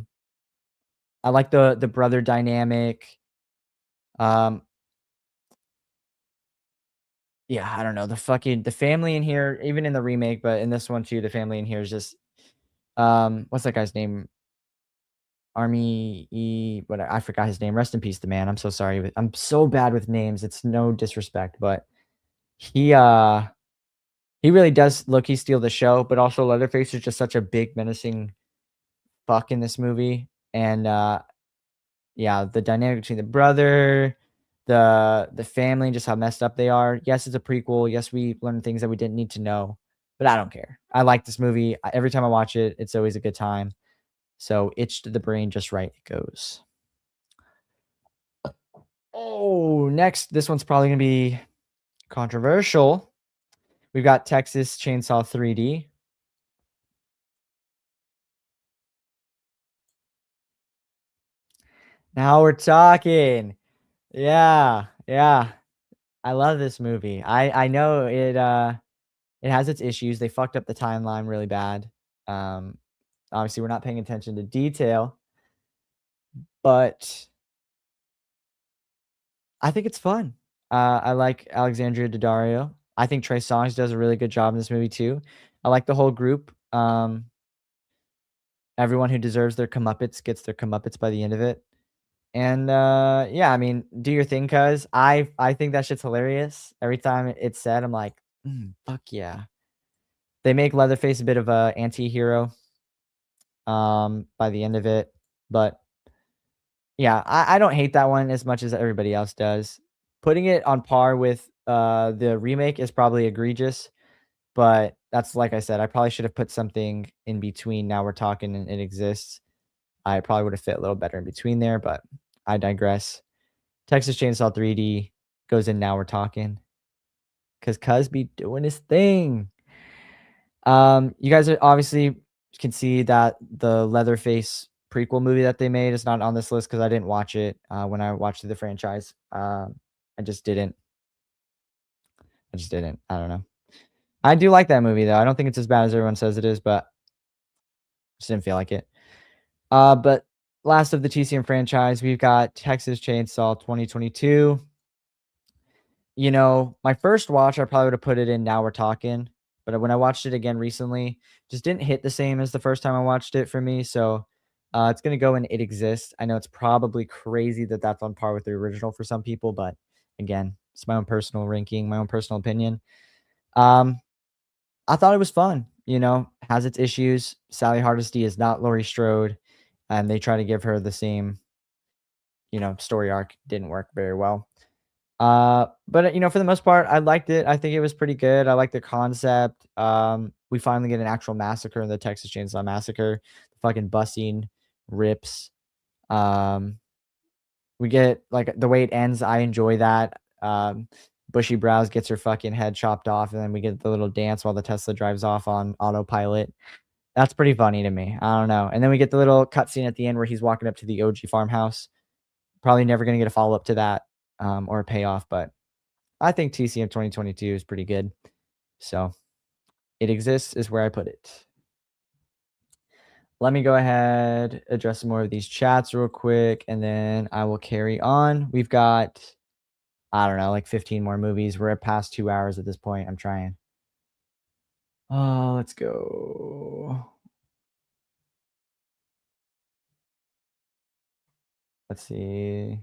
like the brother dynamic. Yeah, I don't know, the family in here, even in the remake, but in this one too, the family in here is just, what's that guy's name? Army E, what I forgot his name. Rest in peace, the man. I'm so sorry. I'm so bad with names. It's no disrespect, but he really does low-key steal the show, but also Leatherface is just such a big menacing fuck in this movie. And yeah, the dynamic between the brother, the family, just how messed up they are. Yes, it's a prequel. Yes, we learn things that we didn't need to know, but I don't care. I like this movie. Every time I watch it, it's always a good time. So Itch to the Brain just right it goes. Oh, next, this one's probably gonna be controversial. We've got Texas Chainsaw 3D. Now we're talking. Yeah, yeah. I love this movie. I know it has its issues. They fucked up the timeline really bad. Obviously we're not paying attention to detail, but I think it's fun. I like Alexandria Daddario. I think Trey Songz does a really good job in this movie too. I like the whole group. Everyone who deserves their comeuppance gets their comeuppance by the end of it. And yeah, I mean, do your thing, cuz I think that shit's hilarious. Every time it's said, I'm like, fuck yeah. They make Leatherface a bit of a anti-hero by the end of it. But yeah, I don't hate that one as much as everybody else does. Putting it on par with the remake is probably egregious, but that's like I said, I probably should have put something in between. Now we're talking and it exists. I probably would have fit a little better in between there, but I digress. Texas Chainsaw 3D goes in Now We're Talking. Cause Cuz be doing his thing. You guys are obviously can see that the Leatherface prequel movie that they made is not on this list because I didn't watch it when I watched the franchise. I just didn't. I don't know. I do like that movie though. I don't think it's as bad as everyone says it is, but just didn't feel like it. But last of the TCM franchise, we've got Texas Chainsaw 2022. You know, my first watch, I probably would have put it in Now We're Talking, but when I watched it again recently, just didn't hit the same as the first time I watched it for me. So it's gonna go in It Exists. I know it's probably crazy that that's on par with the original for some people, but again, it's my own personal ranking, my own personal opinion. I thought it was fun. You know, has its issues. Sally Hardesty is not Laurie Strode, and they try to give her the same, you know, story arc. Didn't work very well. But you know, for the most part, I liked it. I think it was pretty good. I like the concept. We finally get an actual massacre in the Texas Chainsaw Massacre. Fucking busing rips. We get like the way it ends. I enjoy that. Bushy Brows gets her fucking head chopped off, and then we get the little dance while the Tesla drives off on autopilot. That's pretty funny to me. I don't know. And then we get the little cutscene at the end where he's walking up to the OG farmhouse. Probably never gonna get a follow up to that. Or a payoff, but I think TCM 2022 is pretty good. So It Exists is where I put it. Let me go ahead, address some more of these chats real quick, and then I will carry on. We've got, I don't know, like 15 more movies. We're at past 2 hours at this point. I'm trying. Oh, let's go. Let's see.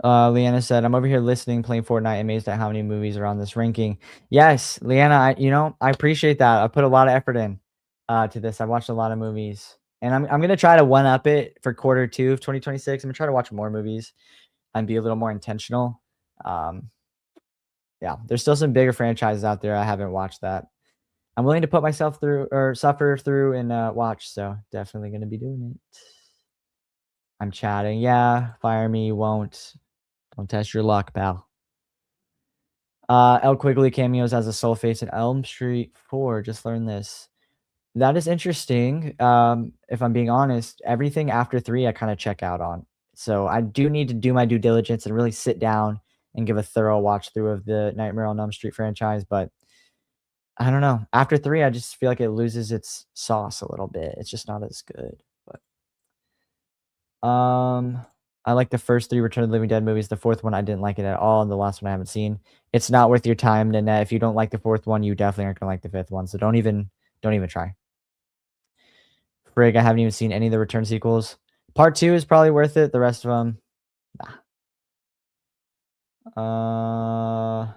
Leanna said, "I'm over here listening, playing Fortnite, amazed at how many movies are on this ranking." Yes, Leanna, I appreciate that. I put a lot of effort in to this. I watched a lot of movies, and I'm gonna try to one up it for quarter 2 of 2026. I'm gonna try to watch more movies and be a little more intentional. yeah, there's still some bigger franchises out there. I haven't watched that. I'm willing to put myself through or suffer through and watch, so definitely gonna be doing it. I'm chatting. Yeah, fire me, you won't. Don't test your luck, pal. El Quigley cameos as a soul face in Elm Street 4. Just learned this. That is interesting. If I'm being honest, everything after 3 I kind of check out on. So I do need to do my due diligence and really sit down and give a thorough watch through of the Nightmare on Elm Street franchise, but I don't know. After 3, I just feel like it loses its sauce a little bit. It's just not as good. But I like the first 3 Return of the Living Dead movies. The 4th one I didn't like it at all, and the last one I haven't seen. It's not worth your time, Nanette. If you don't like the 4th one, you definitely aren't gonna like the 5th one. So don't even try. Frig, I haven't even seen any of the Return sequels. Part 2 is probably worth it. The rest of them, nah.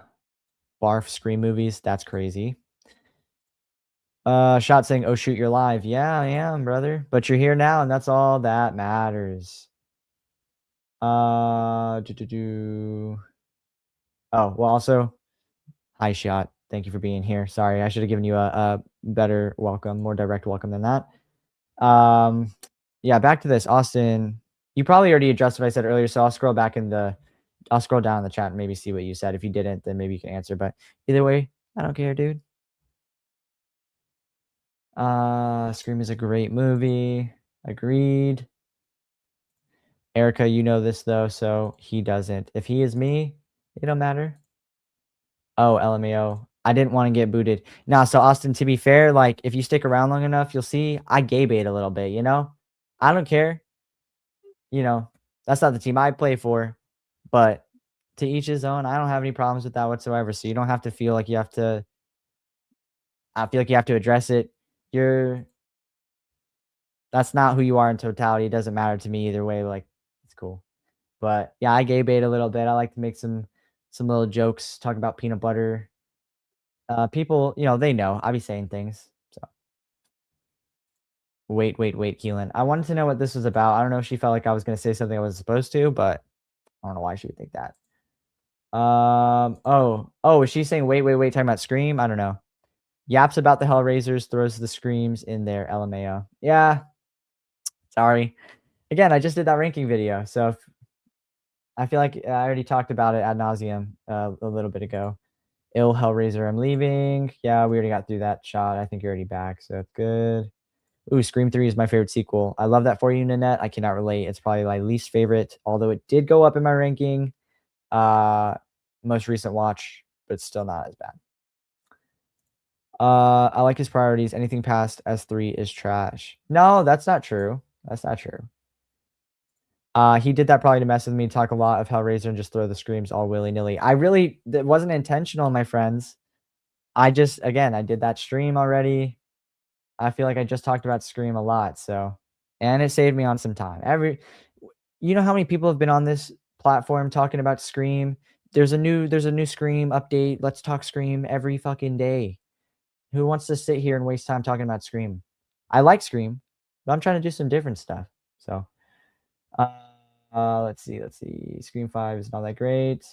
Barf Scream movies. That's crazy. Shot saying, "Oh shoot, you're live." Yeah, I am, brother. But you're here now, and that's all that matters. Oh, well, also, hi, Shot. Thank you for being here. Sorry, I should have given you a better welcome, more direct welcome than that. Yeah, back to this, Austin. You probably already addressed what I said earlier, so I'll scroll down in the chat and maybe see what you said. If you didn't, then maybe you can answer. But either way, I don't care, dude. Scream is a great movie. Agreed. Erica, you know this though, so he doesn't. If he is me, it don't matter. Oh, LMAO. I didn't want to get booted. Nah, so Austin, to be fair, like if you stick around long enough, you'll see I gay bait a little bit, you know? I don't care. You know, that's not the team I play for, but to each his own. I don't have any problems with that whatsoever. So you don't have to feel like you have to I feel like you have to address it. That's not who you are in totality. It doesn't matter to me either way. Like, it's cool. But yeah, I gay bait a little bit. I like to make some little jokes, talk about peanut butter. People, they know. I be saying things. So wait, Keelan. I wanted to know what this was about. I don't know if she felt like I was gonna say something I wasn't supposed to, but I don't know why she would think that. Is she saying wait, talking about Scream? I don't know. Yaps about the Hellraisers, throws the screams in there, LMAO. Yeah. Sorry. Again, I just did that ranking video, so I feel like I already talked about it ad nauseum a little bit ago. Ill Hellraiser, I'm leaving. Yeah, we already got through that shot. I think you're already back, so that's good. Ooh, Scream 3 is my favorite sequel. I love that for you, Nanette. I cannot relate. It's probably my least favorite, although it did go up in my ranking. Most recent watch, but it's still not as bad. I like his priorities. Anything past S3 is trash. No, that's not true. That's not true. He did that probably to mess with me, talk a lot of Hellraiser and just throw the screams all willy-nilly. It wasn't intentional, my friends. I did that stream already. I feel like I just talked about Scream a lot, so and it saved me on some time. You know how many people have been on this platform talking about Scream? There's a new Scream update. Let's talk Scream every fucking day. Who wants to sit here and waste time talking about Scream? I like Scream, but I'm trying to do some different stuff. So, let's see. Scream 5 is not that great.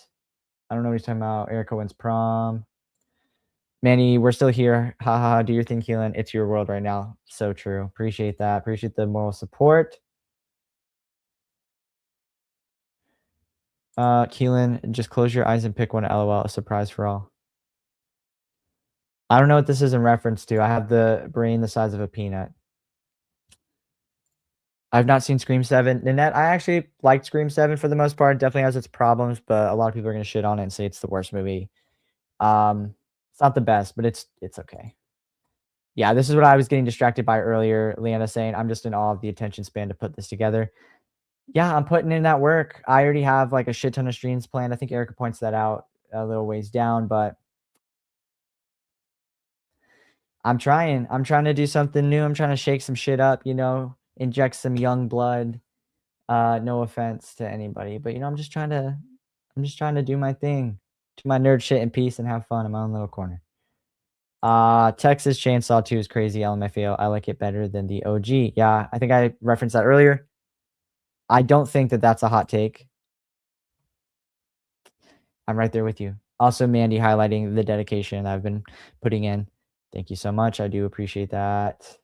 I don't know what he's talking about. Erica wins prom. Manny, we're still here. Ha ha. Do your thing, Keelan. It's your world right now. So true. Appreciate that. Appreciate the moral support. Keelan, just close your eyes and pick one. LOL. A surprise for all. I don't know what this is in reference to. I have the brain the size of a peanut. I've not seen Scream 7. Nanette, I actually liked Scream 7 for the most part. It definitely has its problems, but a lot of people are going to shit on it and say it's the worst movie. It's not the best, but it's okay. Yeah, this is what I was getting distracted by earlier. Leanna saying, I'm just in awe of the attention span to put this together. Yeah, I'm putting in that work. I already have like a shit ton of streams planned. I think Erica points that out a little ways down, but I'm trying to do something new. I'm trying to shake some shit up, inject some young blood. No offense to anybody, but I'm just trying to do my thing, do my nerd shit in peace and have fun in my own little corner. Texas Chainsaw 2 is crazy. LMFAO. I like it better than the OG. Yeah, I think I referenced that earlier. I don't think that that's a hot take. I'm right there with you. Also, Mandy highlighting the dedication I've been putting in. Thank you so much. I do appreciate that.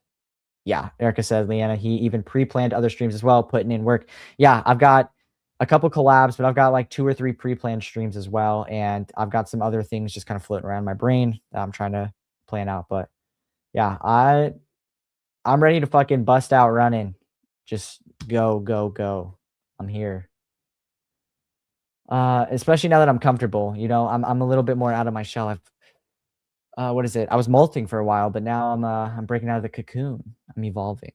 Yeah, Erica said, Leanna, he even pre-planned other streams as well, putting in work. Yeah, I've got a couple collabs, but I've got like 2 or 3 pre-planned streams as well, and I've got some other things just kind of floating around my brain that I'm trying to plan out. But yeah, I'm ready to fucking bust out running. Just go, go, go. I'm here. Especially now that I'm comfortable, you know, I'm a little bit more out of my shell. What is it? I was molting for a while, but now I'm breaking out of the cocoon. I'm evolving.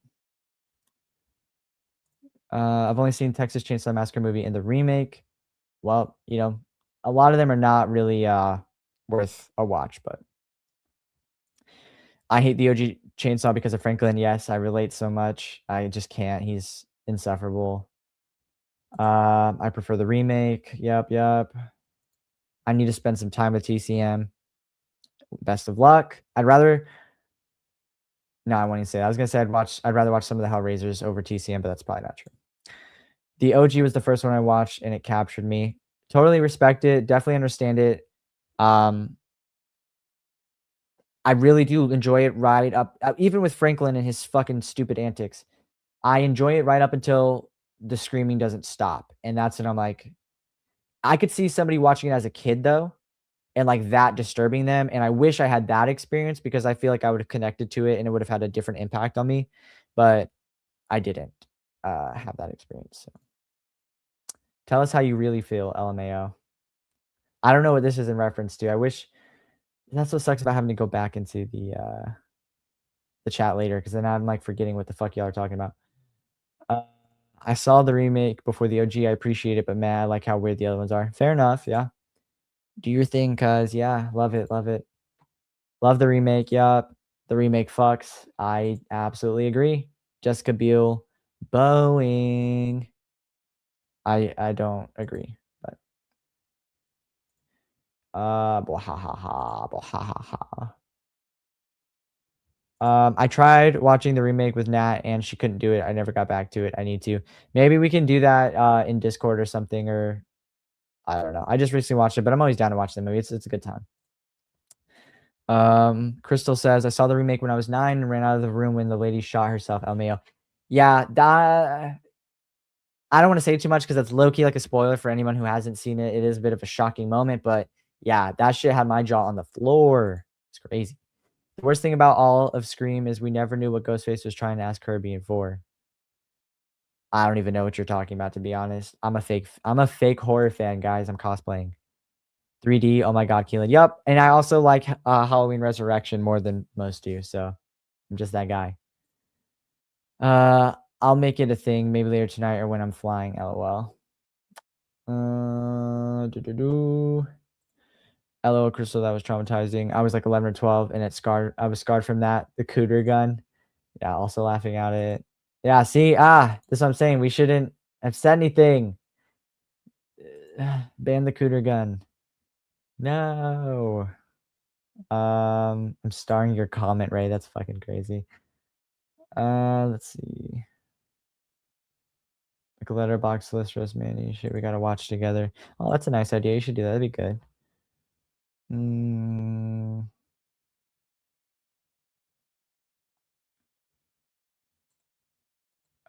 I've only seen Texas Chainsaw Massacre movie and the remake. Well, you know, a lot of them are not really worth a watch, but I hate the OG Chainsaw because of Franklin. Yes, I relate so much. I just can't. He's insufferable. I prefer the remake. Yep, yep. I need to spend some time with TCM. Best of luck. I'd rather. No, I won't even say that. I was gonna say I'd rather watch some of the Hellraisers over TCM, but that's probably not true. The OG was the first one I watched, and it captured me. Totally respect it. Definitely understand it. Um, I really do enjoy it right up, even with Franklin and his fucking stupid antics. I enjoy it right up until the screaming doesn't stop, and that's when I'm like, I could see somebody watching it as a kid though, and like that disturbing them, and I wish I had that experience because I feel like I would have connected to it and it would have had a different impact on me, but I didn't have that experience. So. Tell us how you really feel, LMAO. I don't know what this is in reference to. I wish that's what sucks about having to go back into the chat later because then I'm like forgetting what the fuck y'all are talking about. I saw the remake before the OG. I appreciate it, but man, I like how weird the other ones are. Fair enough, yeah. Do your thing, cuz yeah, love it, love it. Love the remake, yup. The remake fucks. I absolutely agree. Jessica Biel, Boeing. I don't agree, but bwahaha, bwahaha. I tried watching the remake with Nat and she couldn't do it. I never got back to it. I need to. Maybe we can do that in Discord or something, or I don't know. I just recently watched it, but I'm always down to watch the movie. It's a good time. Crystal says, I saw the remake when I was 9 and ran out of the room when the lady shot herself. LMAO. Yeah, that I don't want to say too much because that's low-key like a spoiler for anyone who hasn't seen it. It is a bit of a shocking moment, but yeah, that shit had my jaw on the floor. It's crazy. The worst thing about all of Scream is we never knew what Ghostface was trying to ask Herbie for. I don't even know what you're talking about, to be honest. I'm a fake horror fan, guys. I'm cosplaying. 3D. Oh my god, Keelan. Yup. And I also like Halloween Resurrection more than most do, so I'm just that guy. I'll make it a thing maybe later tonight or when I'm flying. LOL. LOL, Crystal, that was traumatizing. I was like 11 or 12 and I was scarred from that. The cooter gun. Yeah, also laughing at it. Yeah, see, that's what I'm saying. We shouldn't have said anything. Ban the cooter gun. No. I'm starring your comment, Ray. That's fucking crazy. Let's see. Like a letterbox list, roast Manny. Shit, we gotta watch together. Oh, that's a nice idea. You should do that. That'd be good.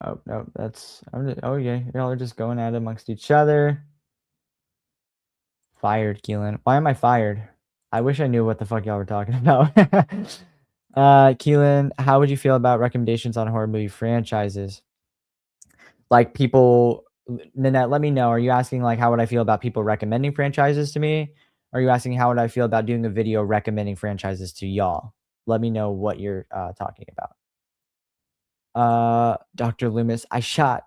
Oh no, oh yeah, y'all are just going at it amongst each other. Fired, Keelan. Why am I fired? I wish I knew what the fuck y'all were talking about. Keelan, how would you feel about recommendations on horror movie franchises? Like people, Nanette, let me know. Are you asking like how would I feel about people recommending franchises to me? Or are you asking how would I feel about doing a video recommending franchises to y'all? Let me know what you're talking about. Dr. Loomis, I shot.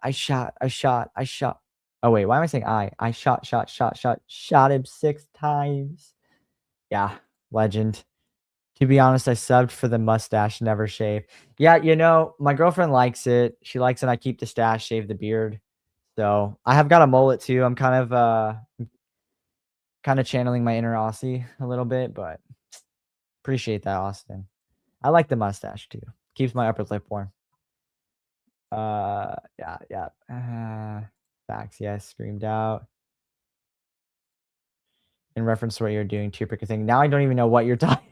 Oh wait, why am I saying I shot him 6 times. Yeah, legend. To be honest, I subbed for the mustache, never shave. Yeah, you know, my girlfriend likes it. She likes it. I keep the stash, shave the beard. So I have got a mullet too. I'm kind of channeling my inner Aussie a little bit, but appreciate that, Austin. I like the mustache too. Keeps my upper lip warm. Yeah. Facts, yes, screamed out. in reference to what you're doing to your picker thing. Now I don't even know what you're talking.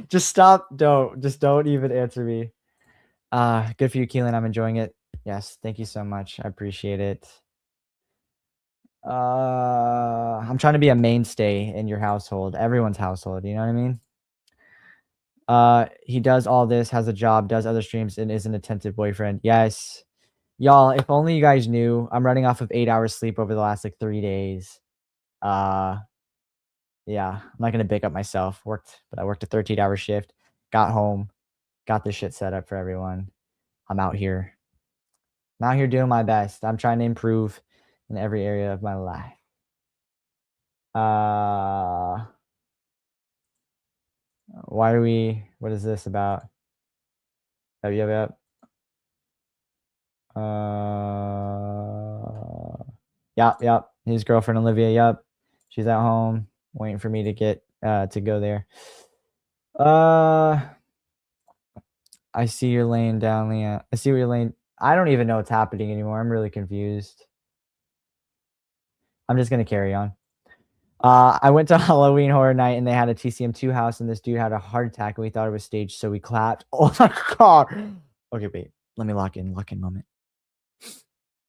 Just stop. Don't even answer me. Good for you, Keelan. I'm enjoying it. Yes, thank you so much. I appreciate it. I'm trying to be a mainstay in your household, everyone's household. You know what I mean? He does all this, has a job, does other streams, and is an attentive boyfriend. Yes. Y'all, if only you guys knew, I'm running off of 8 hours sleep over the last like 3 days. Yeah, I'm not gonna big up myself. I worked a 13-hour shift, got home, got this shit set up for everyone. I'm out here. I'm out here doing my best. I'm trying to improve in every area of my life. What is this about? Yep. Yep. His girlfriend Olivia, yep. She's at home waiting for me to get to go there. I see you're laying down, Leah. I see what you're laying. I don't even know what's happening anymore. I'm really confused. I'm just gonna carry on. I went to Halloween Horror Night and they had a TCM2 house and this dude had a heart attack and we thought it was staged, so we clapped. Oh my god. Okay, wait. Let me lock in moment.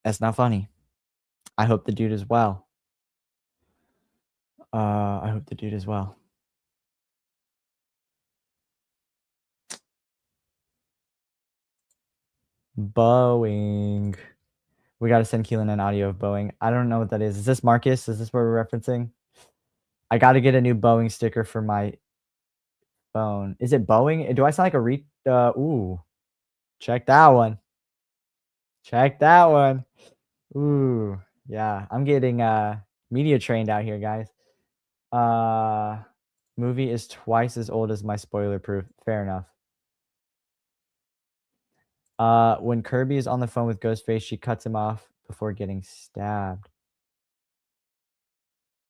That's not funny. I hope the dude is well. I hope the dude is well. Boeing. We got to send Keelan an audio of Boeing. I don't know what that is. Is this Marcus? Is this what we're referencing? I got to get a new Boeing sticker for my phone. Is it Boeing? Do I sound like a ooh. Check that one. Check that one. Ooh. Yeah, I'm getting media trained out here, guys. Movie is twice as old as my spoiler proof. Fair enough. When Kirby is on the phone with Ghostface, she cuts him off before getting stabbed.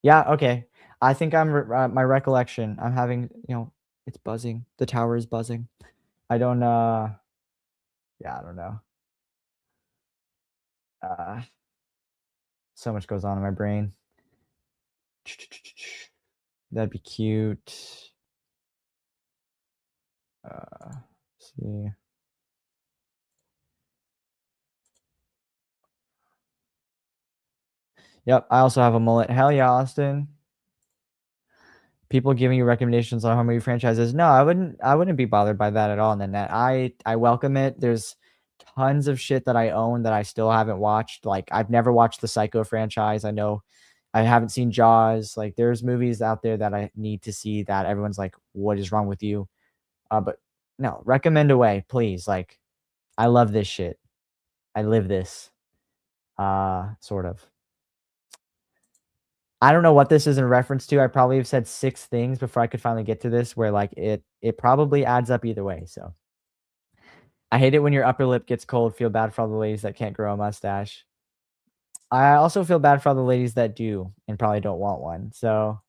Yeah, okay. I think my recollection. I'm having, it's buzzing. The tower is buzzing. I don't yeah, I don't know. So much goes on in my brain. That'd be cute. See. Yep, I also have a mullet. Hell yeah, Austin. People giving you recommendations on horror movie franchises. No, I wouldn't be bothered by that at all in the net. I welcome it. There's tons of shit that I own that I still haven't watched. Like I've never watched the Psycho franchise. I know I haven't seen Jaws. Like there's movies out there that I need to see that everyone's like, what is wrong with you? But no, recommend away, please. Like I love this shit. I live this. Sort of. I don't know what this is in reference to. I probably have said 6 things before I could finally get to this where like it probably adds up either way. So I hate it when your upper lip gets cold. Feel bad for all the ladies that can't grow a mustache. I also feel bad for all the ladies that do and probably don't want one. So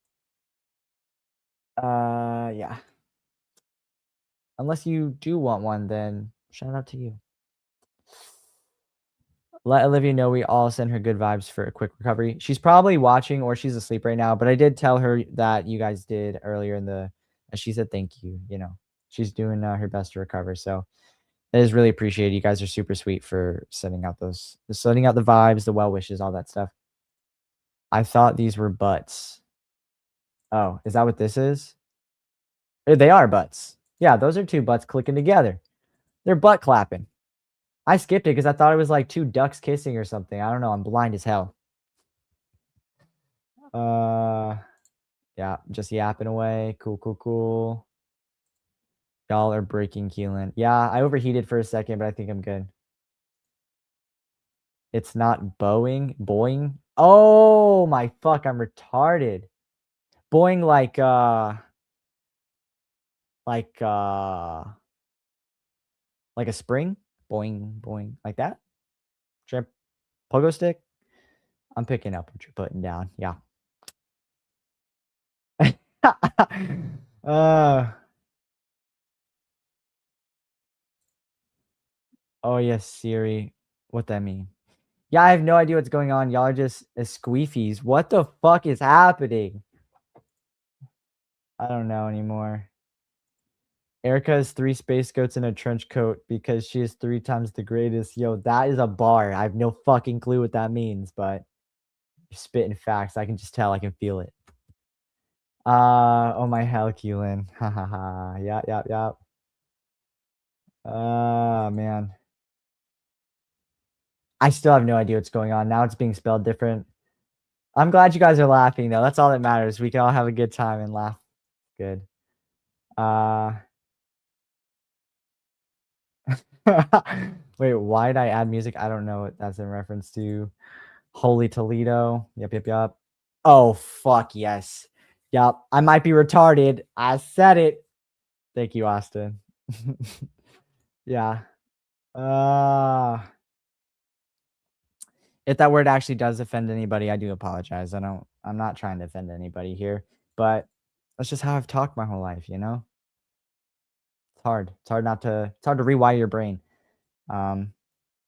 yeah. Unless you do want one, then shout out to you. Let Olivia know we all send her good vibes for a quick recovery. She's probably watching or she's asleep right now, but I did tell her that you guys did earlier she said thank you, She's doing her best to recover. So it is really appreciated. You guys are super sweet for sending out the vibes, the well wishes, all that stuff. I thought these were butts. Oh, is that what this is? They are butts. Yeah, those are 2 butts clicking together. They're butt clapping. I skipped it because I thought it was like 2 ducks kissing or something. I don't know. I'm blind as hell. Yeah, just yapping away. Cool. Y'all are breaking Keelan. Yeah, I overheated for a second, but I think I'm good. It's not Boeing. Oh my fuck, I'm retarded. Boeing like a spring. Boing, like that. Trip, pogo stick. I'm picking up what you're putting down. Yeah. Oh yes, Siri. What that mean? Yeah, I have no idea what's going on. Y'all are just squeefies. What the fuck is happening? I don't know anymore. Erica has 3 space goats in a trench coat because she is 3 times the greatest. Yo, that is a bar. I have no fucking clue what that means, but you're spitting facts. I can just tell. I can feel it. Oh my hell, Keelan. Ha ha ha. Yep, yep, yep. Man. I still have no idea what's going on. Now it's being spelled different. I'm glad you guys are laughing, though. That's all that matters. We can all have a good time and laugh. Good. Wait, why did I add music? I don't know what that's in reference to. Holy Toledo. Yep, yep, yep. Oh, fuck yes. Yep. I might be retarded. I said it. Thank you, Austin. Yeah. If that word actually does offend anybody, I do apologize. I'm not trying to offend anybody here, but that's just how I've talked my whole life, you know? It's hard. It's hard to rewire your brain. And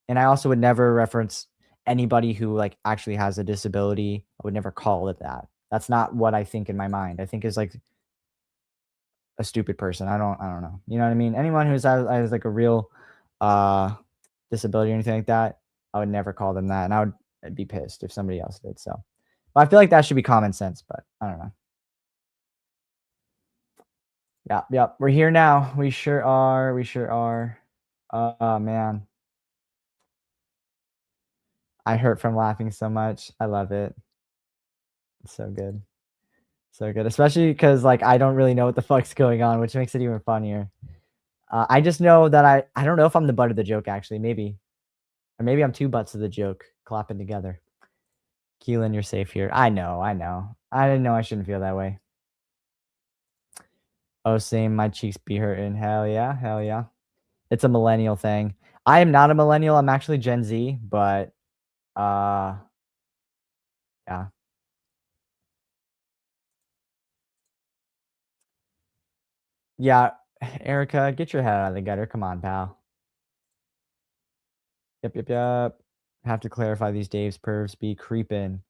I also would never reference anybody who like actually has a disability. I would never call it that. That's not what I think in my mind. I think is like a stupid person. I don't know. You know what I mean? Anyone who has like a real disability or anything like that, I would never call them that. And I'd be pissed if somebody else did. So but I feel like that should be common sense, but I don't know. Yeah, yep. We're here now. We sure are. We sure are. Man. I hurt from laughing so much. I love it. It's so good. So good, especially because like I don't really know what the fuck's going on, which makes it even funnier. I just know that I don't know if I'm the butt of the joke actually, maybe, or maybe I'm two butts of the joke clapping together. Keelan, you're safe here. I know. I didn't know I shouldn't feel that way. Oh, same. My cheeks be hurting. Hell yeah, hell yeah. It's a millennial thing. I am not a millennial. I'm actually Gen Z, but yeah. Yeah, Erica, get your head out of the gutter. Come on, pal. Yep, yep, yep. Have to clarify these Dave's pervs be creeping.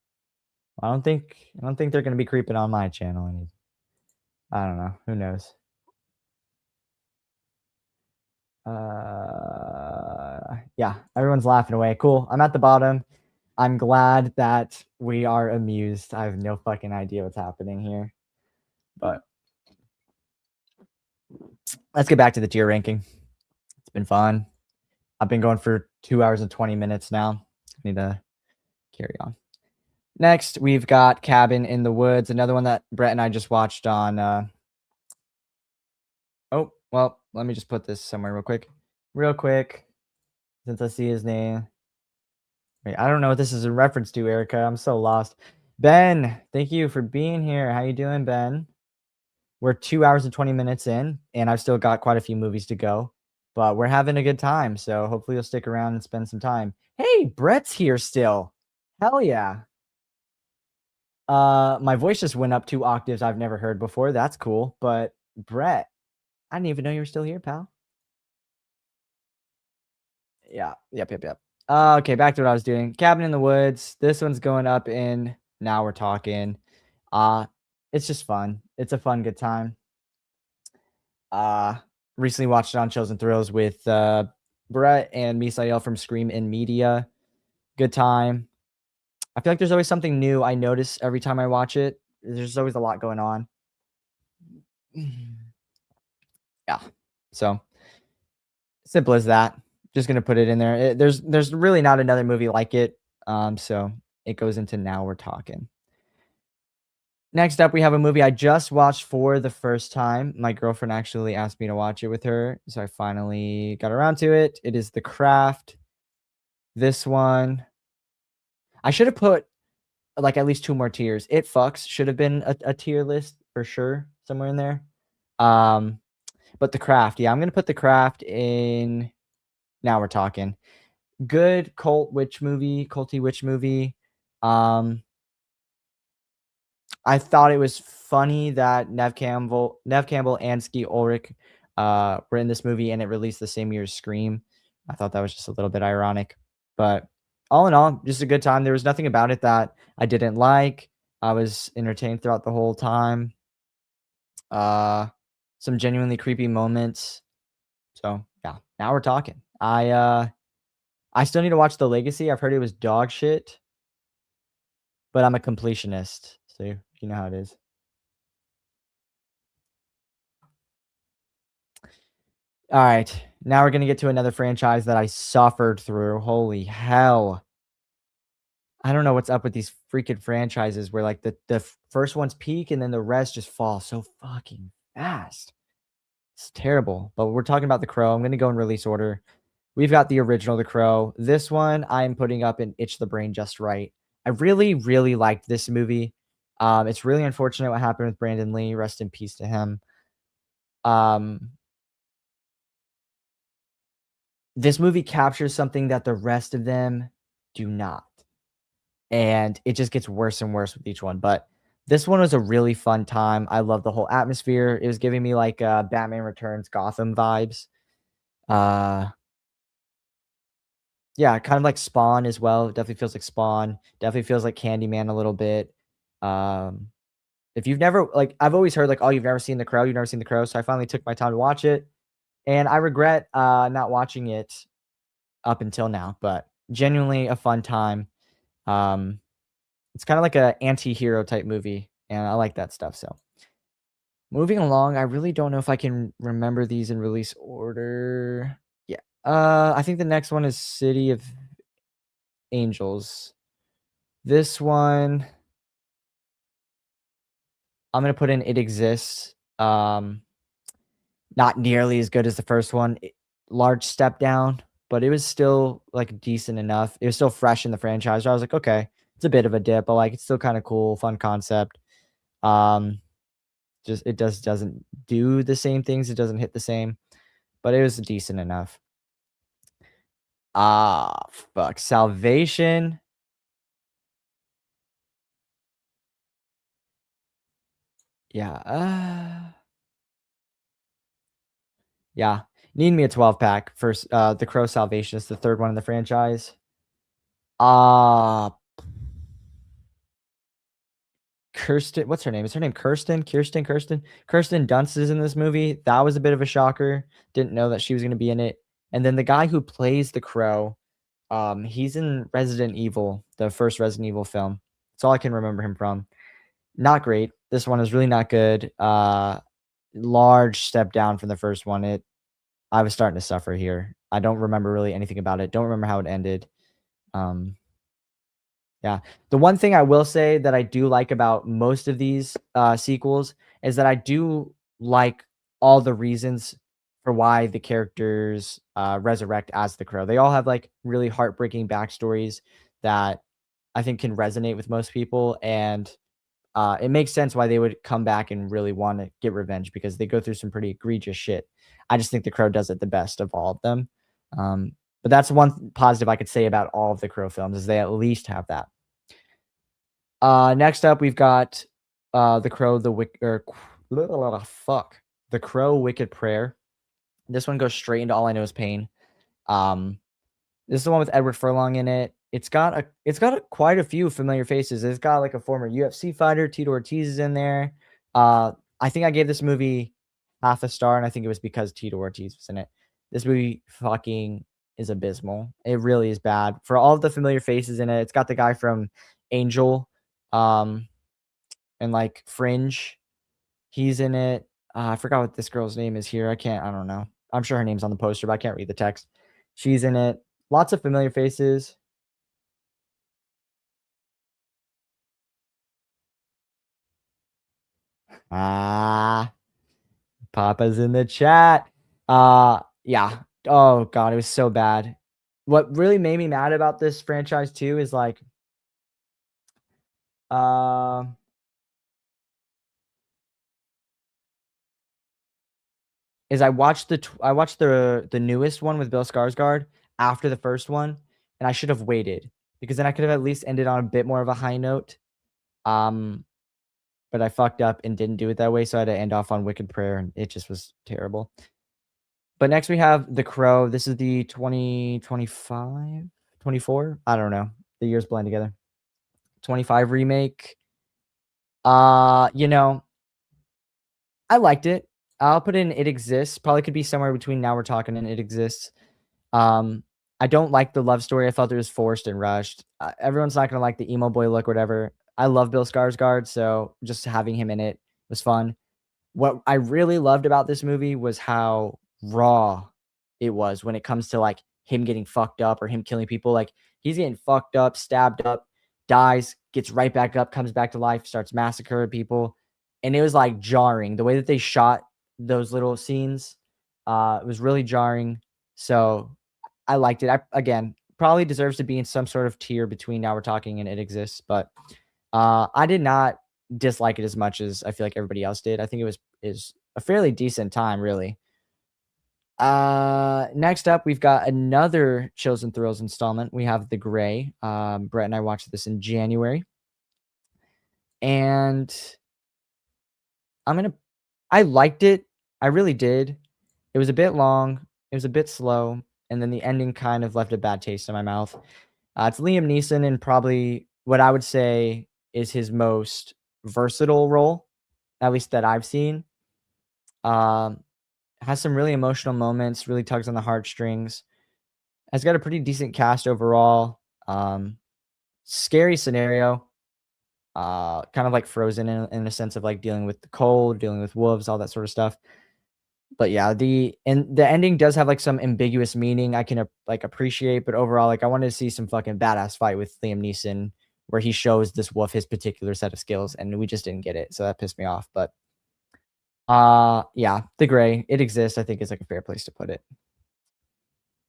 I don't think they're gonna be creeping on my channel. I don't know. Who knows? Yeah, everyone's laughing away. Cool. I'm at the bottom. I'm glad that we are amused. I have no fucking idea what's happening here. But let's get back to the tier ranking. It's been fun. I've been going for 2 hours and 20 minutes now. I need to carry on. Next, we've got Cabin in the Woods, another one that Brett and I just watched on. Oh, well, let me just put this somewhere real quick, since I see his name. Wait, I don't know what this is in reference to, Erica. I'm so lost. Ben, thank you for being here. How you doing, Ben? We're 2 hours and 20 minutes in, and I've still got quite a few movies to go, but we're having a good time. So hopefully you'll stick around and spend some time. Hey, Brett's here still. Hell yeah. My voice just went up 2 octaves I've never heard before. That's cool. But Brett, I didn't even know you were still here, pal. Yeah. Yep. Okay, back to what I was doing. Cabin in the Woods. This one's going up in Now We're Talking. It's just fun. It's a fun, good time. Recently watched it on Chills and Thrills with Brett and Misael from Scream in Media. Good time. I feel like there's always something new I notice every time I watch it. There's always a lot going on. Yeah. So simple as that. Just gonna put it in there. There's really not another movie like it. So it goes into Now We're Talking. Next up, we have a movie I just watched for the first time. My girlfriend actually asked me to watch it with her, so I finally got around to it. It is The Craft. This one, I should have put like at least 2 more tiers. It Fucks should have been a tier list for sure, somewhere in there. But The Craft, yeah, I'm gonna put The Craft in. Now We're Talking. Good culty witch movie. I thought it was funny that Nev Campbell and Skeet Ulrich were in this movie and it released the same year as Scream. I thought that was just a little bit ironic. But all in all, just a good time. There was nothing about it that I didn't like. I was entertained throughout the whole time. some genuinely creepy moments. So yeah, now we're talking. I still need to watch The Legacy. I've heard it was dog shit, but I'm a completionist, so you know how it is. All right, now we're gonna get to another franchise that I suffered through. Holy hell. I don't know what's up with these freaking franchises where like the first ones peak and then the rest just fall so fucking fast. It's terrible. But we're talking about The Crow. I'm gonna go in release order. We've got the original The Crow. This one I'm putting up in Itch the Brain Just Right. I really, really liked this movie. It's really unfortunate what happened with Brandon Lee. Rest in peace to him. Um, this movie captures something that the rest of them do not. And it just gets worse and worse with each one. But this one was a really fun time. I love the whole atmosphere. It was giving me like Batman Returns Gotham vibes. Yeah, kind of like Spawn as well. It definitely feels like Spawn. Definitely feels like Candyman a little bit. Um, if you've never like, I've always heard like, oh, you've never seen The Crow. You've never seen The Crow. So I finally took my time to watch it, and I regret not watching it up until now. But genuinely a fun time. It's kind of like a anti-hero type movie, and I like that stuff. So moving along, I really don't know if I can remember these in release order. Yeah. I think the next one is City of Angels. This one, I'm gonna put in It Exists. Not nearly as good as the first one. Large step down, but it was still like decent enough. It was still fresh in the franchise. So I was like, okay, it's a bit of a dip, but like it's still kind of cool, fun concept. Just it doesn't do the same things. It doesn't hit the same, but it was decent enough. Fuck. Salvation. Yeah. Yeah. Need me a 12 pack for The Crow Salvation. It's the third one in the franchise. Kirsten, what's her name? Is her name Kirsten? Kirsten Dunst is in this movie. That was a bit of a shocker. Didn't know that she was going to be in it. And then the guy who plays the Crow, he's in Resident Evil, the first Resident Evil film. That's all I can remember him from. Not great. This one is really not good. Large step down from the first one. I was starting to suffer here. I don't remember really anything about it. Don't remember how it ended. Yeah. The one thing I will say that I do like about most of these sequels is that I do like all the reasons for why the characters resurrect as the Crow. They all have like really heartbreaking backstories that I think can resonate with most people, and it makes sense why they would come back and really want to get revenge because they go through some pretty egregious shit. I just think the Crow does it the best of all of them. But that's one positive I could say about all of the Crow films is they at least have that. Next up, we've got The Crow, The Crow, Wicked Prayer. This one goes straight into All I Know Is Pain. This is the one with Edward Furlong in it. It's got quite a few familiar faces. It's got like a former UFC fighter, Tito Ortiz is in there. I think I gave this movie half a star, and I think it was because Tito Ortiz was in it. This movie fucking is abysmal. It really is bad. For all of the familiar faces in it, it's got the guy from Angel, and like Fringe. He's in it. I forgot what this girl's name is here. I don't know. I'm sure her name's on the poster, but I can't read the text. She's in it. Lots of familiar faces. Papa's in the chat. Yeah. Oh god, it was so bad. What really made me mad about this franchise too is like is I watched the newest one with Bill Skarsgård after the first one, and I should have waited because then I could have at least ended on a bit more of a high note. But I fucked up and didn't do it that way, so I had to end off on Wicked Prayer, and it just was terrible. But next we have The Crow. This is the 2025, 24. I don't know. The years blend together. 25 remake. You know, I liked it. I'll put in It Exists. Probably could be somewhere between Now We're Talking and It Exists. I don't like the love story. I felt it was forced and rushed. Everyone's not gonna like the emo boy look, or whatever. I love Bill Skarsgård, so just having him in it was fun. What I really loved about this movie was how raw it was when it comes to like him getting fucked up or him killing people. Like he's getting fucked up, stabbed up, dies, gets right back up, comes back to life, starts massacring people. And it was like jarring. The way that they shot those little scenes, it was really jarring. So I liked it. I again probably deserves to be in some sort of tier between Now We're Talking and It Exists, but I did not dislike it as much as I feel like everybody else did. I think it was is a fairly decent time, really. Next up, we've got another Chills and Thrills installment. We have The Gray. Brett and I watched this in January, and I liked it. I really did. It was a bit long. It was a bit slow, and then the ending kind of left a bad taste in my mouth. It's Liam Neeson in probably what I would say is his most versatile role, at least that I've seen. Has some really emotional moments, really tugs on the heartstrings. Has got a pretty decent cast overall. Scary scenario. Kind of like Frozen in a sense of like dealing with the cold, dealing with wolves, all that sort of stuff. But yeah, the ending does have like some ambiguous meaning I can like appreciate, but overall, like I wanted to see some fucking badass fight with Liam Neeson where he shows this wolf his particular set of skills, and we just didn't get it, so that pissed me off. But yeah, The Gray, It Exists, I think is like a fair place to put it.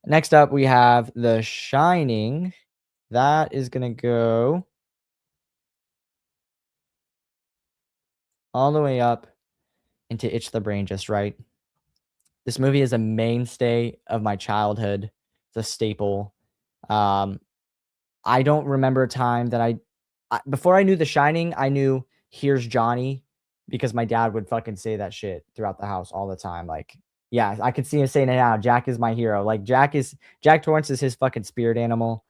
Next up, we have The Shining. That is gonna go all the way up into Itch the Brain Just Right. This movie is a mainstay of my childhood. It's a staple. I don't remember a time that before I knew The Shining, I knew Here's Johnny because my dad would fucking say that shit throughout the house all the time. Like, yeah, I could see him saying it now. Jack is my hero. Like Jack Torrance is his fucking spirit animal.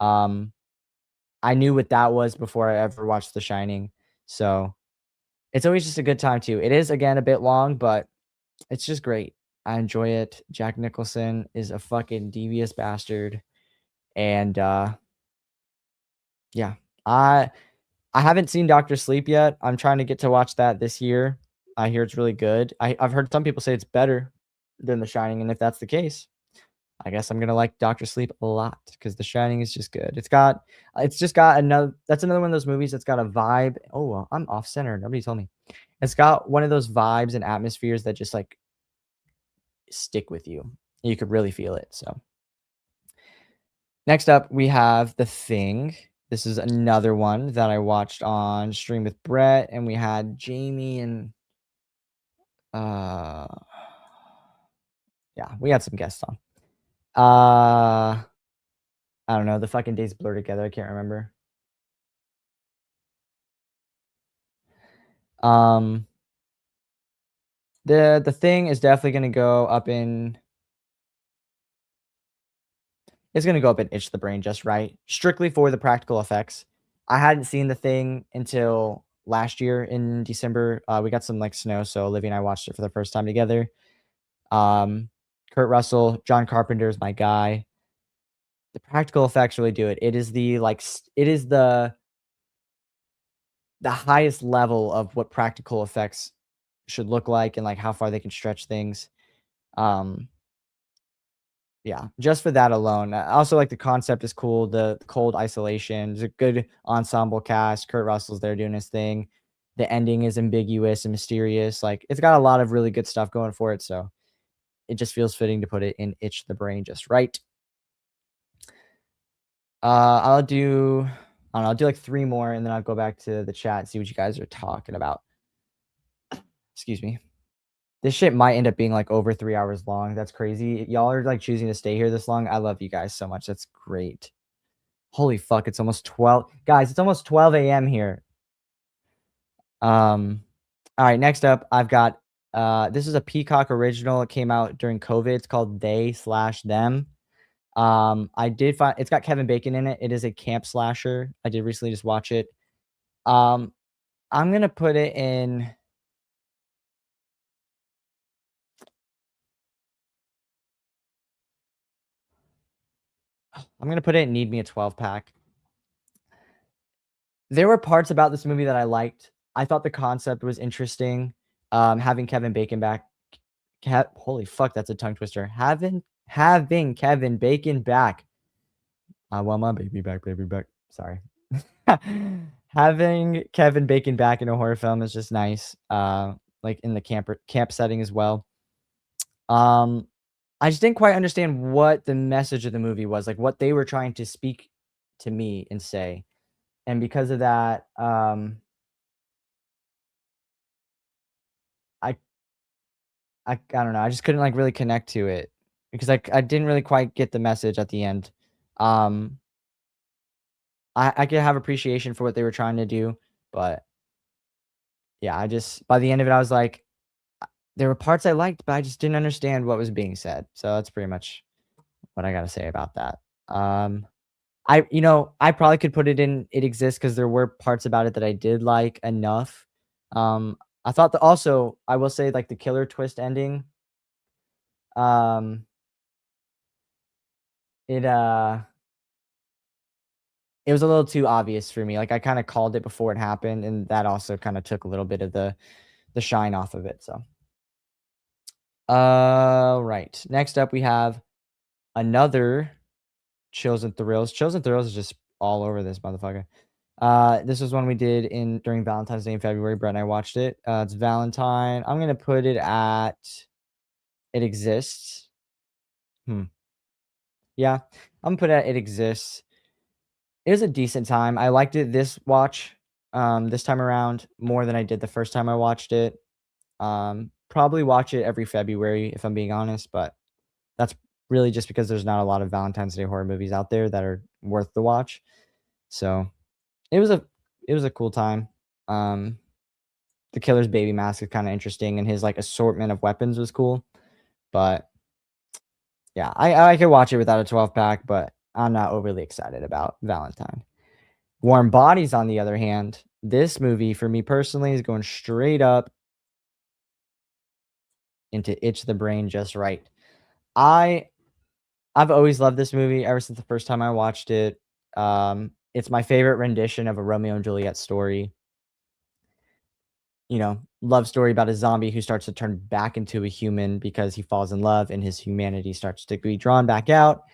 I knew what that was before I ever watched The Shining. So it's always just a good time too. It is again a bit long, but it's just great. I enjoy it. Jack Nicholson is a fucking devious bastard. And yeah. I haven't seen Doctor Sleep yet. I'm trying to get to watch that this year. I hear it's really good. I've heard some people say it's better than The Shining, and if that's the case, I guess I'm gonna like Doctor Sleep a lot because The Shining is just good. It's just got another. That's another one of those movies that's got a vibe. Oh, I'm off center. Nobody told me. It's got one of those vibes and atmospheres that just like stick with you. You could really feel it. So next up, we have The Thing. This is another one that I watched on stream with Brett, and we had Jamie and yeah, we had some guests on. I don't know. The fucking days blur together. I can't remember. The Thing is definitely gonna go up in. It's gonna go up and Itch the Brain Just Right, strictly for the practical effects. I hadn't seen The Thing until last year in December. We got some like snow, so Olivia and I watched it for the first time together. Kurt Russell, John Carpenter is my guy. The practical effects really do it. It is the highest level of what practical effects should look like and like how far they can stretch things. Yeah, just for that alone. I also like the concept is cool. The cold isolation. There's a good ensemble cast. Kurt Russell's there doing his thing. The ending is ambiguous and mysterious. Like it's got a lot of really good stuff going for it. So it just feels fitting to put it in Itch the Brain Just Right. I'll do like 3 more and then I'll go back to the chat and see what you guys are talking about. Excuse me. This shit might end up being like over 3 hours long. That's crazy. Y'all are like choosing to stay here this long. I love you guys so much. That's great. Holy fuck, it's almost 12. Guys, it's almost 12 a.m. here. All right, next up, I've got this is a Peacock original. It came out during COVID. It's called They/Them. I did find it's got Kevin Bacon in it. It is a camp slasher. I did recently just watch it. I'm gonna put it in. I'm gonna put it in Need Me a 12 pack. There were parts about this movie that I liked. I thought the concept was interesting. Having Kevin Bacon back. Holy fuck, that's a tongue twister. Having Kevin Bacon back. I want my baby back, baby back. Sorry. Having Kevin Bacon back in a horror film is just nice. Like in the camp setting as well. I just didn't quite understand what the message of the movie was, like what they were trying to speak to me and say. And because of that, I don't know, I just couldn't, like, really connect to it because I didn't really quite get the message at the end. Um, I could have appreciation for what they were trying to do, but yeah, I just by the end of it, I was like, there were parts I liked, but I just didn't understand what was being said. So that's pretty much what I gotta say about that. I probably could put it in It Exists because there were parts about it that I did like enough. I thought that also, I will say, like, the killer twist ending, um, it, uh it was a little too obvious for me. Like, I kinda called it before it happened, and that also kinda took a little bit of the shine off of it, so. Right. Next up, we have another Chills and Thrills. Chills and Thrills is just all over this motherfucker. This was one we did during Valentine's Day in February. Brett and I watched it. It's Valentine. I'm gonna put it at It Exists. Yeah, I'm gonna put it at It Exists. It was a decent time. I liked it this time around more than I did the first time I watched it. Probably watch it every February if I'm being honest, but that's really just because there's not a lot of Valentine's Day horror movies out there that are worth the watch. So it was a cool time. The killer's baby mask is kind of interesting, and his like assortment of weapons was cool. But yeah, I could watch it without a 12 pack, but I'm not overly excited about Valentine. Warm Bodies, on the other hand, this movie for me personally is going straight up into Itch the Brain just right. I've always loved this movie ever since the first time I watched it. It's my favorite rendition of a Romeo and Juliet story. Love story about a zombie who starts to turn back into a human because he falls in love and his humanity starts to be drawn back out.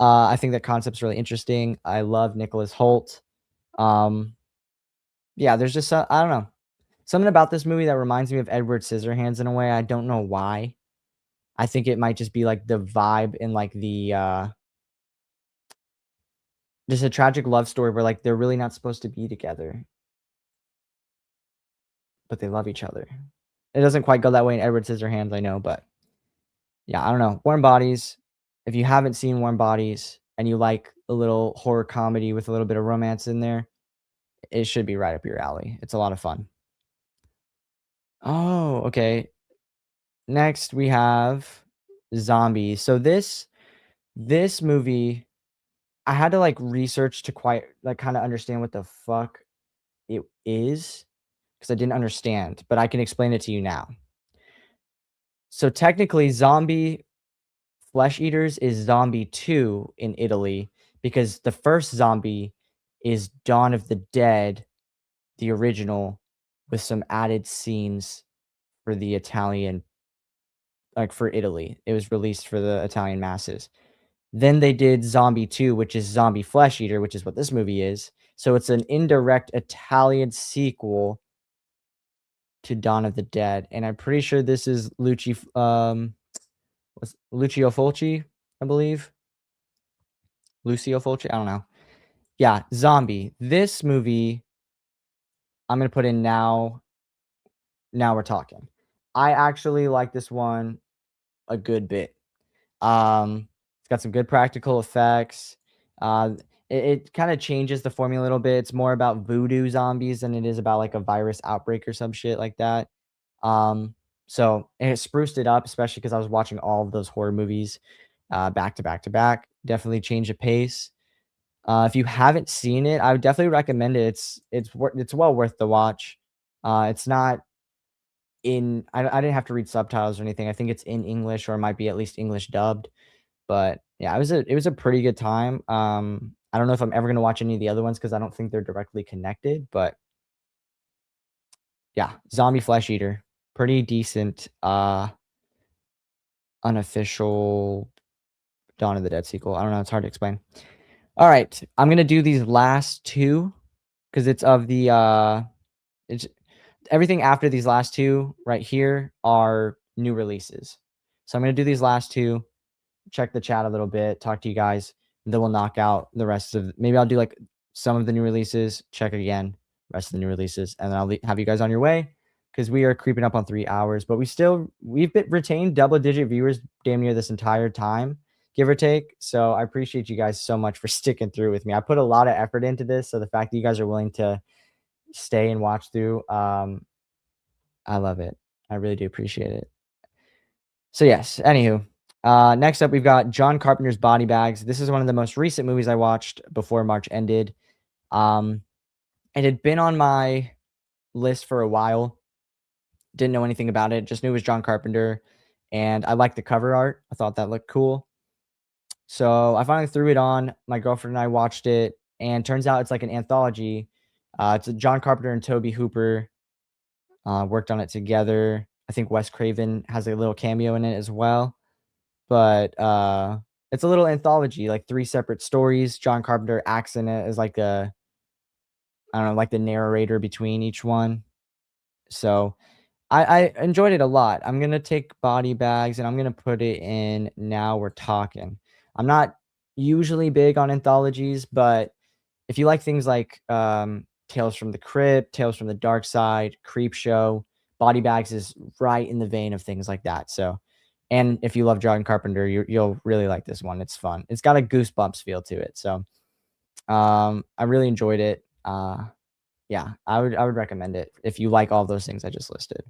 I think that concept's really interesting. I love Nicholas Hoult. Yeah, there's just I don't know. Something about this movie that reminds me of Edward Scissorhands in a way. I don't know why. I think it might just be like the vibe and like the just a tragic love story where like they're really not supposed to be together, but they love each other. It doesn't quite go that way in Edward Scissorhands, I know, but yeah, I don't know. Warm Bodies. If you haven't seen Warm Bodies and you like a little horror comedy with a little bit of romance in there, it should be right up your alley. It's a lot of fun. Oh, okay. Next we have Zombies. So this movie, I had to like research to quite like kind of understand what the fuck it is because I didn't understand, but I can explain it to you now. So technically, Zombie Flesh Eaters is Zombie 2 in Italy because the first Zombie is Dawn of the Dead, the original, with some added scenes for the Italian, like for Italy. It was released for the Italian masses. Then they did Zombie 2, which is Zombie Flesh Eater, which is what this movie is. So it's an indirect Italian sequel to Dawn of the Dead. And I'm pretty sure this is Lucio Fulci, I believe. Lucio Fulci, I don't know. Yeah, Zombie. This movie, I'm gonna put in now. Now we're talking. I actually like this one a good bit. It's got some good practical effects. It kind of changes the formula a little bit. It's more about voodoo zombies than it is about like a virus outbreak or some shit like that. So it spruced it up, especially because I was watching all of those horror movies back to back to back. Definitely change the pace. If you haven't seen it, I would definitely recommend it. It's well worth the watch. It's not I didn't have to read subtitles or anything. I think it's in English or it might be at least English dubbed, but yeah, it was a pretty good time. I don't know if I'm ever gonna watch any of the other ones because I don't think they're directly connected, but yeah, Zombie Flesh Eater, pretty decent, unofficial Dawn of the Dead sequel. I don't know, it's hard to explain. All right, I'm gonna do these last two because it's of the it's everything after these last two right here are new releases. So I'm gonna do these last two, check the chat a little bit, talk to you guys, and then we'll knock out the rest of. Maybe I'll do like some of the new releases, check again, rest of the new releases, and then I'll have you guys on your way because we are creeping up on 3 hours. But we've retained double-digit viewers damn near this entire time, give or take. So I appreciate you guys so much for sticking through with me. I put a lot of effort into this, so the fact that you guys are willing to stay and watch through, I love it. I really do appreciate it. So yes, anywho, next up we've got John Carpenter's Body Bags. This is one of the most recent movies I watched before March ended. It had been on my list for a while. Didn't know anything about it. Just knew it was John Carpenter, and I liked the cover art. I thought that looked cool. So I finally threw it on. My girlfriend and I watched it, and turns out it's like an anthology. It's a John Carpenter and Toby Hooper worked on it together. I think Wes Craven has a little cameo in it as well. But it's a little anthology, like 3 separate stories. John Carpenter acts in it as like I don't know, like the narrator between each one. So I enjoyed it a lot. I'm gonna take Body Bags and I'm gonna put it in Now We're Talking. I'm not usually big on anthologies, but if you like things like Tales from the Crypt, Tales from the Dark Side, Creepshow, Body Bags is right in the vein of things like that. So, and if you love John Carpenter, you'll really like this one. It's fun. It's got a Goosebumps feel to it. So, I really enjoyed it. Yeah, I would recommend it if you like all those things I just listed.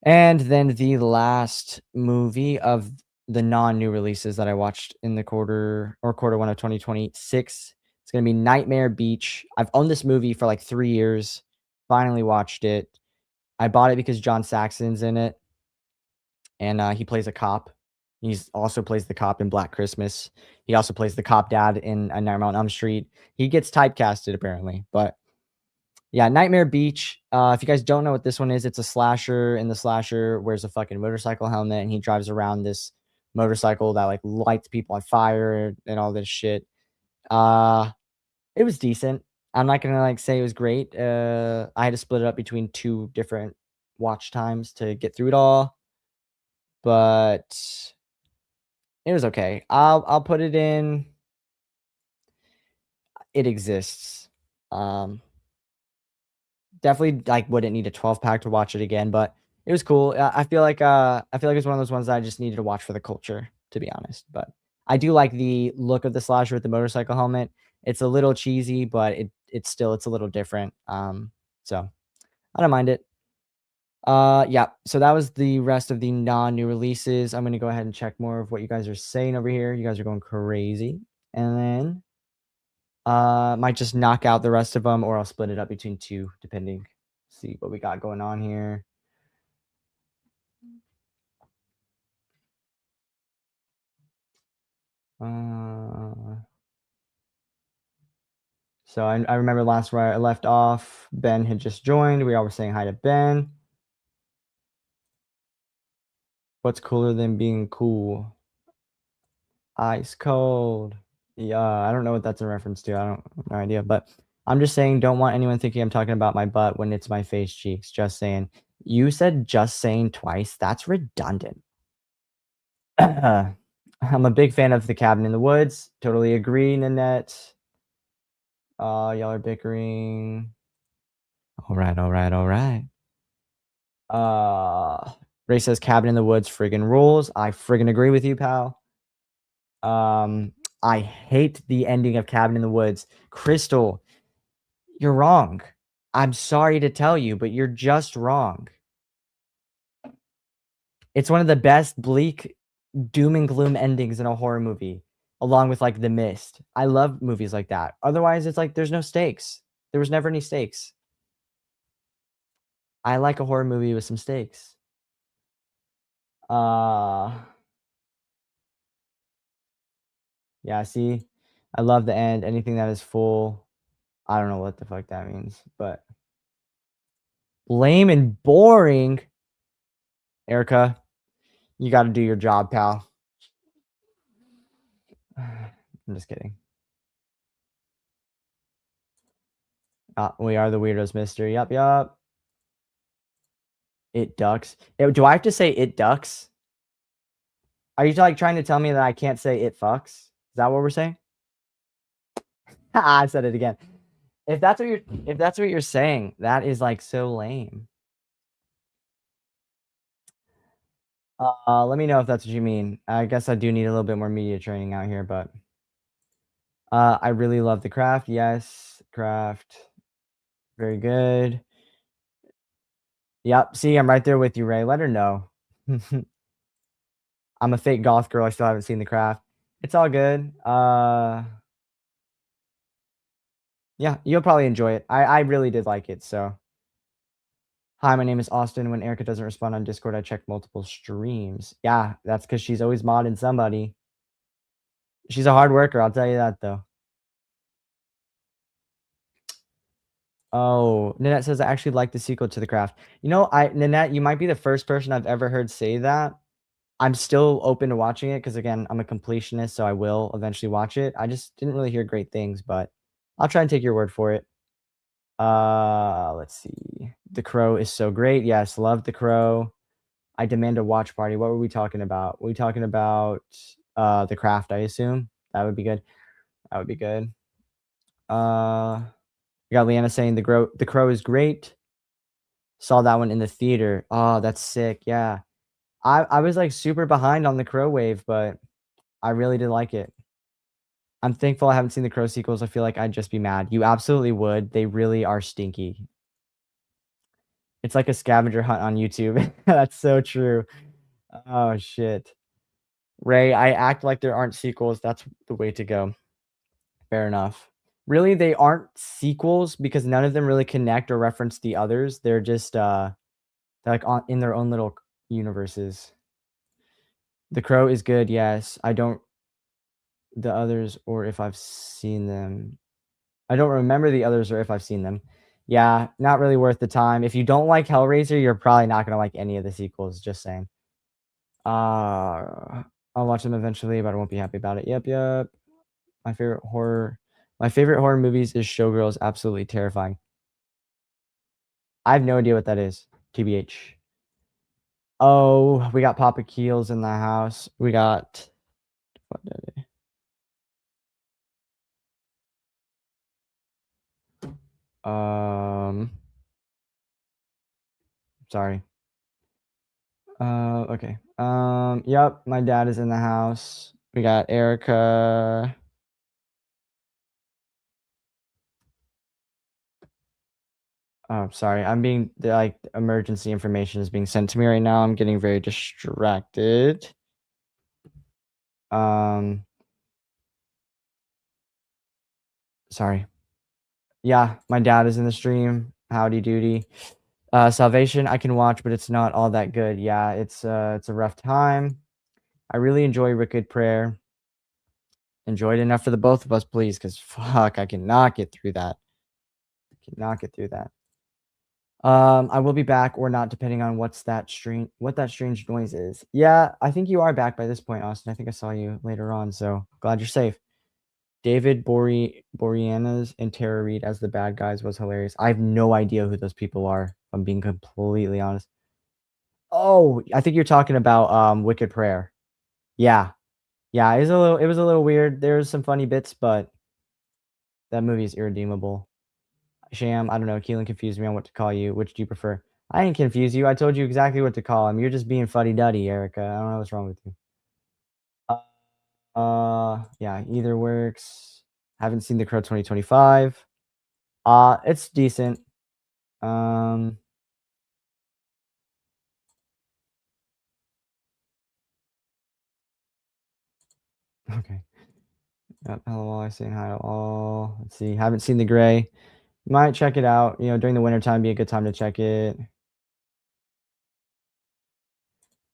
And then the last movie of the non-new releases that I watched in the quarter 1 of 2026, it's gonna be Nightmare Beach. I've owned this movie for like 3 years. Finally watched it. I bought it because John Saxon's in it, and he plays a cop. He's also plays the cop in Black Christmas. He also plays the cop dad in A Nightmare on Elm Street. He gets typecasted apparently, but yeah, Nightmare Beach. If you guys don't know what this one is, it's a slasher, and the slasher wears a fucking motorcycle helmet, and he drives around this motorcycle that like lights people on fire and all this shit. It was decent. I'm not gonna like say it was great. I had to split it up between 2 different watch times to get through it all, but it was okay. I'll put it in. It exists. Definitely like wouldn't need a 12 pack to watch it again, but it was cool. I feel like it's one of those ones that I just needed to watch for the culture, to be honest. But I do like the look of the slasher with the motorcycle helmet. It's a little cheesy, but it's a little different. So I don't mind it. Yeah. So that was the rest of the non-new releases. I'm gonna go ahead and check more of what you guys are saying over here. You guys are going crazy, and then might just knock out the rest of them, or I'll split it up between 2, depending. See what we got going on here. So I remember last where I left off, Ben had just joined. We all were saying hi to Ben. What's cooler than being cool? Ice cold. Yeah, I don't know what that's a reference to. I don't no idea, but I'm just saying don't want anyone thinking I'm talking about my butt when it's my face cheeks. Just saying. You said just saying twice. That's redundant. I'm a big fan of The Cabin in the Woods. Totally agree, Nanette. Y'all are bickering. All right, all right, all right. Ray says Cabin in the Woods friggin' rules. I friggin' agree with you, pal. I hate the ending of Cabin in the Woods. Crystal, you're wrong. I'm sorry to tell you, but you're just wrong. It's one of the best bleak doom and gloom endings in a horror movie, along with like The Mist. I love movies like that. Otherwise, it's like there's no stakes. There was never any stakes. I like a horror movie with some stakes. Yeah, see? I love the end. Anything that is full. I don't know what the fuck that means, but lame and boring. Erica, you gotta do your job, pal. I'm just kidding. We are the weirdos, mister. Yup, yup. It ducks. Do I have to say it ducks? Are you like trying to tell me that I can't say it fucks? Is that what we're saying? I said it again. If that's what you're saying, that is like so lame. Let me know if that's what you mean. I guess I do need a little bit more media training out here, but I really love the craft. Yes, craft. Very good. Yep. See, I'm right there with you, Ray. Let her know. I'm a fake goth girl. I still haven't seen the craft. It's all good. Yeah, you'll probably enjoy it. I really did like it. So, hi, my name is Austin. When Erica doesn't respond on Discord, I check multiple streams. Yeah, that's because she's always modding somebody. She's a hard worker. I'll tell you that though. Oh, Nanette says I actually like the sequel to The Craft. You know, Nanette, you might be the first person I've ever heard say that. I'm still open to watching it because again, I'm a completionist, so I will eventually watch it. I just didn't really hear great things, but I'll try and take your word for it. Let's see. The Crow is so great. Yes, love The Crow. I demand a watch party. What were we talking about? Were we talking about The Craft, I assume? That would be good. That would be good. We got Leanna saying The Crow is great. Saw that one in the theater. Oh, that's sick. Yeah. I was like super behind on the Crow wave, but I really did like it. I'm thankful I haven't seen the Crow sequels. I feel like I'd just be mad. You absolutely would. They really are stinky. It's like a scavenger hunt on YouTube. That's so true. Oh shit. Ray, I act like there aren't sequels. That's the way to go. Fair enough. Really, they aren't sequels because none of them really connect or reference the others. They're just they're like in their own little universes. The Crow is good, yes. I don't the others or if I've seen them. I don't remember the others or if I've seen them. Yeah, not really worth the time. If you don't like Hellraiser, you're probably not gonna like any of the sequels, just saying. I'll watch them eventually, but I won't be happy about it. Yep, yep. My favorite horror movies is Showgirls. Absolutely terrifying. I have no idea what that is. TBH. Oh, we got Papa Keels in the house. We got what did it? Sorry. Okay. Yep, my dad is in the house. We got Erica. Oh, sorry. I'm being like emergency information is being sent to me right now. I'm getting very distracted. Sorry. Yeah, my dad is in the stream. Howdy doody. Salvation I can watch, but it's not all that good. Yeah, it's a rough time. I really enjoy Wicked Prayer. Enjoyed enough for the both of us, please, because fuck, I cannot get through that. Cannot get through that. I will be back or not, depending on what that strange noise is. Yeah, I think you are back by this point, Austin. I think I saw you later on, so glad you're safe. David Boreanaz and Tara Reid as the bad guys was hilarious. I have no idea who those people are, if I'm being completely honest. Oh, I think you're talking about Wicked Prayer. Yeah. Yeah, it was a little weird. There's some funny bits, but that movie is irredeemable. Sham, I don't know. Keelan confused me on what to call you. Which do you prefer? I didn't confuse you. I told you exactly what to call him. You're just being fuddy-duddy, Erica. I don't know what's wrong with you. Yeah, either works. Haven't seen The Crow 2025. It's decent. Okay. Yep, hello, I saying hi to all. Let's see. Haven't seen The Gray. Might check it out. You know, during the winter time, be a good time to check it.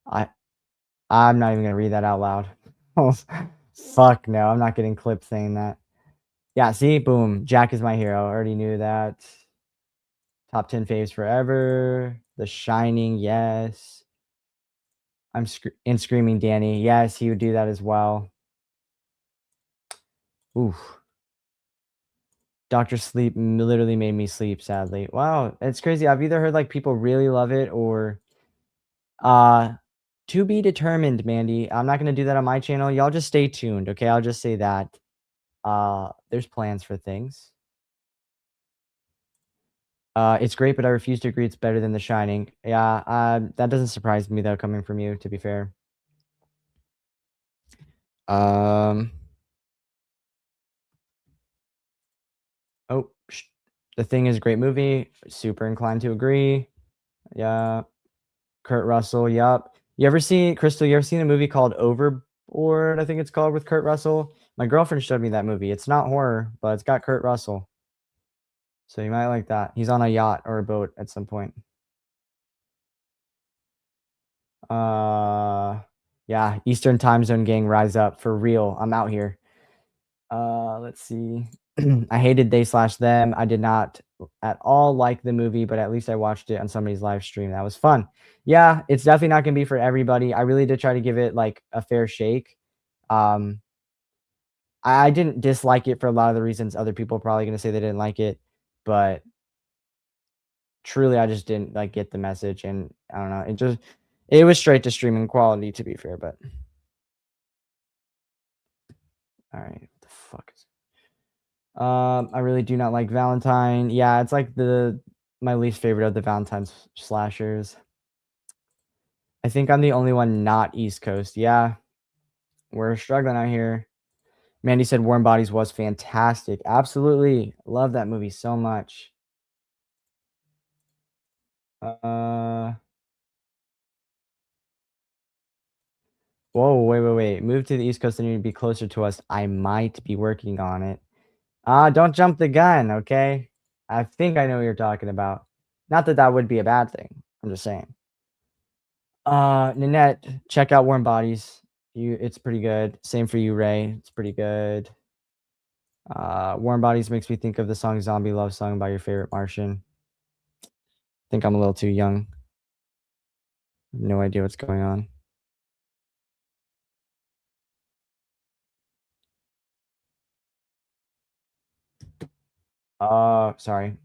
I'm not even gonna read that out loud. Fuck no, I'm not getting clipped saying that. Yeah, see? Boom. Jack is my hero. Already knew that. Top 10 faves forever. The Shining, yes. I'm in Screaming Danny. Yes, he would do that as well. Oof. Doctor Sleep literally made me sleep, sadly. Wow, it's crazy. I've either heard like people really love it or uh to be determined, Mandy. I'm not gonna do that on my channel. Y'all just stay tuned, okay? I'll just say that. There's plans for things. It's great, but I refuse to agree it's better than The Shining. Yeah, that doesn't surprise me though, coming from you, to be fair. Um, oh, The Thing is a great movie. Super inclined to agree. Yeah. Kurt Russell, yup. You ever seen Crystal, you ever seen a movie called Overboard, I think it's called, with Kurt Russell? My girlfriend showed me that movie. It's not horror, but it's got Kurt Russell. So you might like that. He's on a yacht or a boat at some point. Yeah, Eastern Time Zone gang, rise up for real. I'm out here. Let's see. I hated They/Them. I did not at all like the movie, but at least I watched it on somebody's live stream. That was fun. Yeah, it's definitely not gonna be for everybody. I really did try to give it like a fair shake. I didn't dislike it for a lot of the reasons other people are probably gonna say they didn't like it, but truly I just didn't like get the message, and I don't know. It was straight to streaming quality, to be fair, but all right, what the fuck is I really do not like Valentine. Yeah, it's like my least favorite of the Valentine's slashers. I think I'm the only one not East Coast. Yeah, we're struggling out here. Mandy said Warm Bodies was fantastic. Absolutely. Love that movie so much. Whoa, wait. Move to the East Coast and you'd be closer to us. I might be working on it. Don't jump the gun, okay? I think I know what you're talking about. Not that that would be a bad thing. I'm just saying. Nanette, check out Warm Bodies. It's pretty good. Same for you, Ray. It's pretty good. Warm Bodies makes me think of the song Zombie Love Song by your favorite Martian. I think I'm a little too young. No idea what's going on. Sorry.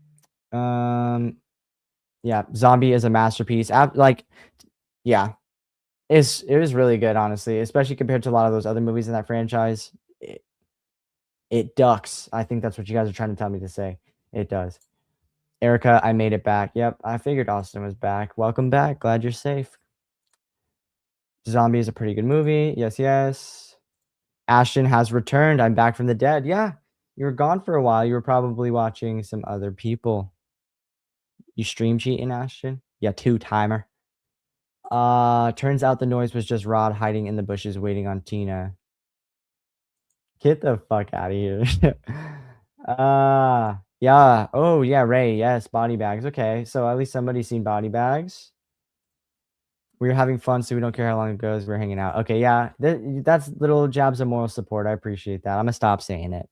Yeah, Zombie is a masterpiece. Yeah, it was really good, honestly, especially compared to a lot of those other movies in that franchise. It ducks. I think that's what you guys are trying to tell me to say. It does. Erica, I made it back. Yep, I figured Austin was back. Welcome back. Glad you're safe. Zombie is a pretty good movie. Yes. Ashton has returned. I'm back from the dead. Yeah, you were gone for a while. You were probably watching some other people. You stream cheating, Ashton? Yeah, two-timer. Turns out the noise was just Rod hiding in the bushes waiting on Tina. Get the fuck out of here. Yeah. Oh, yeah, Ray. Yes, body bags. Okay, so at least somebody's seen body bags. We're having fun, so we don't care how long it goes. We're hanging out. Okay, yeah. That's little jabs of moral support. I appreciate that. I'm gonna stop saying it.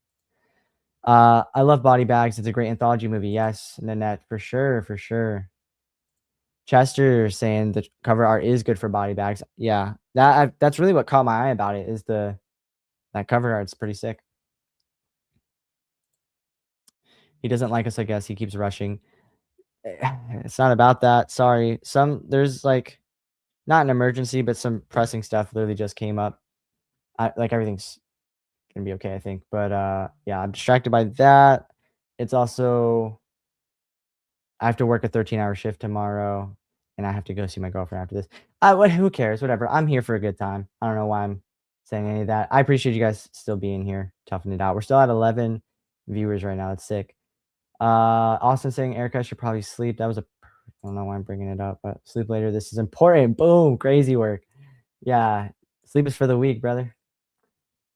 I love body bags. It's a great anthology movie. Yes, Nanette, for sure. Chester saying the cover art is good for body bags. Yeah, that's really what caught my eye about it is that cover art's pretty sick. He doesn't like us, I guess. He keeps rushing. It's not about that. Sorry. There's like not an emergency, but some pressing stuff literally just came up. Like everything's gonna be okay, I think. But yeah, I'm distracted by that. It's also I have to work a 13-hour shift tomorrow, and I have to go see my girlfriend after this. Who cares? Whatever. I'm here for a good time. I don't know why I'm saying any of that. I appreciate you guys still being here, toughing it out. We're still at 11 viewers right now. That's sick. Austin saying Erica should probably sleep. That was I don't know why I'm bringing it up, but sleep later. This is important. Boom. Crazy work. Yeah. Sleep is for the weak, brother.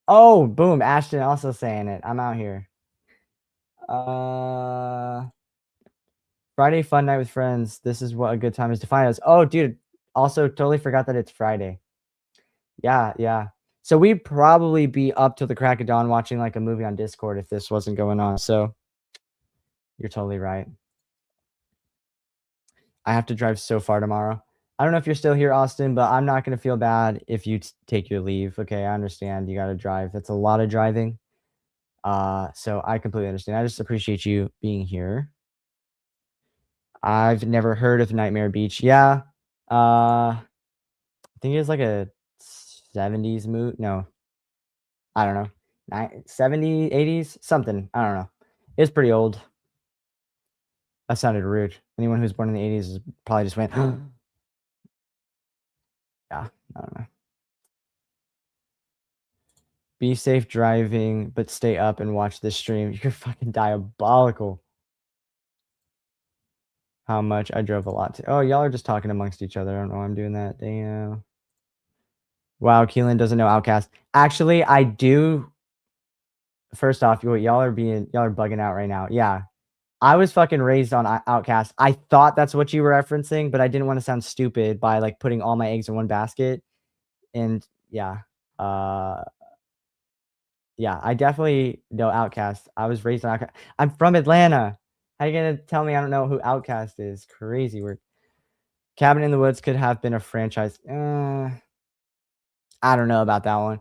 Oh, boom. Ashton also saying it. I'm out here. Friday fun night with friends. This is what a good time is to find us. Oh, dude. Also, totally forgot that it's Friday. Yeah. So we'd probably be up till the crack of dawn watching like a movie on Discord if this wasn't going on. So you're totally right. I have to drive so far tomorrow. I don't know if you're still here, Austin, but I'm not gonna feel bad if you take your leave. Okay, I understand you gotta drive. That's a lot of driving. So I completely understand. I just appreciate you being here. I've never heard of Nightmare Beach. Yeah. I think it's like a 70s movie. No, I don't know. 70s, 80s, something. I don't know. It's pretty old. That sounded rude. Anyone who's born in the 80s is probably just went, yeah, I don't know. Be safe driving, but stay up and watch this stream. You're fucking diabolical. How much? I drove a lot too. Oh, y'all are just talking amongst each other. I don't know why I'm doing that. Damn. Wow, Keelan doesn't know Outcast. Actually, I do. First off, y'all are bugging out right now. Yeah. I was fucking raised on Outcast. I thought that's what you were referencing, but I didn't want to sound stupid by like putting all my eggs in one basket. And yeah. Yeah, I definitely know Outcast. I was raised on Outcast. I'm from Atlanta. How you gonna tell me I don't know who Outcast is? Crazy work. Cabin in the Woods could have been a franchise. I don't know about that one.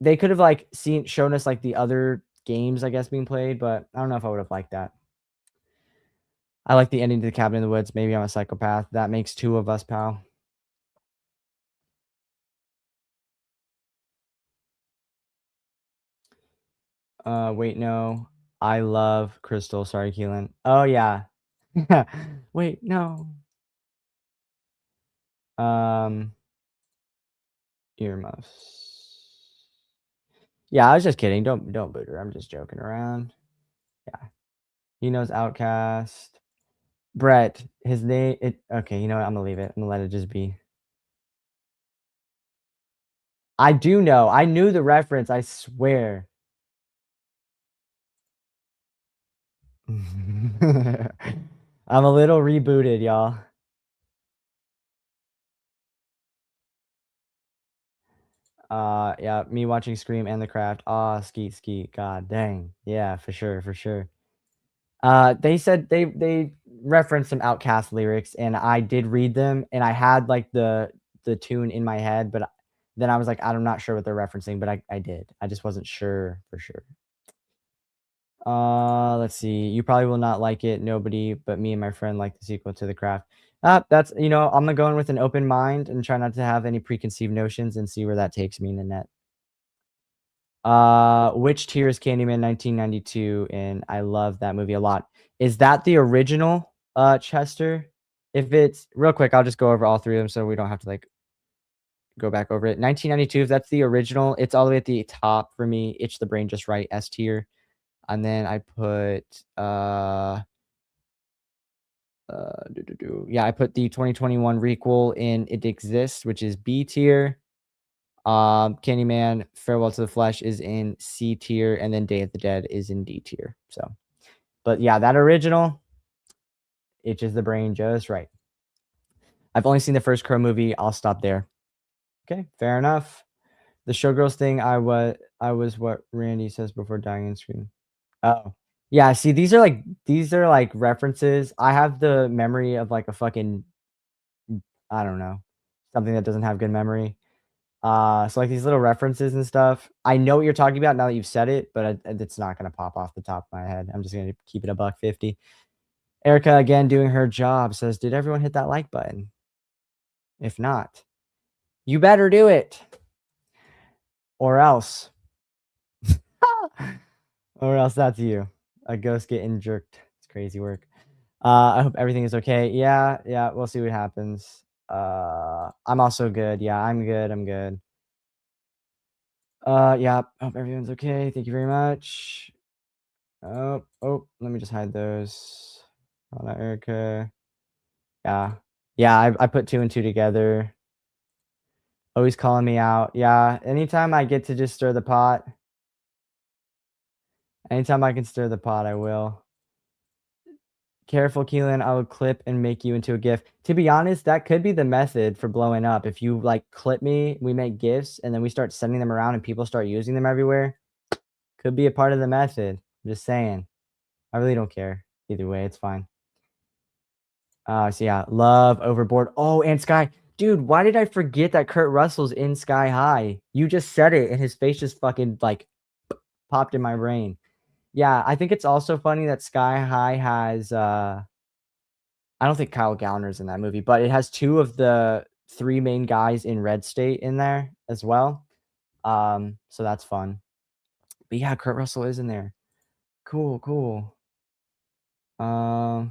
They could have like shown us like the other games, I guess, being played, but I don't know if I would have liked that. I like the ending to the Cabin in the Woods. Maybe I'm a psychopath. That makes two of us, pal. Wait, no. I love Crystal. Sorry, Keelan. Oh yeah. Wait, no. Earmuffs. Yeah, I was just kidding. Don't boot her. I'm just joking around. Yeah. He knows Outcast. Brett, his name okay, you know what? I'm gonna leave it. I'm gonna let it just be. I do know. I knew the reference, I swear. I'm a little rebooted, y'all. Yeah, me watching Scream and The Craft. Ah, skeet. God dang. Yeah, for sure, for sure. They said they referenced some Outcast lyrics, and I did read them, and I had like the tune in my head, but then I was like, I'm not sure what they're referencing, but I did. I just wasn't sure for sure. Let's see. You probably will not like it. Nobody but me and my friend like the sequel to The Craft. That's I'm gonna go in with an open mind and try not to have any preconceived notions and see where that takes me in the net. Which tier is Candyman 1992? And I love that movie a lot. Is that the original, Chester? If it's real quick, I'll just go over all three of them so we don't have to like go back over it. 1992, if that's the original, it's all the way at the top for me. Itch the Brain just right, S tier. And then I put yeah, I put the 2021 requel in It Exists, which is B tier. Candyman Farewell to the Flesh is in C tier, and then Day of the Dead is in D tier. So, but yeah, that original itches the brain just right. I've only seen the first Crow movie. I'll stop there. Okay, fair enough. The Showgirls thing, I was what Randy says before dying in screen. Oh. Yeah, see, these are like references. I have the memory of like a fucking I don't know, something that doesn't have good memory. So like these little references and stuff. I know what you're talking about now that you've said it, but it's not gonna pop off the top of my head. I'm just gonna keep it a $1.50. Erica again doing her job says, "Did everyone hit that like button? If not, you better do it, or else, or else that's you, a ghost getting jerked. It's crazy work. I hope everything is okay. Yeah. We'll see what happens. I'm also good. Yeah, I'm good. Yeah, hope everyone's okay. Thank you very much. Oh, let me just hide those. Hold on, Erica. Yeah, I put 2 and 2 together. Always calling me out. Yeah, anytime I get to just stir the pot. Anytime I can stir the pot, I will. Careful, Keelan. I will clip and make you into a GIF. To be honest, that could be the method for blowing up. If you like clip me, we make GIFs, and then we start sending them around, and people start using them everywhere. Could be a part of the method. I'm just saying. I really don't care. Either way, it's fine. So yeah, love Overboard. Oh, and Sky. Dude, why did I forget that Kurt Russell's in Sky High? You just said it, and his face just fucking like popped in my brain. Yeah, I think it's also funny that Sky High has I don't think Kyle Gallner's in that movie, but it has 2 of the 3 main guys in Red State in there as well. So that's fun. But yeah, Kurt Russell is in there. Cool, cool. Oh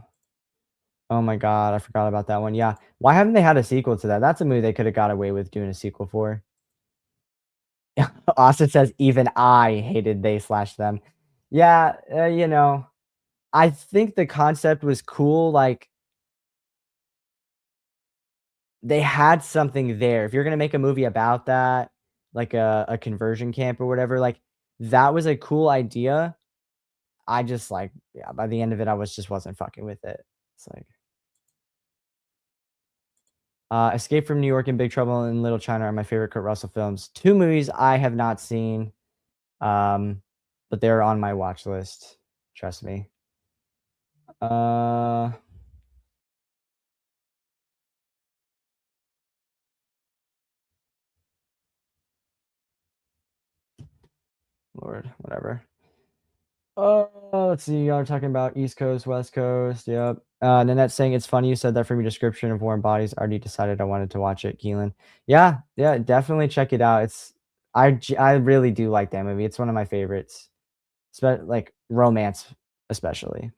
my god, I forgot about that one. Yeah. Why haven't they had a sequel to that? That's a movie they could have got away with doing a sequel for. Austin says, "Even I hated they/them." Yeah, you know, I think the concept was cool, like they had something there. If you're gonna make a movie about that, like a conversion camp or whatever, like, that was a cool idea. I just, like yeah, by the end of it, I wasn't fucking with it. It's like Escape from New York and Big Trouble in Little China are my favorite Kurt Russell films. 2 movies I have not seen, um, but they're on my watch list. Trust me. Uh Lord, whatever. Let's see. Y'all are talking about East Coast, West Coast. Yep. Nanette's saying it's funny you said that from your description of Warm Bodies. I already decided I wanted to watch it, Keelan. Yeah, yeah, definitely check it out. I really do like that movie. It's one of my favorites. Like romance, especially.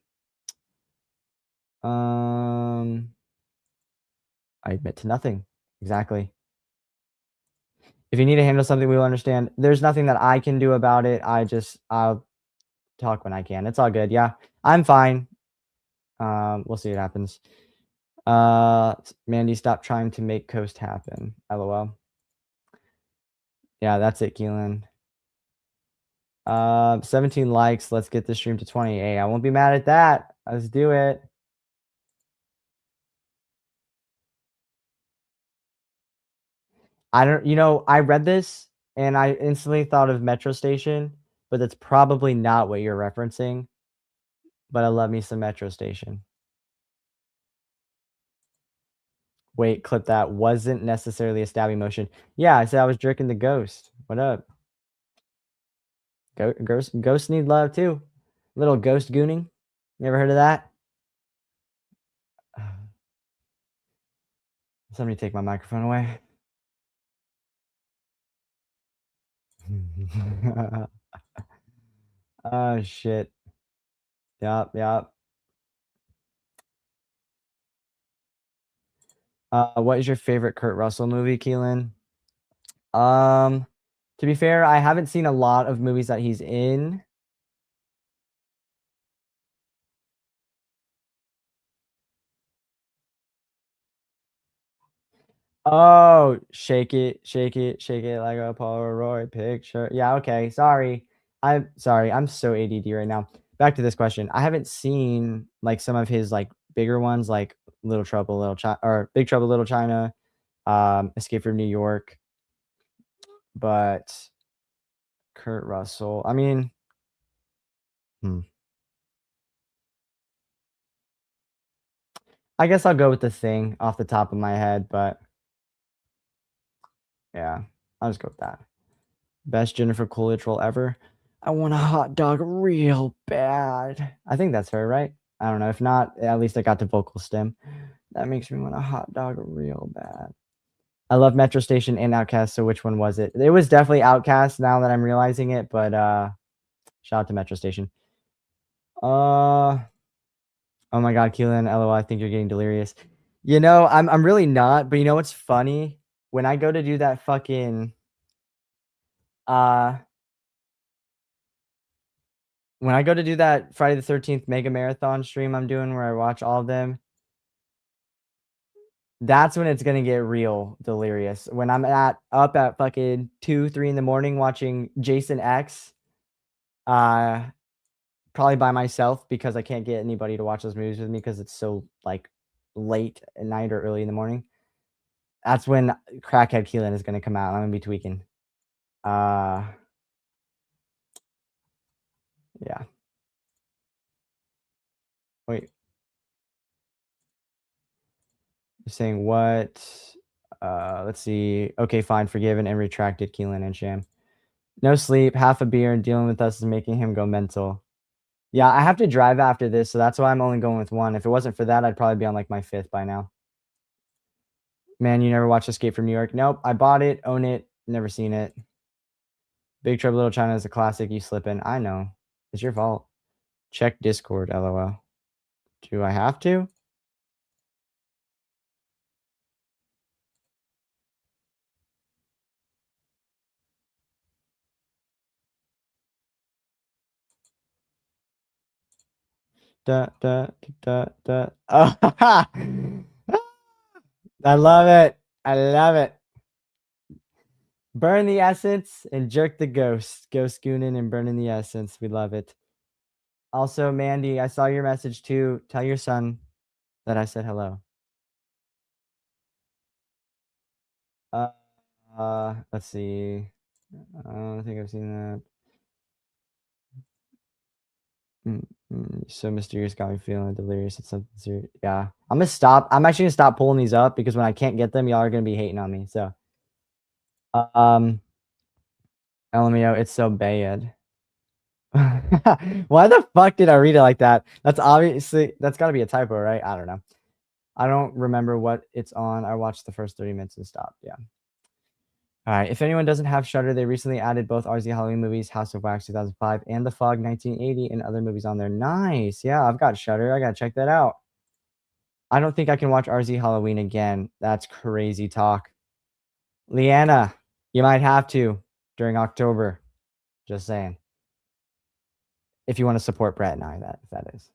I admit to nothing. Exactly. If you need to handle something, we will understand. There's nothing that I can do about it. I'll talk when I can. It's all good. Yeah, I'm fine. We'll see what happens. Mandy, stop trying to make Coast happen. LOL. Yeah, that's it, Keelan. 17 likes. Let's get this stream to 20. Hey, I won't be mad at that. Let's do it. I read this and I instantly thought of Metro Station, but that's probably not what you're referencing. But I love me some Metro Station. Wait, clip that. Wasn't necessarily a stabbing motion. Yeah, I said I was jerking the ghost. What up? Ghosts need love too. Little ghost gooning. You ever heard of that? Somebody take my microphone away. Oh shit. Yup, yup. What is your favorite Kurt Russell movie, Keelan? To be fair, I haven't seen a lot of movies that he's in. Oh, shake it, shake it, shake it like a Polaroid picture. Yeah, okay. Sorry. I'm sorry. I'm so ADD right now. Back to this question. I haven't seen like some of his like bigger ones like Little Trouble, Little China or Big Trouble, Little China, Escape from New York, but Kurt Russell. I mean, hmm. I guess I'll go with The Thing off the top of my head, but yeah, I'll just go with that. Best Jennifer Coolidge role ever. I want a hot dog real bad. I think that's her, right? I don't know. If not, at least I got the vocal stem. That makes me want a hot dog real bad. I love Metro Station and Outcast, so which one was it? It was definitely Outcast now that I'm realizing it, but shout out to Metro Station. Oh my god, Keelan, LOL, I think you're getting delirious. You know, I'm really not, but you know what's funny? When I go to do that fucking uh when I go to do that Friday the 13th mega marathon stream I'm doing where I watch all of them, that's when it's gonna get real delirious. When I'm up at fucking 2, 3 in the morning watching Jason X, uh, probably by myself because I can't get anybody to watch those movies with me because it's so like late at night or early in the morning. That's when Crackhead Keelan is gonna come out. I'm gonna be tweaking. Yeah. Wait. You're saying what? Let's see. Okay, fine. Forgiven and retracted. Keelan and Sham. No sleep. Half a beer and dealing with us is making him go mental. Yeah, I have to drive after this, so that's why I'm only going with one. If it wasn't for that, I'd probably be on like my 5th by now. Man, you never watched Escape from New York? Nope. I bought it, own it, never seen it. Big Trouble Little China is a classic. You slip in. I know. It's your fault. Check Discord, lol. Do I have to? Da, da, da, da. Oh, I love it. I love it. Burn the essence and jerk the ghost. Ghost gooning and burning the essence. We love it. Also, Mandy, I saw your message too. Tell your son that I said hello. Let's see. I don't think I've seen that. So mysterious, got me feeling delirious. It's something serious. Yeah, I'm gonna stop. I'm actually gonna stop pulling these up because when I can't get them, y'all are gonna be hating on me. So, LMAO, it's so bad. Why the fuck did I read it like that? That's obviously that's got to be a typo, right? I don't know. I don't remember what it's on. I watched the first 30 minutes and stopped. Yeah. All right. If anyone doesn't have Shudder, they recently added both RZ Halloween movies, House of Wax 2005, and The Fog 1980, and other movies on there. Nice. Yeah, I've got Shudder. I gotta check that out. I don't think I can watch RZ Halloween again. That's crazy talk. Leanna, you might have to during October. Just saying. If you want to support Brett and I, that is.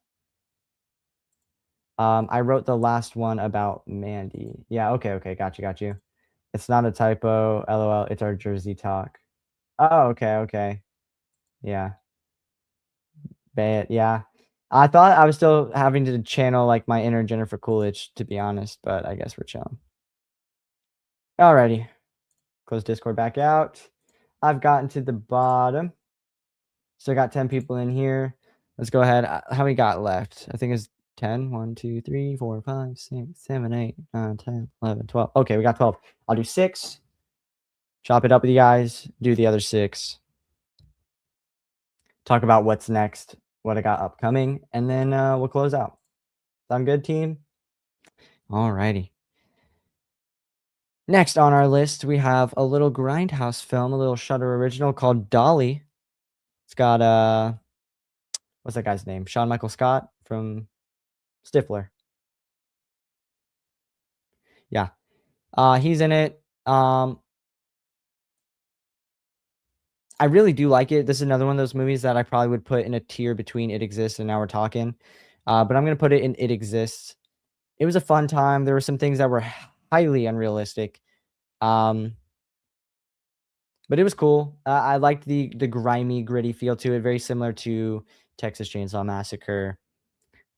I wrote the last one about Mandy. Yeah, okay. Got you. It's not a typo. LOL. It's our Jersey talk. Oh, okay. Yeah. But yeah. I thought I was still having to channel like my inner Jennifer Coolidge, to be honest, but I guess we're chilling. Alrighty. Close Discord back out. I've gotten to the bottom. Still got 10 people in here. Let's go ahead. How we got left? I think it's 10. 1, 2, 3, 4, 5, 6, 7, 8, 9, 10, 11, 12. Okay, we got 12. I'll do 6. Chop it up with you guys. Do the other 6. Talk about what's next, what I got upcoming, and then we'll close out. Sound good, team? Alrighty. Next on our list, we have a little Grindhouse film, a little Shudder original called Dolly. It's got what's that guy's name? Sean Michael Scott from Stifler. Yeah. He's in it. I really do like it. This is another one of those movies that I probably would put in a tier between It Exists and Now We're Talking. But I'm going to put it in It Exists. It was a fun time. There were some things that were highly unrealistic. But it was cool. I liked the grimy, gritty feel to it. Very similar to Texas Chainsaw Massacre.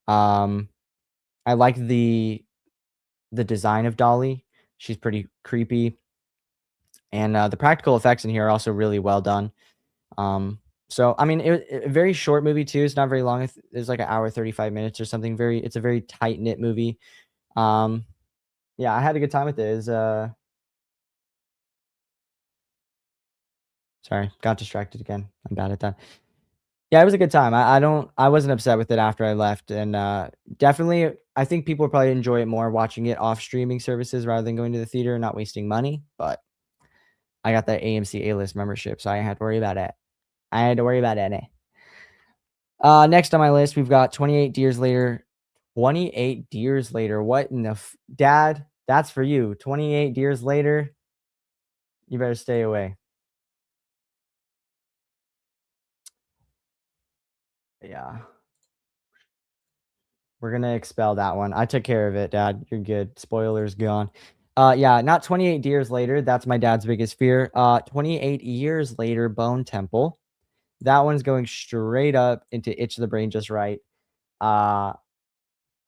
I like the design of Dolly. She's pretty creepy. And the practical effects in here are also really well done. So I mean, a very short movie too. It's not very long. It's like an hour 35 minutes or something. It's a very tight knit movie. Yeah, I had a good time with it. Sorry, got distracted again. I'm bad at that. Yeah, it was a good time. I wasn't upset with it after I left, and definitely, I think people probably enjoy it more watching it off streaming services rather than going to the theater and not wasting money. But I got that AMC A-list membership, so I didn't have to worry about it. Next on my list, we've got 28 Years Later. 28 Years Later. What in the Dad? That's for you. 28 Years Later. You better stay away. Yeah. We're gonna expel that one. I took care of it, Dad. You're good. Spoilers gone. Yeah, not 28 Years Later. That's my dad's biggest fear. 28 Years Later, Bone Temple. that one's going straight up into Itch the Brain Just Right. I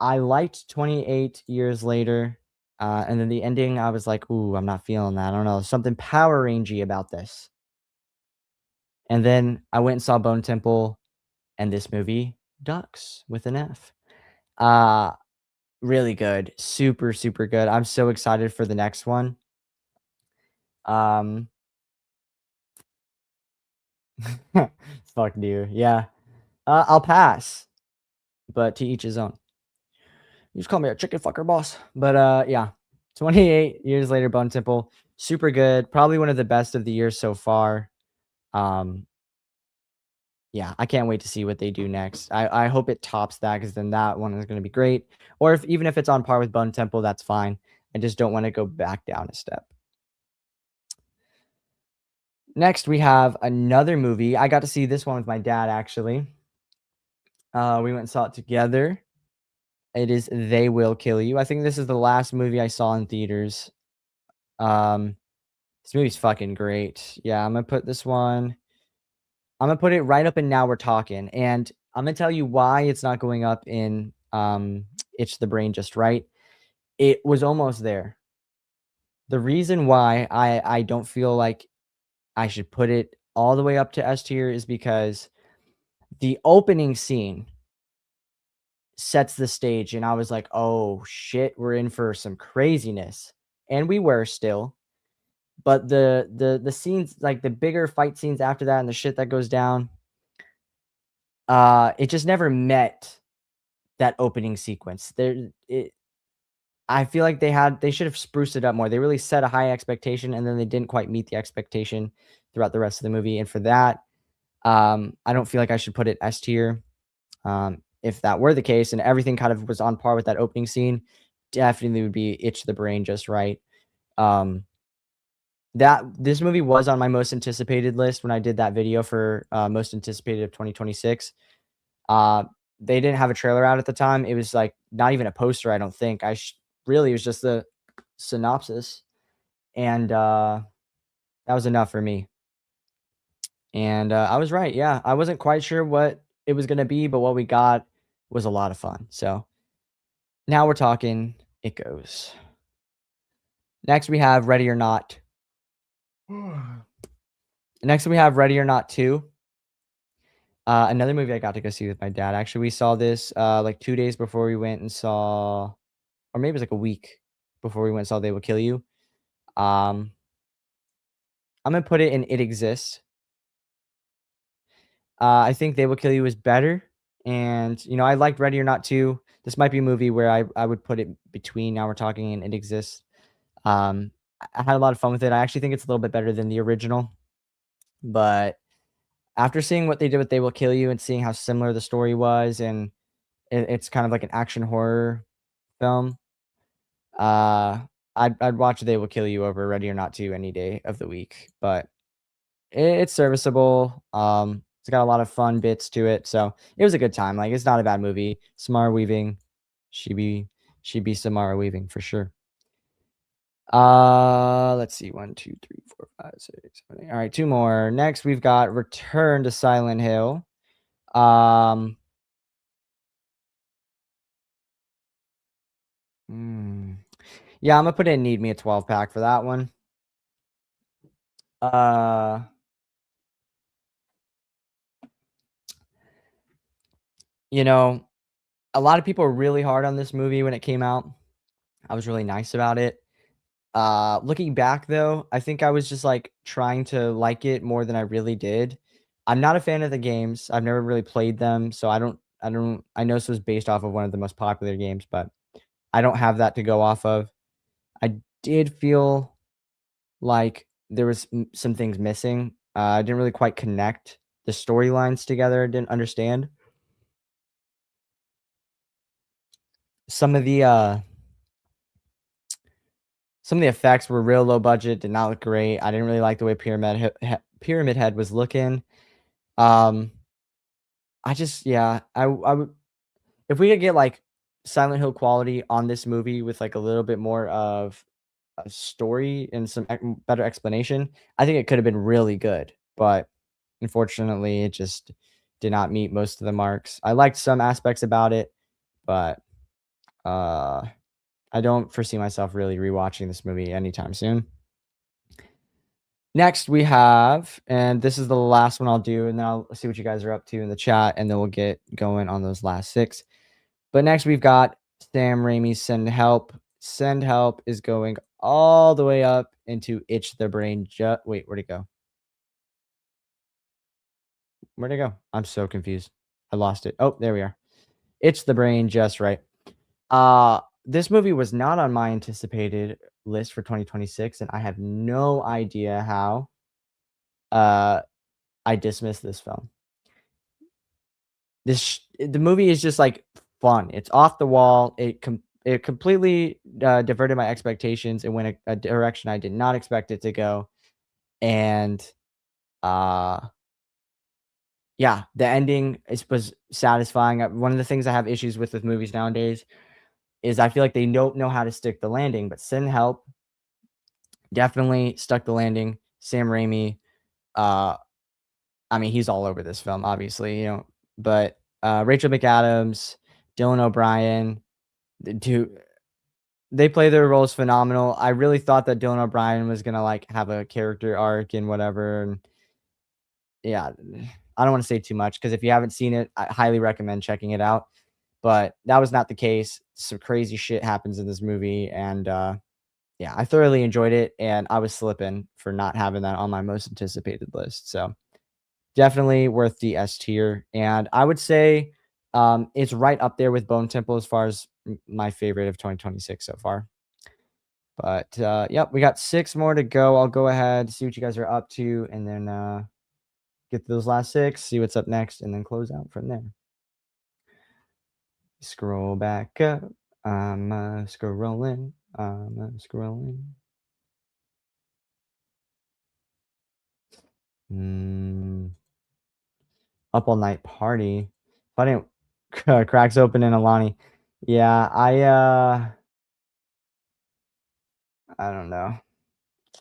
liked 28 Years Later, and then the ending, I was like, "Ooh, I'm not feeling that. I don't know, something Power Rangy about this." And then I went and saw Bone Temple and this movie, Ducks with an F. Uh, really good. Super, super good. I'm so excited for the next one. Um, fuck you. Yeah. I'll pass, but to each his own. You just call me a chicken fucker, boss. But yeah, 28 Years Later, Bone Temple, super good. Probably one of the best of the year so far. Um, yeah, I can't wait to see what they do next. I hope it tops that because then that one is going to be great. Or if even if it's on par with Bone Temple, that's fine. I just don't want to go back down a step. Next, we have another movie. I got to see this one with my dad actually. We went and saw it together. It is They Will Kill You. I think this is the last movie I saw in theaters. This movie's fucking great. Yeah, I'm gonna put this one. I'm gonna put it right up in Now We're Talking, and I'm gonna tell you why it's not going up in Itch the Brain Just Right. It was almost there. The reason why I don't feel like I should put it all the way up to S tier is because the opening scene sets the stage, and I was like, "Oh shit, we're in for some craziness," and we were still. But the scenes, like the bigger fight scenes after that, and the shit that goes down, it just never met that opening sequence. I feel like they should have spruced it up more. They really set a high expectation, and then they didn't quite meet the expectation throughout the rest of the movie. And for that, I don't feel like I should put it S tier. If that were the case and everything kind of was on par with that opening scene, definitely would be Itch the Brain Just Right. Um, that this movie was on my most anticipated list when I did that video for most anticipated of 2026. They didn't have a trailer out at the time. It was like not even a poster, I don't think. Really, it was just the synopsis, and that was enough for me. And I was right. Yeah, I wasn't quite sure what it was gonna be, but what we got was a lot of fun. So now we're talking. It goes. Next, we have Ready or Not. Next, we have Ready or Not 2. Another movie I got to go see with my dad. Actually, we saw this like 2 days before we went and saw, or maybe it was like a week before we went and saw They Will Kill You. Um, I'm gonna put it in It Exists. I think They Will Kill You is better, and you know I liked Ready or Not 2. This might be a movie where I would put it between Now We're Talking and It Exists. I had a lot of fun with it. I actually think it's a little bit better than the original, but after seeing what they did with They Will Kill You and seeing how similar the story was, and it's kind of like an action horror film, I'd watch They Will Kill You over Ready or Not 2 any day of the week, but it's serviceable. It's got a lot of fun bits to it, so it was a good time. Like, it's not a bad movie. Samara Weaving, she be Samara Weaving for sure. Let's see. 1, 2, 3, 4, 5, 6, 7, 8. All right, 2 more. Next, we've got Return to Silent Hill. Um Yeah, I'm gonna put in Need Me a 12 pack for that one. You know, a lot of people were really hard on this movie when it came out. I was really nice about it. Looking back though, I think I was just like trying to like it more than I really did. I'm not a fan of the games. I've never really played them, so I know this was based off of one of the most popular games, but I don't have that to go off of. I did feel like there was some things missing. I didn't really quite connect the storylines together. I didn't understand. Some of the effects were real low budget, did not look great. I didn't really like the way Pyramid Head was looking. I just yeah, I would if we could get like Silent Hill quality on this movie with like a little bit more of a story and some better explanation, I think it could have been really good. But unfortunately, it just did not meet most of the marks. I liked some aspects about it, but uh, I don't foresee myself really rewatching this movie anytime soon. Next, we have, and this is the last one I'll do, and then I'll see what you guys are up to in the chat, and then we'll get going on those last 6. But next, we've got Sam Raimi's Send Help. Send Help is going all the way up into Itch the Brain. Wait, where'd it go? Where'd it go? I'm so confused. I lost it. Oh, there we are. Itch the Brain just right. This movie was not on my anticipated list for 2026, and I have no idea how I dismissed this film. The movie is just like fun. It's off the wall. It completely diverted my expectations and went a direction I did not expect it to go. And yeah, the ending was satisfying. One of the things I have issues with movies nowadays is I feel like they don't know how to stick the landing, but Send Help definitely stuck the landing. Sam Raimi, I mean, he's all over this film, obviously, you know, but Rachel McAdams, Dylan O'Brien, they play their roles phenomenal. I really thought that Dylan O'Brien was gonna like have a character arc and whatever, and yeah, I don't want to say too much because if you haven't seen it, I highly recommend checking it out. But that was not the case. Some crazy shit happens in this movie, and yeah, I thoroughly enjoyed it, and I was slipping for not having that on my most anticipated list. So definitely worth the S tier, and I would say it's right up there with Bone Temple as far as my favorite of 2026 so far. But yep, we got 6 more to go. I'll go ahead, see what you guys are up to, and then get those last 6, see what's up next, and then close out from there. Scroll back up. I'm scrolling. I'm scrolling. Up all night party. If I didn't cracks open in Alani. Yeah, I don't know.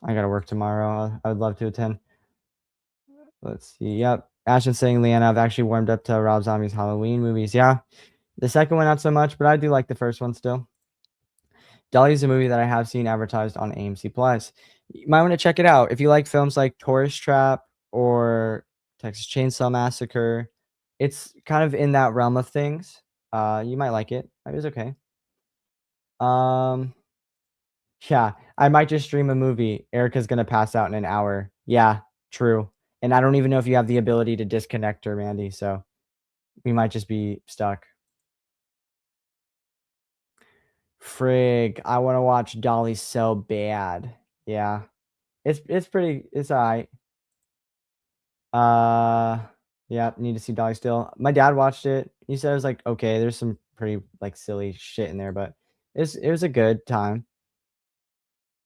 I gotta work tomorrow. I would love to attend. Let's see. Yep. Ashton saying, Leanna, I've actually warmed up to Rob Zombie's Halloween movies. Yeah. The second one, not so much, but I do like the first one still. Dolly's a movie that I have seen advertised on AMC Plus. You might want to check it out. If you like films like Tourist Trap or Texas Chainsaw Massacre, it's kind of in that realm of things. You might like it. It was okay. Yeah, I might just stream a movie. Erica's gonna pass out in an hour. Yeah, true. And I don't even know if you have the ability to disconnect her, Mandy, so we might just be stuck. Frig, I wanna watch Dolly so bad. Yeah. It's pretty it's alright. Yeah, need to see Dolly still. My dad watched it. He said it was, like, okay. There's some pretty, like, silly shit in there, but it was a good time.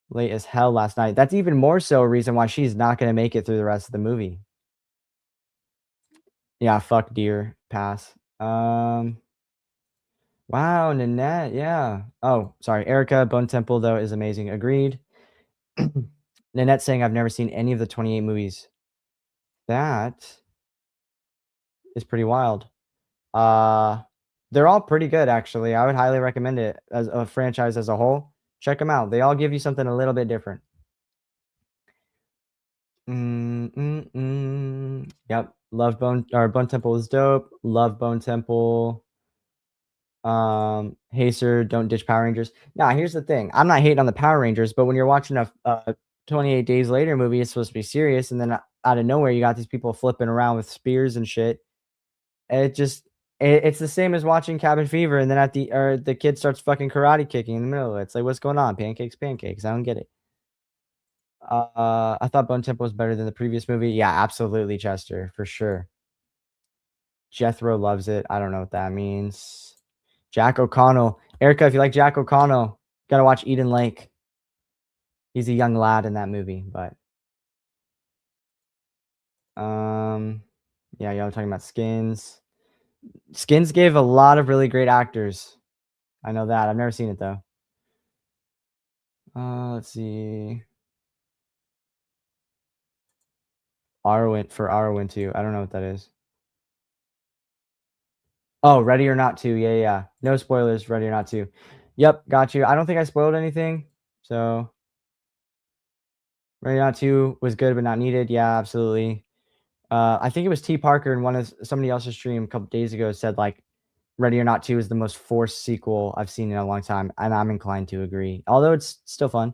Late as hell last night. That's even more so a reason why she's not gonna make it through the rest of the movie. Yeah, fuck deer. Pass. Wow, Nanette, yeah. Oh, sorry. Erica, Bone Temple, though, is amazing. Agreed. Nanette saying, I've never seen any of the 28 movies. That is pretty wild. They're all pretty good, actually. I would highly recommend it as a franchise as a whole. Check them out. They all give you something a little bit different. Yep. Love Bone Temple is dope. Love Bone Temple. Hazer, don't ditch Power Rangers. Now, here's the thing. I'm not hating on the Power Rangers, but when you're watching a 28 Days Later movie, it's supposed to be serious, and then out of nowhere, you got these people flipping around with spears and shit. It's the same as watching Cabin Fever, and then the kid starts fucking karate kicking in the middle of it. It's like, what's going on? Pancakes, pancakes. I don't get it. I thought Bone Temple was better than the previous movie. Yeah, absolutely, Chester, for sure. Jethro loves it. I don't know what that means. Jack O'Connell. Erica, if you like Jack O'Connell, gotta watch Eden Lake. He's a young lad in that movie, but yeah, y'all talking about Skins. Skins gave a lot of really great actors. I know that. I've never seen it though. Let's see. Arwen 2. I don't know what that is. Oh, Ready or Not 2. Yeah. No spoilers. Ready or Not 2. Yep, got you. I don't think I spoiled anything. So Ready or Not 2 was good but not needed. Yeah, absolutely. I think it was T Parker in somebody else's stream a couple days ago said like Ready or Not 2 is the most forced sequel I've seen in a long time, and I'm inclined to agree. Although it's still fun.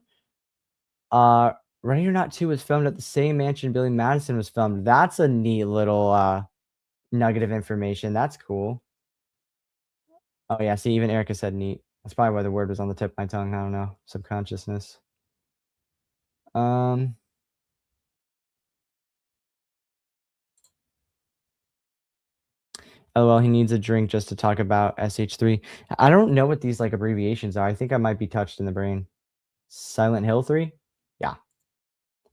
Ready or Not 2 was filmed at the same mansion Billy Madison was filmed. That's a neat little nugget of information. That's cool. Oh yeah, see, even Erica said neat. That's probably why the word was on the tip of my tongue. I don't know. Subconsciousness. LOL, he needs a drink just to talk about SH3. I don't know what these like abbreviations are. I think I might be touched in the brain. Silent Hill 3? Yeah.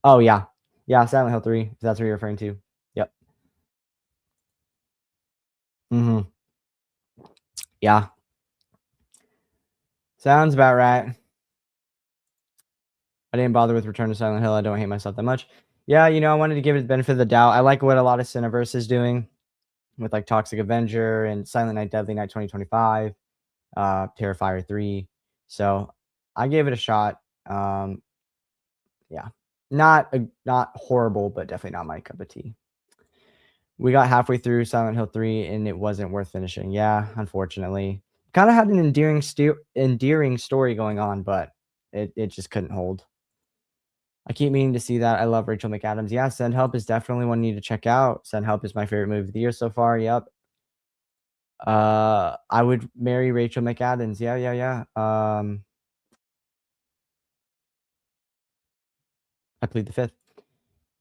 Oh yeah. Yeah, Silent Hill 3, if that's what you're referring to. Yep. Mm-hmm. Yeah. Sounds about right. I didn't bother with Return to Silent Hill. I don't hate myself that much. Yeah, I wanted to give it the benefit of the doubt. I like what a lot of Cineverse is doing with like Toxic Avenger and Silent Night, Deadly Night 2025, Terrifier 3. So I gave it a shot. Yeah, not horrible, but definitely not my cup of tea. We got halfway through Silent Hill 3 and it wasn't worth finishing. Yeah, unfortunately. Kind of had an endearing story going on, but it just couldn't hold. I keep meaning to see that. I love Rachel McAdams. Yeah, Send Help is definitely one you need to check out. Send Help is my favorite movie of the year so far. Yep. I would marry Rachel McAdams. Yeah. I plead the fifth.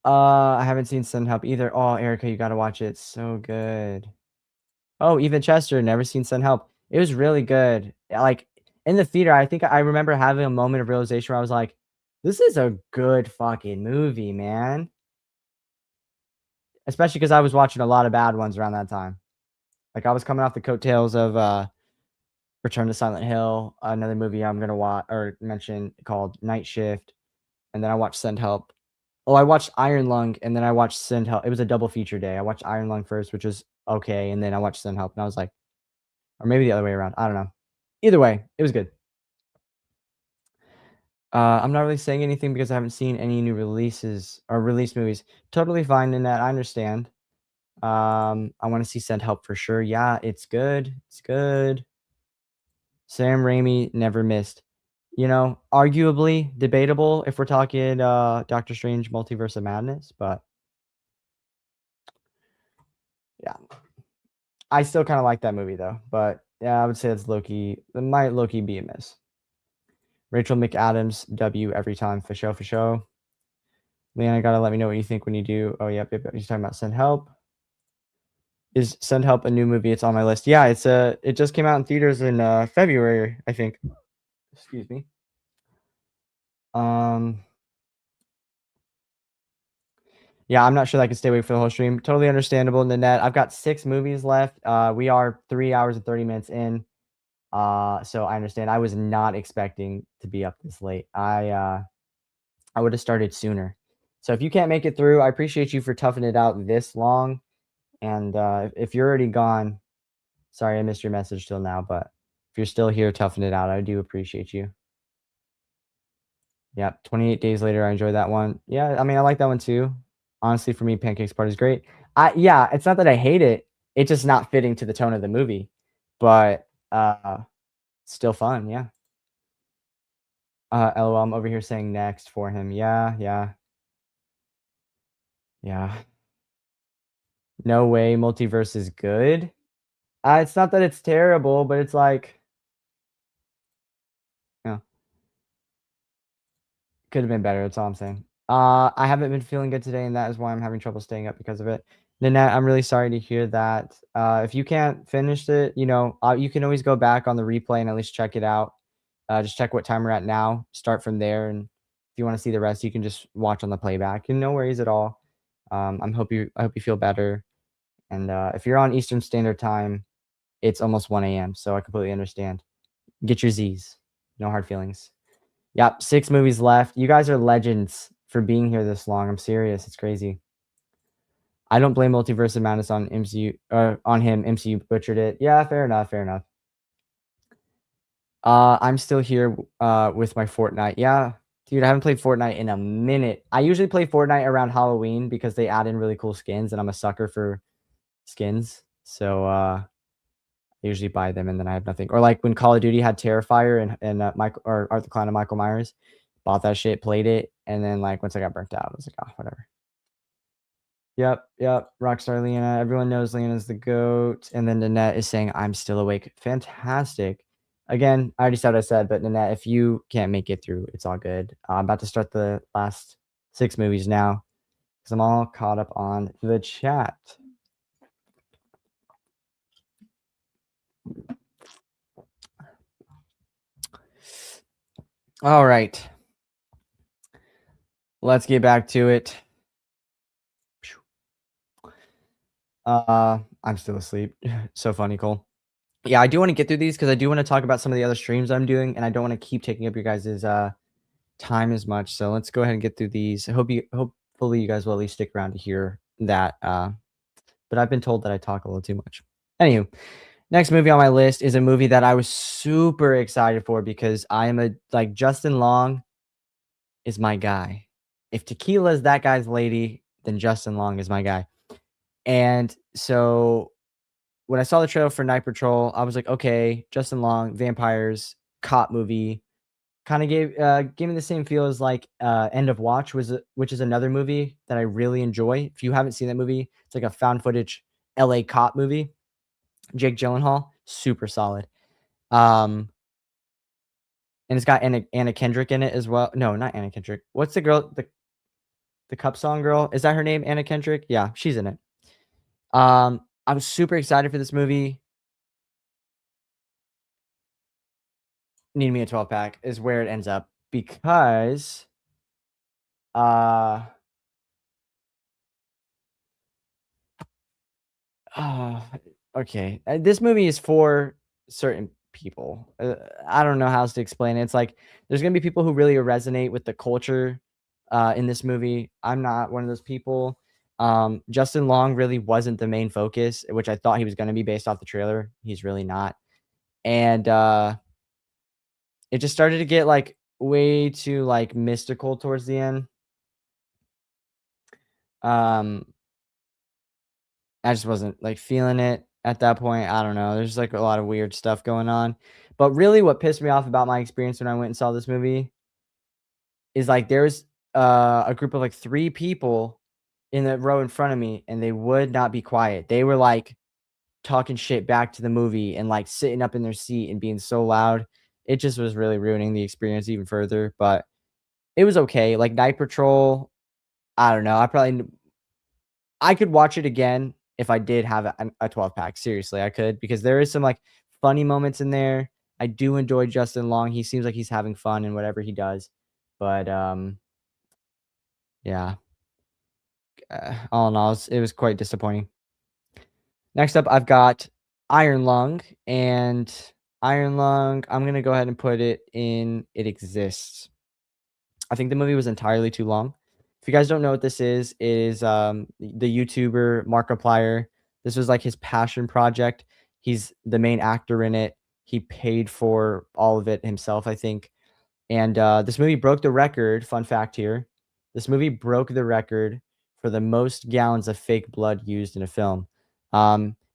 I haven't seen Send Help either. Oh, Erica, you gotta watch it. It's so good. Oh, even Chester, never seen Send Help. It was really good. Like in the theater, I think I remember having a moment of realization where I was like, this is a good fucking movie, man. Especially because I was watching a lot of bad ones around that time. Like I was coming off the coattails of Return to Silent Hill, another movie I'm gonna watch or mention called Night Shift, and then I watched Send Help. Oh, I watched Iron Lung, and then I watched Send Help. It was a double feature day. I watched Iron Lung first, which was okay, and then I watched Send Help, and I was like, or maybe the other way around. I don't know. Either way, it was good. I'm not really saying anything because I haven't seen any new releases or released movies. Totally fine in that. I understand. I want to see Send Help for sure. Yeah, it's good. It's good. Sam Raimi never missed. Arguably debatable if we're talking Doctor Strange Multiverse of Madness, but yeah. I still kind of like that movie though, but yeah, I would say that's Loki. It might Loki be a miss. Rachel McAdams, W every time for show. Leanna, gotta let me know what you think when you do. Oh, yep. He's talking about Send Help. Is Send Help a new movie? It's on my list. Yeah, it just came out in theaters in February, I think. Excuse me. Yeah, I'm not sure that I can stay awake for the whole stream. Totally understandable, Nanette. I've got 6 movies left. We are 3 hours and 30 minutes in. So I understand. I was not expecting to be up this late. I would have started sooner. So if you can't make it through, I appreciate you for toughing it out this long. And if you're already gone, sorry I missed your message till now, but if you're still here toughing it out, I do appreciate you. Yeah, 28 days later, I enjoyed that one. Yeah, I mean, I like that one too. Honestly, for me, Pancakes Party is great. Yeah, it's not that I hate it. It's just not fitting to the tone of the movie, but still fun. Yeah. LOL, I'm over here saying next for him. Yeah. No way, Multiverse is good. It's not that it's terrible, but it's like, could have been better. That's all I'm saying. I haven't been feeling good today, and that is why I'm having trouble staying up because of it. Nanette, I'm really sorry to hear that. If you can't finish it, you can always go back on the replay and at least check it out. Just check what time we're at now. Start from there, and if you want to see the rest, you can just watch on the playback. And no worries at all. I hope you feel better. And if you're on Eastern Standard Time, it's almost 1 a.m. So I completely understand. Get your Z's. No hard feelings. Yep, 6 movies left. You guys are legends for being here this long. I'm serious. It's crazy. I don't blame Multiverse of Madness on MCU on him. MCU butchered it. Yeah, fair enough. Fair enough. I'm still here with my Fortnite. Yeah, dude, I haven't played Fortnite in a minute. I usually play Fortnite around Halloween because they add in really cool skins, and I'm a sucker for skins. So I usually buy them, and then I have nothing. Or like when Call of Duty had Terrifier and Michael or Art the Clown and Michael Myers, bought that shit, played it, and then like once I got burnt out, I was like, oh, whatever. Yep. Rockstar Leona. Everyone knows Leona's the GOAT. And then Nanette is saying, I'm still awake. Fantastic. Again, I already said what I said, but Nanette, if you can't make it through, it's all good. I'm about to start the last 6 movies now because I'm all caught up on the chat. All right. Let's get back to it. I'm still asleep. So funny, Cole. Yeah, I do want to get through these because I do want to talk about some of the other streams I'm doing, and I don't want to keep taking up your guys' time as much. So let's go ahead and get through these. Hopefully you guys will at least stick around to hear that. But I've been told that I talk a little too much. Anywho, next movie on my list is a movie that I was super excited for because I am Justin Long is my guy. If tequila is that guy's lady, then Justin Long is my guy. And so when I saw the trailer for Night Patrol, I was like, okay, Justin Long, vampires, cop movie, kind of gave me the same feel as like End of Watch, which is another movie that I really enjoy. If you haven't seen that movie, it's like a found footage LA cop movie. Jake Gyllenhaal, super solid. And it's got Anna Kendrick in it as well. No, not Anna Kendrick. What's the girl? The Cup Song girl? Is that her name? Anna Kendrick? Yeah, she's in it. I was super excited for this movie. Need me a 12-pack is where it ends up because okay. This movie is for certain people. I don't know how else to explain it. It's like there's gonna be people who really resonate with the culture in this movie. I'm not one of those people. Justin Long really wasn't the main focus, which I thought he was gonna be based off the trailer. He's really not. And it just started to get like way too like mystical towards the end. I just wasn't like feeling it at that point. I don't know. There's like a lot of weird stuff going on. But really what pissed me off about my experience when I went and saw this movie is like there's a group of like 3 people in the row in front of me and they would not be quiet. They were like talking shit back to the movie and like sitting up in their seat and being so loud. It just was really ruining the experience even further, but it was okay. Like Night Patrol, I don't know. I could watch it again if I did have a 12-pack. Seriously, I could because there is some like funny moments in there. I do enjoy Justin Long. He seems like he's having fun in whatever he does. But yeah. All in all, it was quite disappointing. Next up, I've got Iron Lung, and Iron Lung, I'm going to go ahead and put it in It Exists. I think the movie was entirely too long. If you guys don't know what this is, it is the YouTuber Markiplier. This was like his passion project. He's the main actor in it. He paid for all of it himself, I think. And this movie broke the record. Fun fact here. This movie broke the record for the most gallons of fake blood used in a film.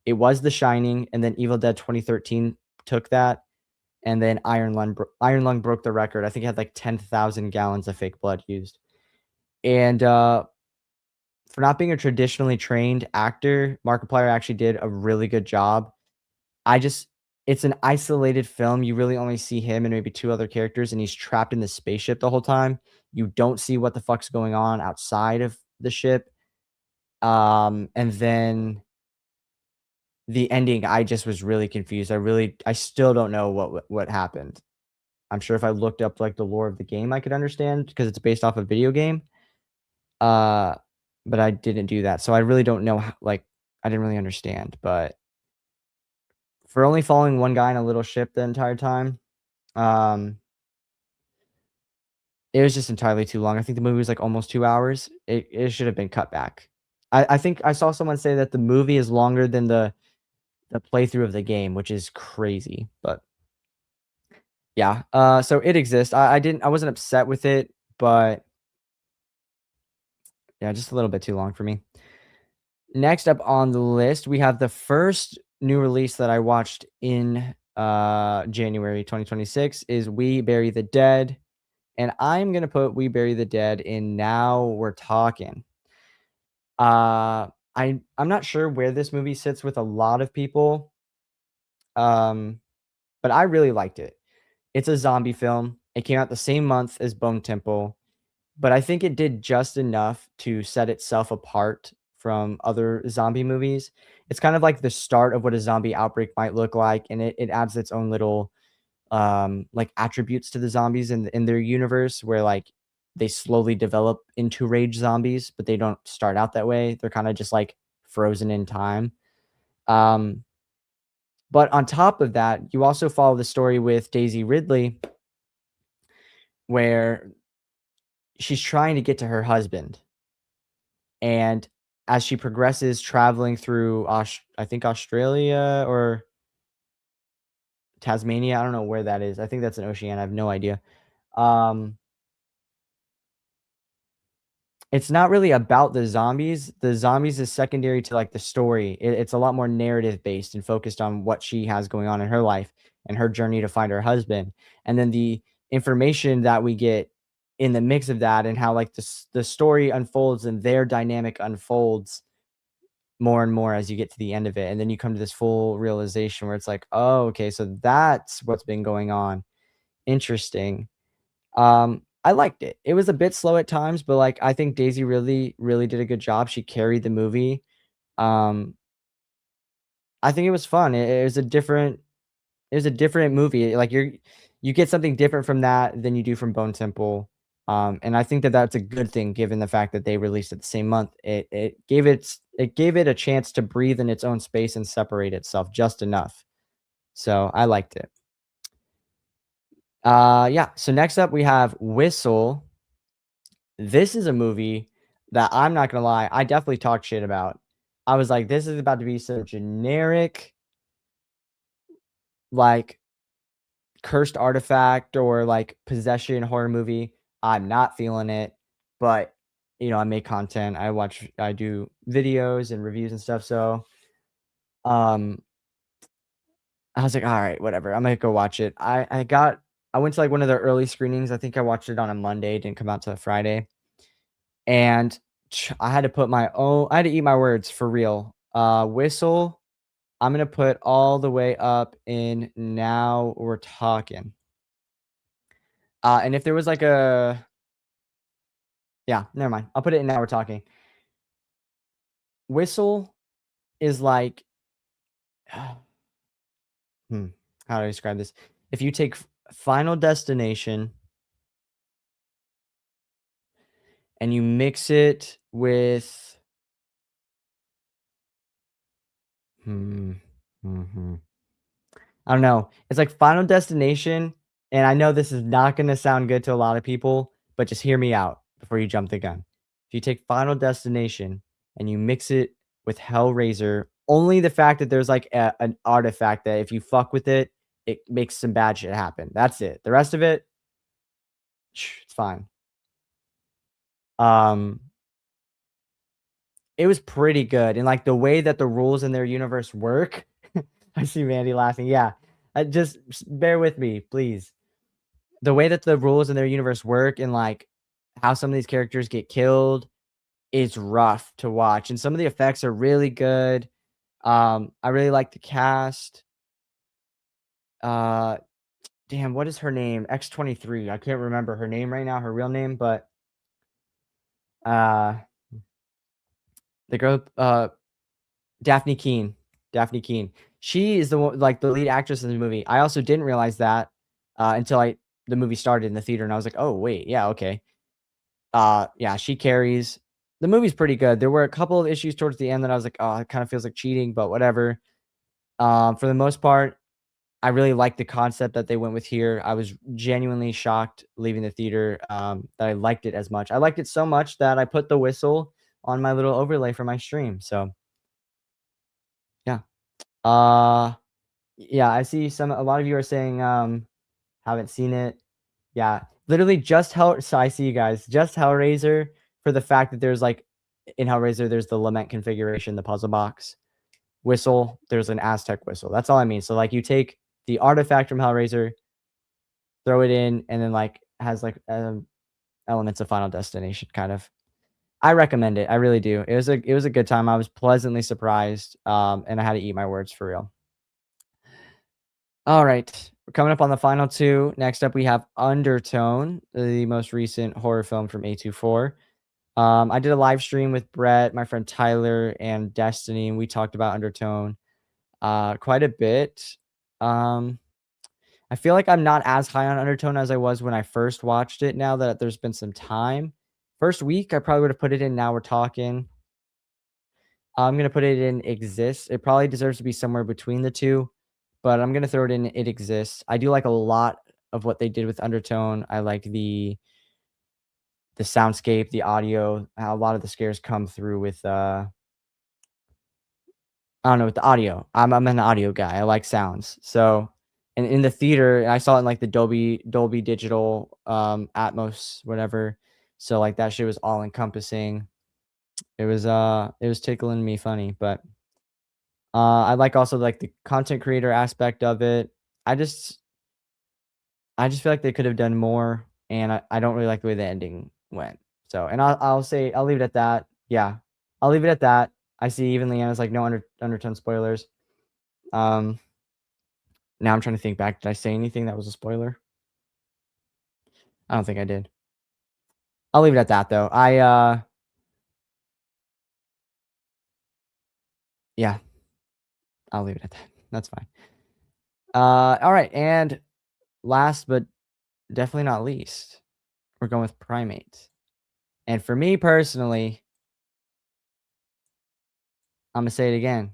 It was The Shining, and then Evil Dead 2013 took that. And then Iron Lung broke the record. I think it had like 10,000 gallons of fake blood used. And for not being a traditionally trained actor, Markiplier actually did a really good job. It's an isolated film. You really only see him and maybe 2 other characters, and he's trapped in the spaceship the whole time. You don't see what the fuck's going on outside of the ship. And then the ending, I just was really confused. I still don't know what happened. I'm sure if I looked up like the lore of the game, I could understand because it's based off a video game. But I didn't do that. So I really don't know I didn't really understand, but for only following one guy in a little ship the entire time, it was just entirely too long. I think the movie was like almost 2 hours. It should have been cut back. I think I saw someone say that the movie is longer than the playthrough of the game, which is crazy. But yeah, so it exists. I wasn't upset with it, but yeah, just a little bit too long for me. Next up on the list, we have the first new release that I watched in January 2026 is We Bury the Dead. And I'm gonna put We Bury the Dead in Now We're Talking. I'm not sure where this movie sits with a lot of people, but I really liked it. It's a zombie film. It came out the same month as Bone Temple, but I think it did just enough to set itself apart from other zombie movies. It's kind of like the start of what a zombie outbreak might look like, and it adds its own little like attributes to the zombies in their universe where like they slowly develop into rage zombies, but they don't start out that way. They're kind of just like frozen in time. Um, but on top of that, you also follow the story with Daisy Ridley, where she's trying to get to her husband. And as she progresses traveling through I think Australia or Tasmania, I don't know where that is. I think that's an ocean. I have no idea. Um, it's not really about the zombies. The zombies is secondary to like the story. It's a lot more narrative based and focused on what she has going on in her life and her journey to find her husband. And then the information that we get in the mix of that and how like the story unfolds and their dynamic unfolds more and more as you get to the end of it. And then you come to this full realization where it's like, oh, okay, so that's what's been going on. Interesting. I liked it. It was a bit slow at times, but, like, I think Daisy really did a good job. She carried the movie. Um, I think it was fun. It was a different movie. Like, you get something different from that than you do from Bone Temple. And I think that that's a good thing given the fact that they released it the same month. It gave it a chance to breathe in its own space and separate itself just enough. So, I liked it. Yeah, so next up we have Whistle. This is a movie that I'm not gonna lie, I definitely talked shit about. I was like, "This is about to be so generic, like, cursed artifact or, like, possession horror movie." I'm not feeling it, but, you know, I make content, I do videos and reviews and stuff, so, um, I was like, "Alright, whatever, I'm gonna go watch it." I went to, like, one of the early screenings, I think I watched it on a Monday, it didn't come out till Friday. And I had to put I had to eat my words for real. Whistle, I'm gonna put all the way up in Now We're Talking. And if there was like yeah, never mind. I'll put it in Now We're Talking. Whistle is like, hmm, how do I describe this? If you take Final Destination and you mix it with, hmm, mhm. I don't know. It's like Final Destination, and I know this is not gonna sound good to a lot of people, but just hear me out before you jump the gun. If you take Final Destination and you mix it with Hellraiser, only the fact that there's like an artifact that if you fuck with it, it makes some bad shit happen. That's it. The rest of it, it's fine. Um, it was pretty good, and like the way that the rules in their universe work. I see Mandy laughing. Yeah, just bear with me, please. The way that the rules in their universe work and, like, how some of these characters get killed is rough to watch, and some of the effects are really good. I really like the cast. Uh, damn, what is her name? X-23. I can't remember her name right now, her real name, but, uh, the girl, Daphne Keane. Daphne Keane. She is the one like, the lead actress in the movie. I also didn't realize that, until the movie started in the theater, and I was like, "Oh, wait, yeah, okay." Yeah, she carries. The movie's pretty good. There were a couple of issues towards the end that I was like, "Oh, it kinda feels like cheating," but whatever. For the most part, I really like the concept that they went with here. I was genuinely shocked leaving the theater, that I liked it as much. I liked it so much that I put The Whistle on my little overlay for my stream. So yeah. Yeah, I see a lot of you are saying haven't seen it. Yeah, literally just so I see you guys, just Hellraiser for the fact that there's like in Hellraiser, there's the lament configuration, the puzzle box whistle, there's an Aztec whistle. That's all I mean. So like you take the artifact from Hellraiser, throw it in, and then like has like elements of Final Destination kind of. I recommend it. I really do. It was a good time. I was pleasantly surprised, and I had to eat my words for real. All right, we're coming up on the final two. Next up, we have Undertone, the most recent horror film from A24. I did a live stream with Brett, my friend Tyler, and Destiny, and we talked about Undertone quite a bit. I feel like I'm not as high on Undertone as I was when I first watched it now that there's been some time. First week, I probably would have put it in Now We're Talking. I'm going to put it in Exists. It probably deserves to be somewhere between the two, but I'm going to throw it in It Exists. I do like a lot of what they did with Undertone. I like the soundscape, the audio, how a lot of the scares come through with I don't know, with the audio. I'm an audio guy. I like sounds. So, and in the theater, I saw it in like the Dolby Digital, Atmos, whatever. So like that shit was all encompassing. It was tickling me funny, but I like also like the content creator aspect of it. I just feel like they could have done more, and I don't really like the way the ending went. So, and I'll say I'll leave it at that. Yeah, I'll leave it at that. I see even Leanna's like no Undertone spoilers. Now I'm trying to think back. Did I say anything that was a spoiler? I don't think I did. I'll leave it at that though. Yeah, I'll leave it at that. That's fine. All right, and last but definitely not least, we're going with Primate. And for me personally, I'm gonna say it again.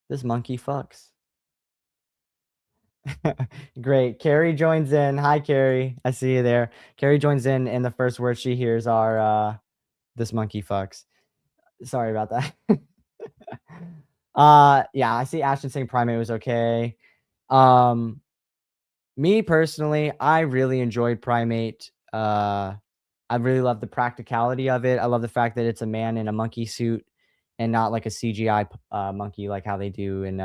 This monkey fucks. Great. Carrie joins in. Hi, Carrie. I see you there. Carrie joins in, and the first words she hears are this monkey fucks. Sorry about that. Yeah, I see Ashton saying Primate was okay. Me personally, I really enjoyed Primate. I really love the practicality of it. I love the fact that it's a man in a monkey suit and not like a CGI monkey like how they do in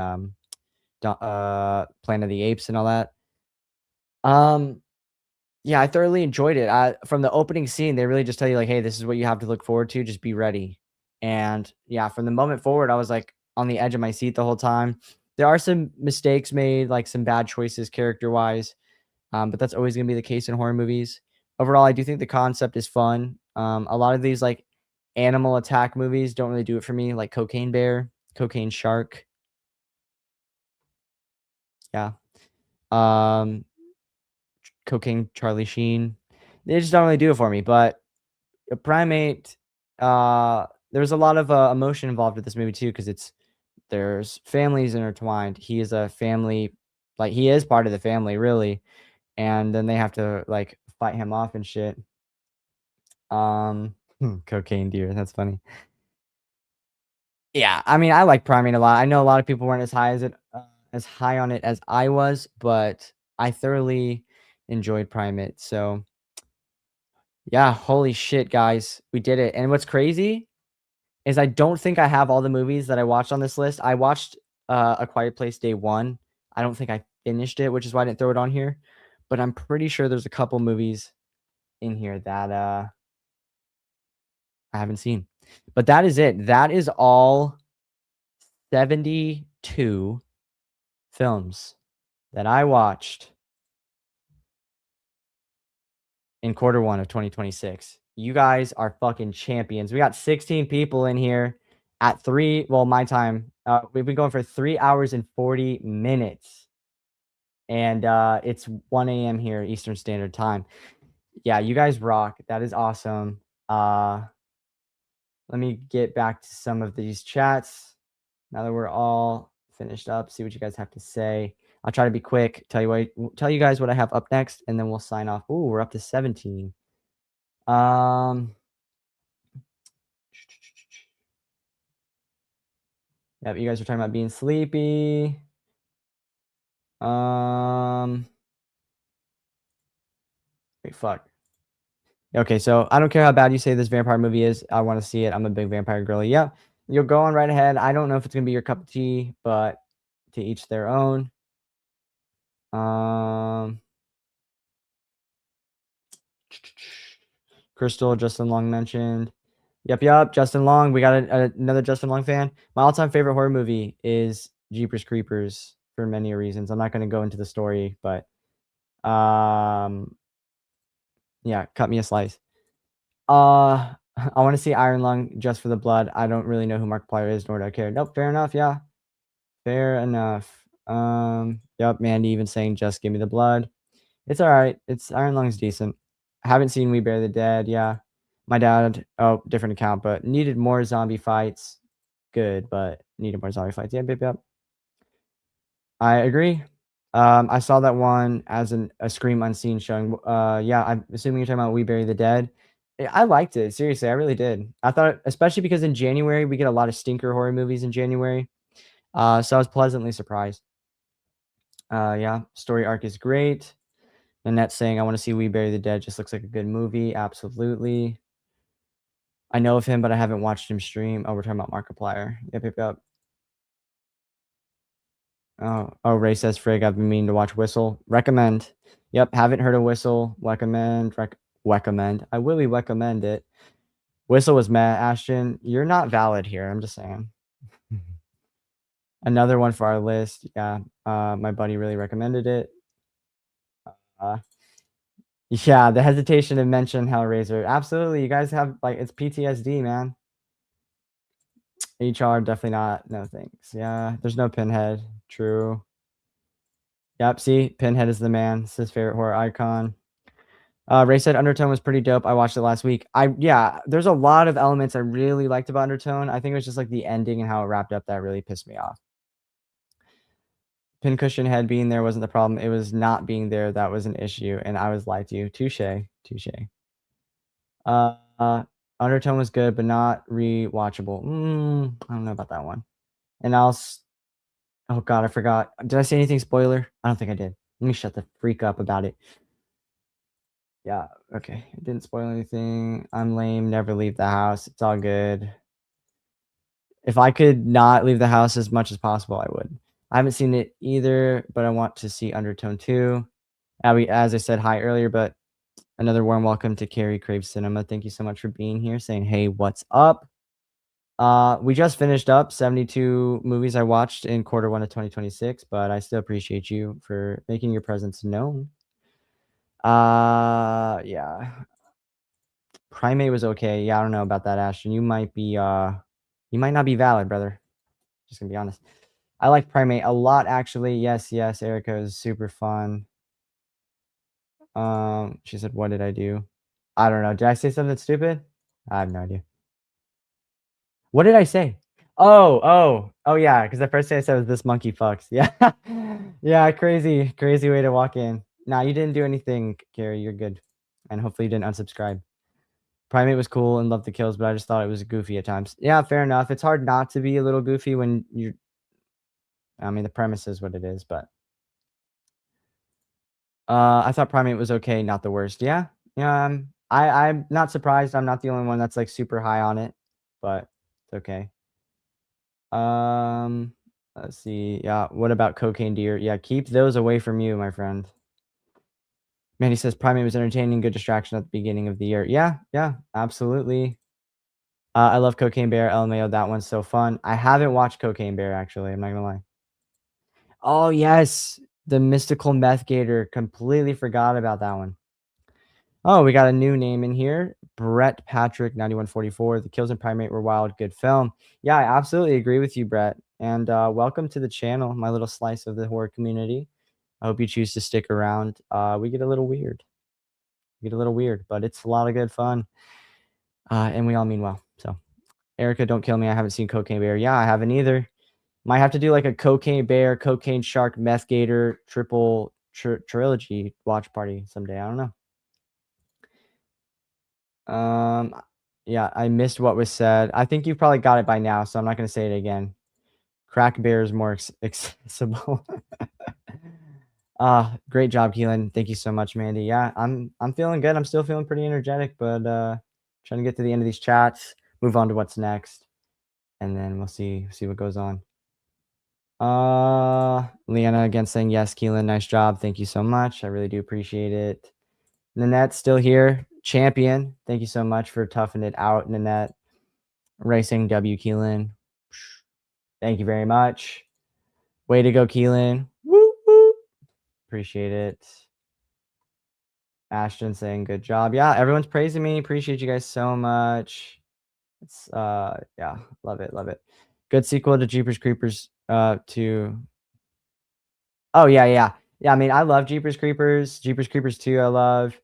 Planet of the Apes and all that. Yeah, I thoroughly enjoyed it. From the opening scene, they really just tell you like, "Hey, this is what you have to look forward to. Just be ready." And yeah, from the moment forward, I was like on the edge of my seat the whole time. There are some mistakes made, like some bad choices character-wise, but that's always gonna be the case in horror movies. Overall, I do think the concept is fun. A lot of these like animal attack movies don't really do it for me, like Cocaine Bear, Cocaine Shark. Yeah. Um, Cocaine Charlie Sheen. They just don't really do it for me. But a Primate, there's a lot of emotion involved with this movie too, because there's families intertwined. He is a family, like he is part of the family, really, and then they have to like fight him off and shit. Cocaine deer. That's funny. Yeah, I mean, I like Primate a lot. I know a lot of people weren't as high on it as I was, but I thoroughly enjoyed Primate. So yeah, holy shit, guys, we did it. And what's crazy is I don't think I have all the movies that I watched on this list. I watched A Quiet Place Day 1. I don't think I finished it, which is why I didn't throw it on here. But I'm pretty sure there's a couple movies in here that I haven't seen. But that is it. That is all 72 films that I watched in Q1 of 2026. You guys are fucking champions. We got 16 people in here at my time. We've been going for 3 hours and 40 minutes. And it's 1 a.m. here, Eastern Standard Time. Yeah, you guys rock. That is awesome. Let me get back to some of these chats now that we're all finished up. See what you guys have to say. I'll try to be quick. Tell you guys what I have up next, and then we'll sign off. Ooh, we're up to 17. Yep, you guys were talking about being sleepy. Wait, fuck. Okay, so I don't care how bad you say this vampire movie is. I want to see it. I'm a big vampire girly. Yeah, you're going right ahead. I don't know if it's gonna be your cup of tea, but to each their own. Crystal, Justin Long mentioned. Yep, Justin Long. We got another Justin Long fan. My all-time favorite horror movie is Jeepers Creepers for many reasons. I'm not going to go into the story, but yeah, cut me a slice. I want to see Iron Lung just for the blood. I don't really know who Markiplier is, nor do I care. Nope, fair enough. Yeah, fair enough. Yep, Mandy even saying just give me the blood. It's all right. It's Iron Lung's decent. I haven't seen We Bury the Dead. Yeah, my dad. Oh, different account, but needed more zombie fights. Good, but needed more zombie fights. Yeah, yep. I agree. I saw that one as a Scream Unseen showing. Yeah, I'm assuming you're talking about We Bury the Dead. I liked it. Seriously, I really did. I thought, especially because in January we get a lot of stinker horror movies in January. So I was pleasantly surprised. Yeah, story arc is great. Annette saying, I want to see We Bury the Dead. Just looks like a good movie. Absolutely. I know of him, but I haven't watched him stream. Oh, we're talking about Markiplier. Yep. Oh, Ray says, Frig, I've been meaning to watch Whistle. Recommend. Yep, haven't heard of Whistle. Recommend. Recommend. I will recommend it. Whistle was mad. Ashton, you're not valid here. I'm just saying. Another one for our list. Yeah, my buddy really recommended it. Yeah, the hesitation to mention Hellraiser. Absolutely, you guys have like it's PTSD, man. HR definitely not. No thanks. Yeah, there's no Pinhead. True. Yep. See, Pinhead is the man. It's his favorite horror icon. Ray said Undertone was pretty dope. I watched it last week. Yeah, there's a lot of elements I really liked about Undertone. I think it was just like the ending and how it wrapped up that really pissed me off. Pincushion head being there wasn't the problem. It was not being there that was an issue, and I was lied to you. Touche. Undertone was good, but not rewatchable. I don't know about that one. And oh god, I forgot. Did I say anything spoiler? I don't think I did. Let me shut the freak up about it. Yeah, okay. It didn't spoil anything. I'm lame. Never leave the house. It's all good. If I could not leave the house as much as possible, I would. I haven't seen it either, but I want to see Undertone too. As I said hi earlier, but another warm welcome to Carrie Crave Cinema. Thank you so much for being here, saying, hey, what's up? We just finished up 72 movies I watched in quarter one of 2026, but I still appreciate you for making your presence known. Yeah. Primate was okay. Yeah, I don't know about that, Ashton. You might not be valid, brother. Just gonna be honest. I like Primate a lot, actually. Yes, Erica is super fun. She said, what did I do? I don't know. Did I say something stupid? I have no idea. What did I say? Oh, yeah, because the first thing I said was this monkey fucks. Yeah. Yeah, crazy way to walk in. Nah, you didn't do anything, Carrie. You're good. And hopefully you didn't unsubscribe. Primate was cool and loved the kills, but I just thought it was goofy at times. Yeah, fair enough. It's hard not to be a little goofy when I mean, the premise is what it is, but I thought Primate was okay, not the worst. Yeah. I'm not surprised. I'm not the only one that's like super high on it, but it's okay. Let's see. Yeah, what about Cocaine Deer? Yeah, keep those away from you, my friend. Man, he says Primate was entertaining, good distraction at the beginning of the year. Yeah, absolutely. I love Cocaine Bear, LMAO. That one's so fun. I haven't watched Cocaine Bear, actually. I'm not gonna lie. Oh, yes. The Mystical Meth Gator. Completely forgot about that one. Oh, we got a new name in here. Brett Patrick, 9144. The Kills in Primate were wild. Good film. Yeah, I absolutely agree with you, Brett. And welcome to the channel, my little slice of the horror community. I hope you choose to stick around. We get a little weird. But it's a lot of good fun. And we all mean well. So, Erica, don't kill me. I haven't seen Cocaine Bear. Yeah, I haven't either. Might have to do like a Cocaine Bear, Cocaine Shark, Meth Gator triple trilogy watch party someday. I don't know. Yeah, I missed what was said. I think you've probably got it by now, so I'm not going to say it again. Crack Bear is more accessible. Great job, Keelan. Thank you so much, Mandy. Yeah, I'm feeling good. I'm still feeling pretty energetic, but trying to get to the end of these chats, move on to what's next, and then we'll see what goes on. Leanna again saying yes, Keelan, nice job. Thank you so much. I really do appreciate it. Nanette's still here. Champion. Thank you so much for toughing it out, Nanette. Racing W Keelan. Thank you very much. Way to go, Keelan. Woo woo. Appreciate it. Ashton saying good job. Yeah, everyone's praising me. Appreciate you guys so much. It's yeah, love it, love it. Good sequel to Jeepers Creepers 2. Oh yeah. I mean, I love Jeepers Creepers. Jeepers Creepers 2 I love.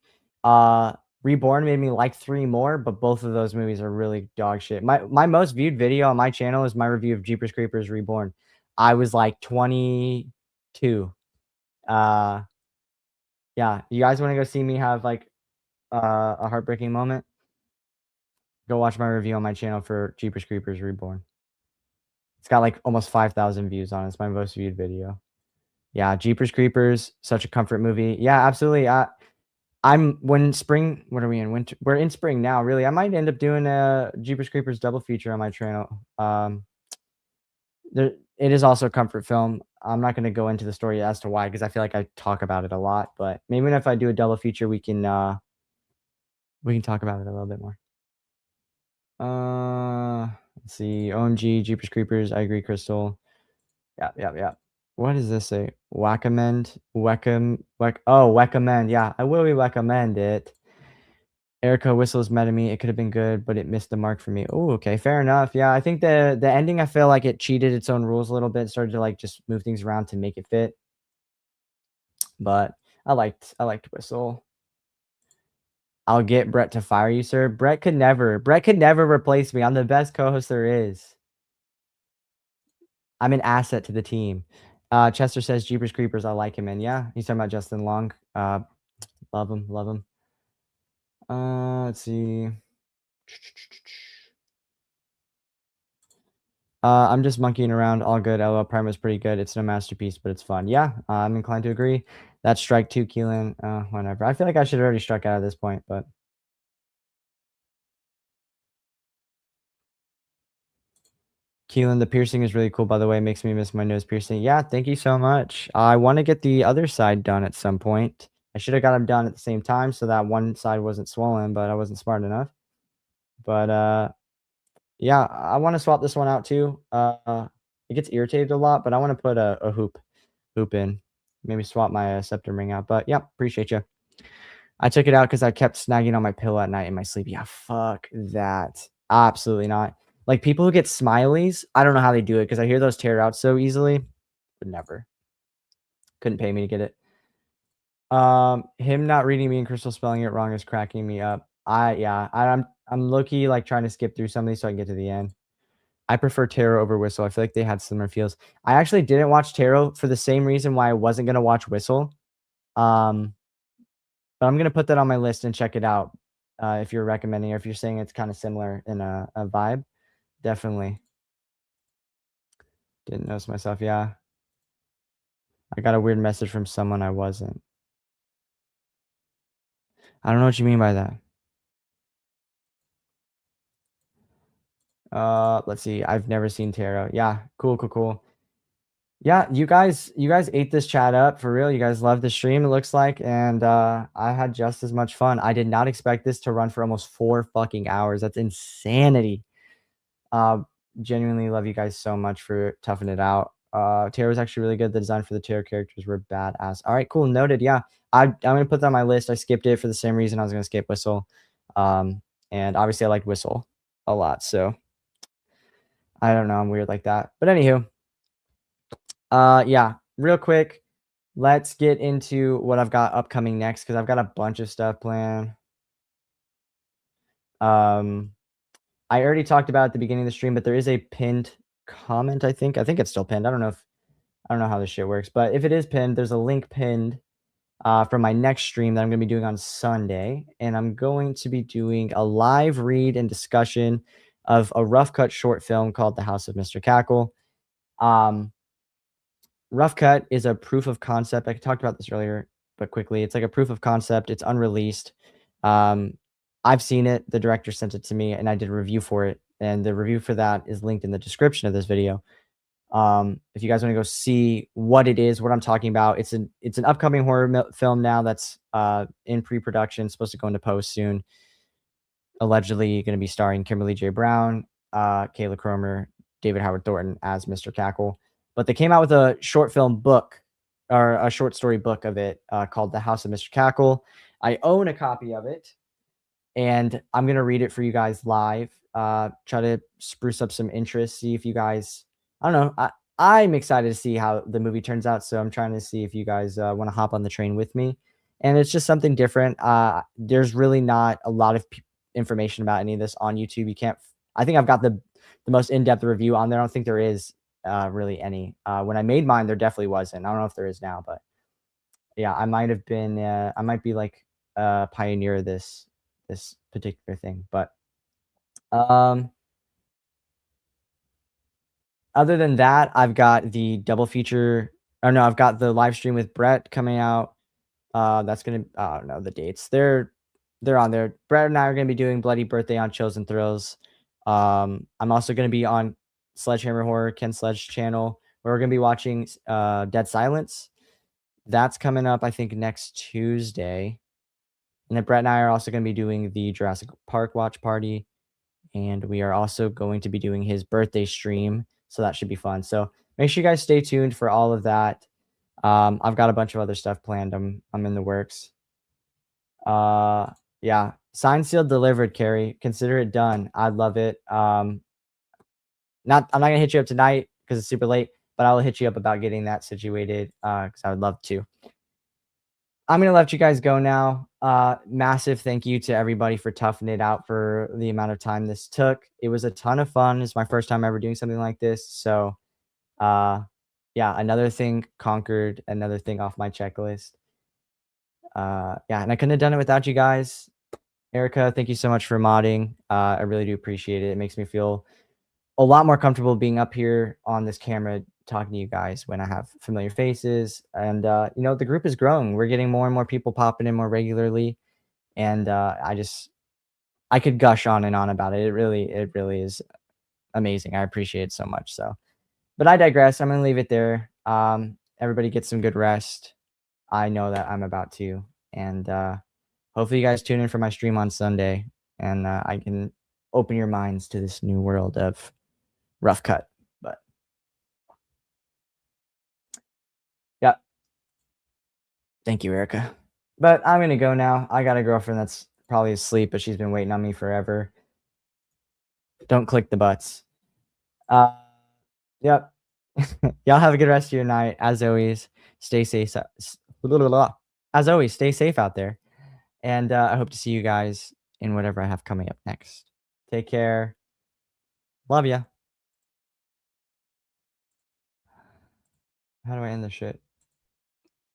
Reborn made me like 3 more, but both of those movies are really dog shit. My most viewed video on my channel is my review of Jeepers Creepers Reborn. I was like 22. Yeah, you guys want to go see me have like a heartbreaking moment? Go watch my review on my channel for Jeepers Creepers Reborn. It's got like almost 5,000 views on it. It's my most viewed video. Yeah, Jeepers Creepers, such a comfort movie. Yeah, absolutely. I'm when spring. What are we in? Winter. We're in spring now. Really, I might end up doing a Jeepers Creepers double feature on my channel. It is also a comfort film. I'm not going to go into the story as to why because I feel like I talk about it a lot. But maybe if I do a double feature, we can talk about it a little bit more. Let's see. OMG, Jeepers Creepers. I agree, Crystal. Yeah. What does this say? Recommend. Yeah, I will recommend it. Erica whistles meta me. It could have been good, but it missed the mark for me. Oh, okay, fair enough. Yeah, I think the ending, I feel like it cheated its own rules a little bit, started to like just move things around to make it fit. But I liked Whistle. I'll get Brett to fire you, sir. Brett could never replace me. I'm the best co-host there is. I'm an asset to the team. Chester says Jeepers Creepers. I like him in. Yeah, he's talking about Justin Long. Love him. Let's see. I'm just monkeying around. All good. LOL Prime is pretty good. It's no masterpiece, but it's fun. Yeah, I'm inclined to agree. That's strike 2, Keelan. Whatever. I feel like I should have already struck out at this point, but. Keelan, the piercing is really cool, by the way. It makes me miss my nose piercing. Yeah, thank you so much. I want to get the other side done at some point. I should have got them done at the same time so that one side wasn't swollen, but I wasn't smart enough. But yeah, I want to swap this one out too. It gets irritated a lot, but I want to put a hoop in. Maybe swap my septum ring out. But yeah, appreciate you. I took it out because I kept snagging on my pillow at night in my sleep. Yeah, fuck that. Absolutely not. Like people who get smileys, I don't know how they do it because I hear those tear out so easily. Would never. Couldn't pay me to get it. Him not reading me and Crystal spelling it wrong is cracking me up. I'm low-key like trying to skip through some of these so I can get to the end. I prefer Tarot over Whistle. I feel like they had similar feels. I actually didn't watch Tarot for the same reason why I wasn't gonna watch Whistle. But I'm gonna put that on my list and check it out. If you're recommending or if you're saying it's kind of similar in a vibe, definitely. Didn't notice myself. Yeah. I got a weird message from someone I wasn't. I don't know what you mean by that. Let's see. I've never seen Tarot. Yeah, cool. Yeah, you guys ate this chat up for real. You guys loved the stream, it looks like, and I had just as much fun. I did not expect this to run for almost 4 fucking hours. That's insanity. Genuinely love you guys so much for toughing it out. Tarot was actually really good. The design for the Tarot characters were badass. All right, cool. Noted. Yeah, I'm gonna put that on my list. I skipped it for the same reason I was gonna skip Whistle. And obviously I liked Whistle a lot, so I don't know. I'm weird like that. But anywho, yeah, real quick, let's get into what I've got upcoming next because I've got a bunch of stuff planned. I already talked about at the beginning of the stream, but there is a pinned comment, I think. I think it's still pinned. I don't know how this shit works, but if it is pinned, there's a link pinned from my next stream that I'm going to be doing on Sunday, and I'm going to be doing a live read and discussion of a rough cut short film called The House of Mr. Cackle. Rough Cut is a proof of concept. I talked about this earlier, but quickly, it's like a proof of concept. It's unreleased. I've seen it. The director sent it to me, and I did a review for it. And the review for that is linked in the description of this video. If you guys want to go see what it is, what I'm talking about, it's an upcoming horror film now that's in pre-production, supposed to go into post soon. Allegedly going to be starring Kimberly J. Brown, Kayla Cromer, David Howard Thornton as Mr. Cackle. But they came out with a short film book, or a short story book of it, called The House of Mr. Cackle. I own a copy of it, and I'm going to read it for you guys live. Try to spruce up some interest, see if you guys, I don't know, I'm excited to see how the movie turns out, so I'm trying to see if you guys want to hop on the train with me. And it's just something different. There's really not a lot of information about any of this on YouTube. You can't, I think I've got the most in-depth review on there. I don't think there is really any. When I made mine, there definitely wasn't. I don't know if there is now, but yeah, I might have been, I might be like a pioneer of this particular thing. But other than that, I've got the double feature, or no, I've got the live stream with Brett coming out. That's gonna, I don't know the dates. They're on there. Brett and I are gonna be doing Bloody Birthday on Chills and Thrills. I'm also gonna be on Sledgehammer Horror, Ken Sledge channel, where we're gonna be watching Dead Silence. That's coming up, I think, next Tuesday. And then Brett and I are also gonna be doing the Jurassic Park watch party, and we are also going to be doing his birthday stream, so that should be fun. So make sure you guys stay tuned for all of that. I've got a bunch of other stuff planned. I'm in the works. Yeah, signed, sealed, delivered, Carrie. Consider it done. I'd love it. I'm not gonna hit you up tonight because it's super late, but I'll hit you up about getting that situated because I would love to. I'm gonna let you guys go now. Massive thank you to everybody for toughing it out for the amount of time this took. It was a ton of fun. It's my first time ever doing something like this. So yeah, another thing conquered, another thing off my checklist. Yeah, and I couldn't have done it without you guys. Erica, thank you so much for modding. I really do appreciate it. It makes me feel a lot more comfortable being up here on this camera talking to you guys when I have familiar faces. And you know, the group is growing. We're getting more and more people popping in more regularly. And I could gush on and on about it. It really is amazing. I appreciate it so much. So, but I digress. I'm gonna leave it there. Everybody get some good rest. I know that I'm about to. And hopefully you guys tune in for my stream on Sunday, and I can open your minds to this new world of Rough Cut. But yeah, thank you, Erica. But I'm gonna go now. I got a girlfriend that's probably asleep, but she's been waiting on me forever. Don't click the butts. Yep. Y'all have a good rest of your night. As always, stay safe. As always, stay safe out there. And I hope to see you guys in whatever I have coming up next. Take care. Love ya. How do I end this shit?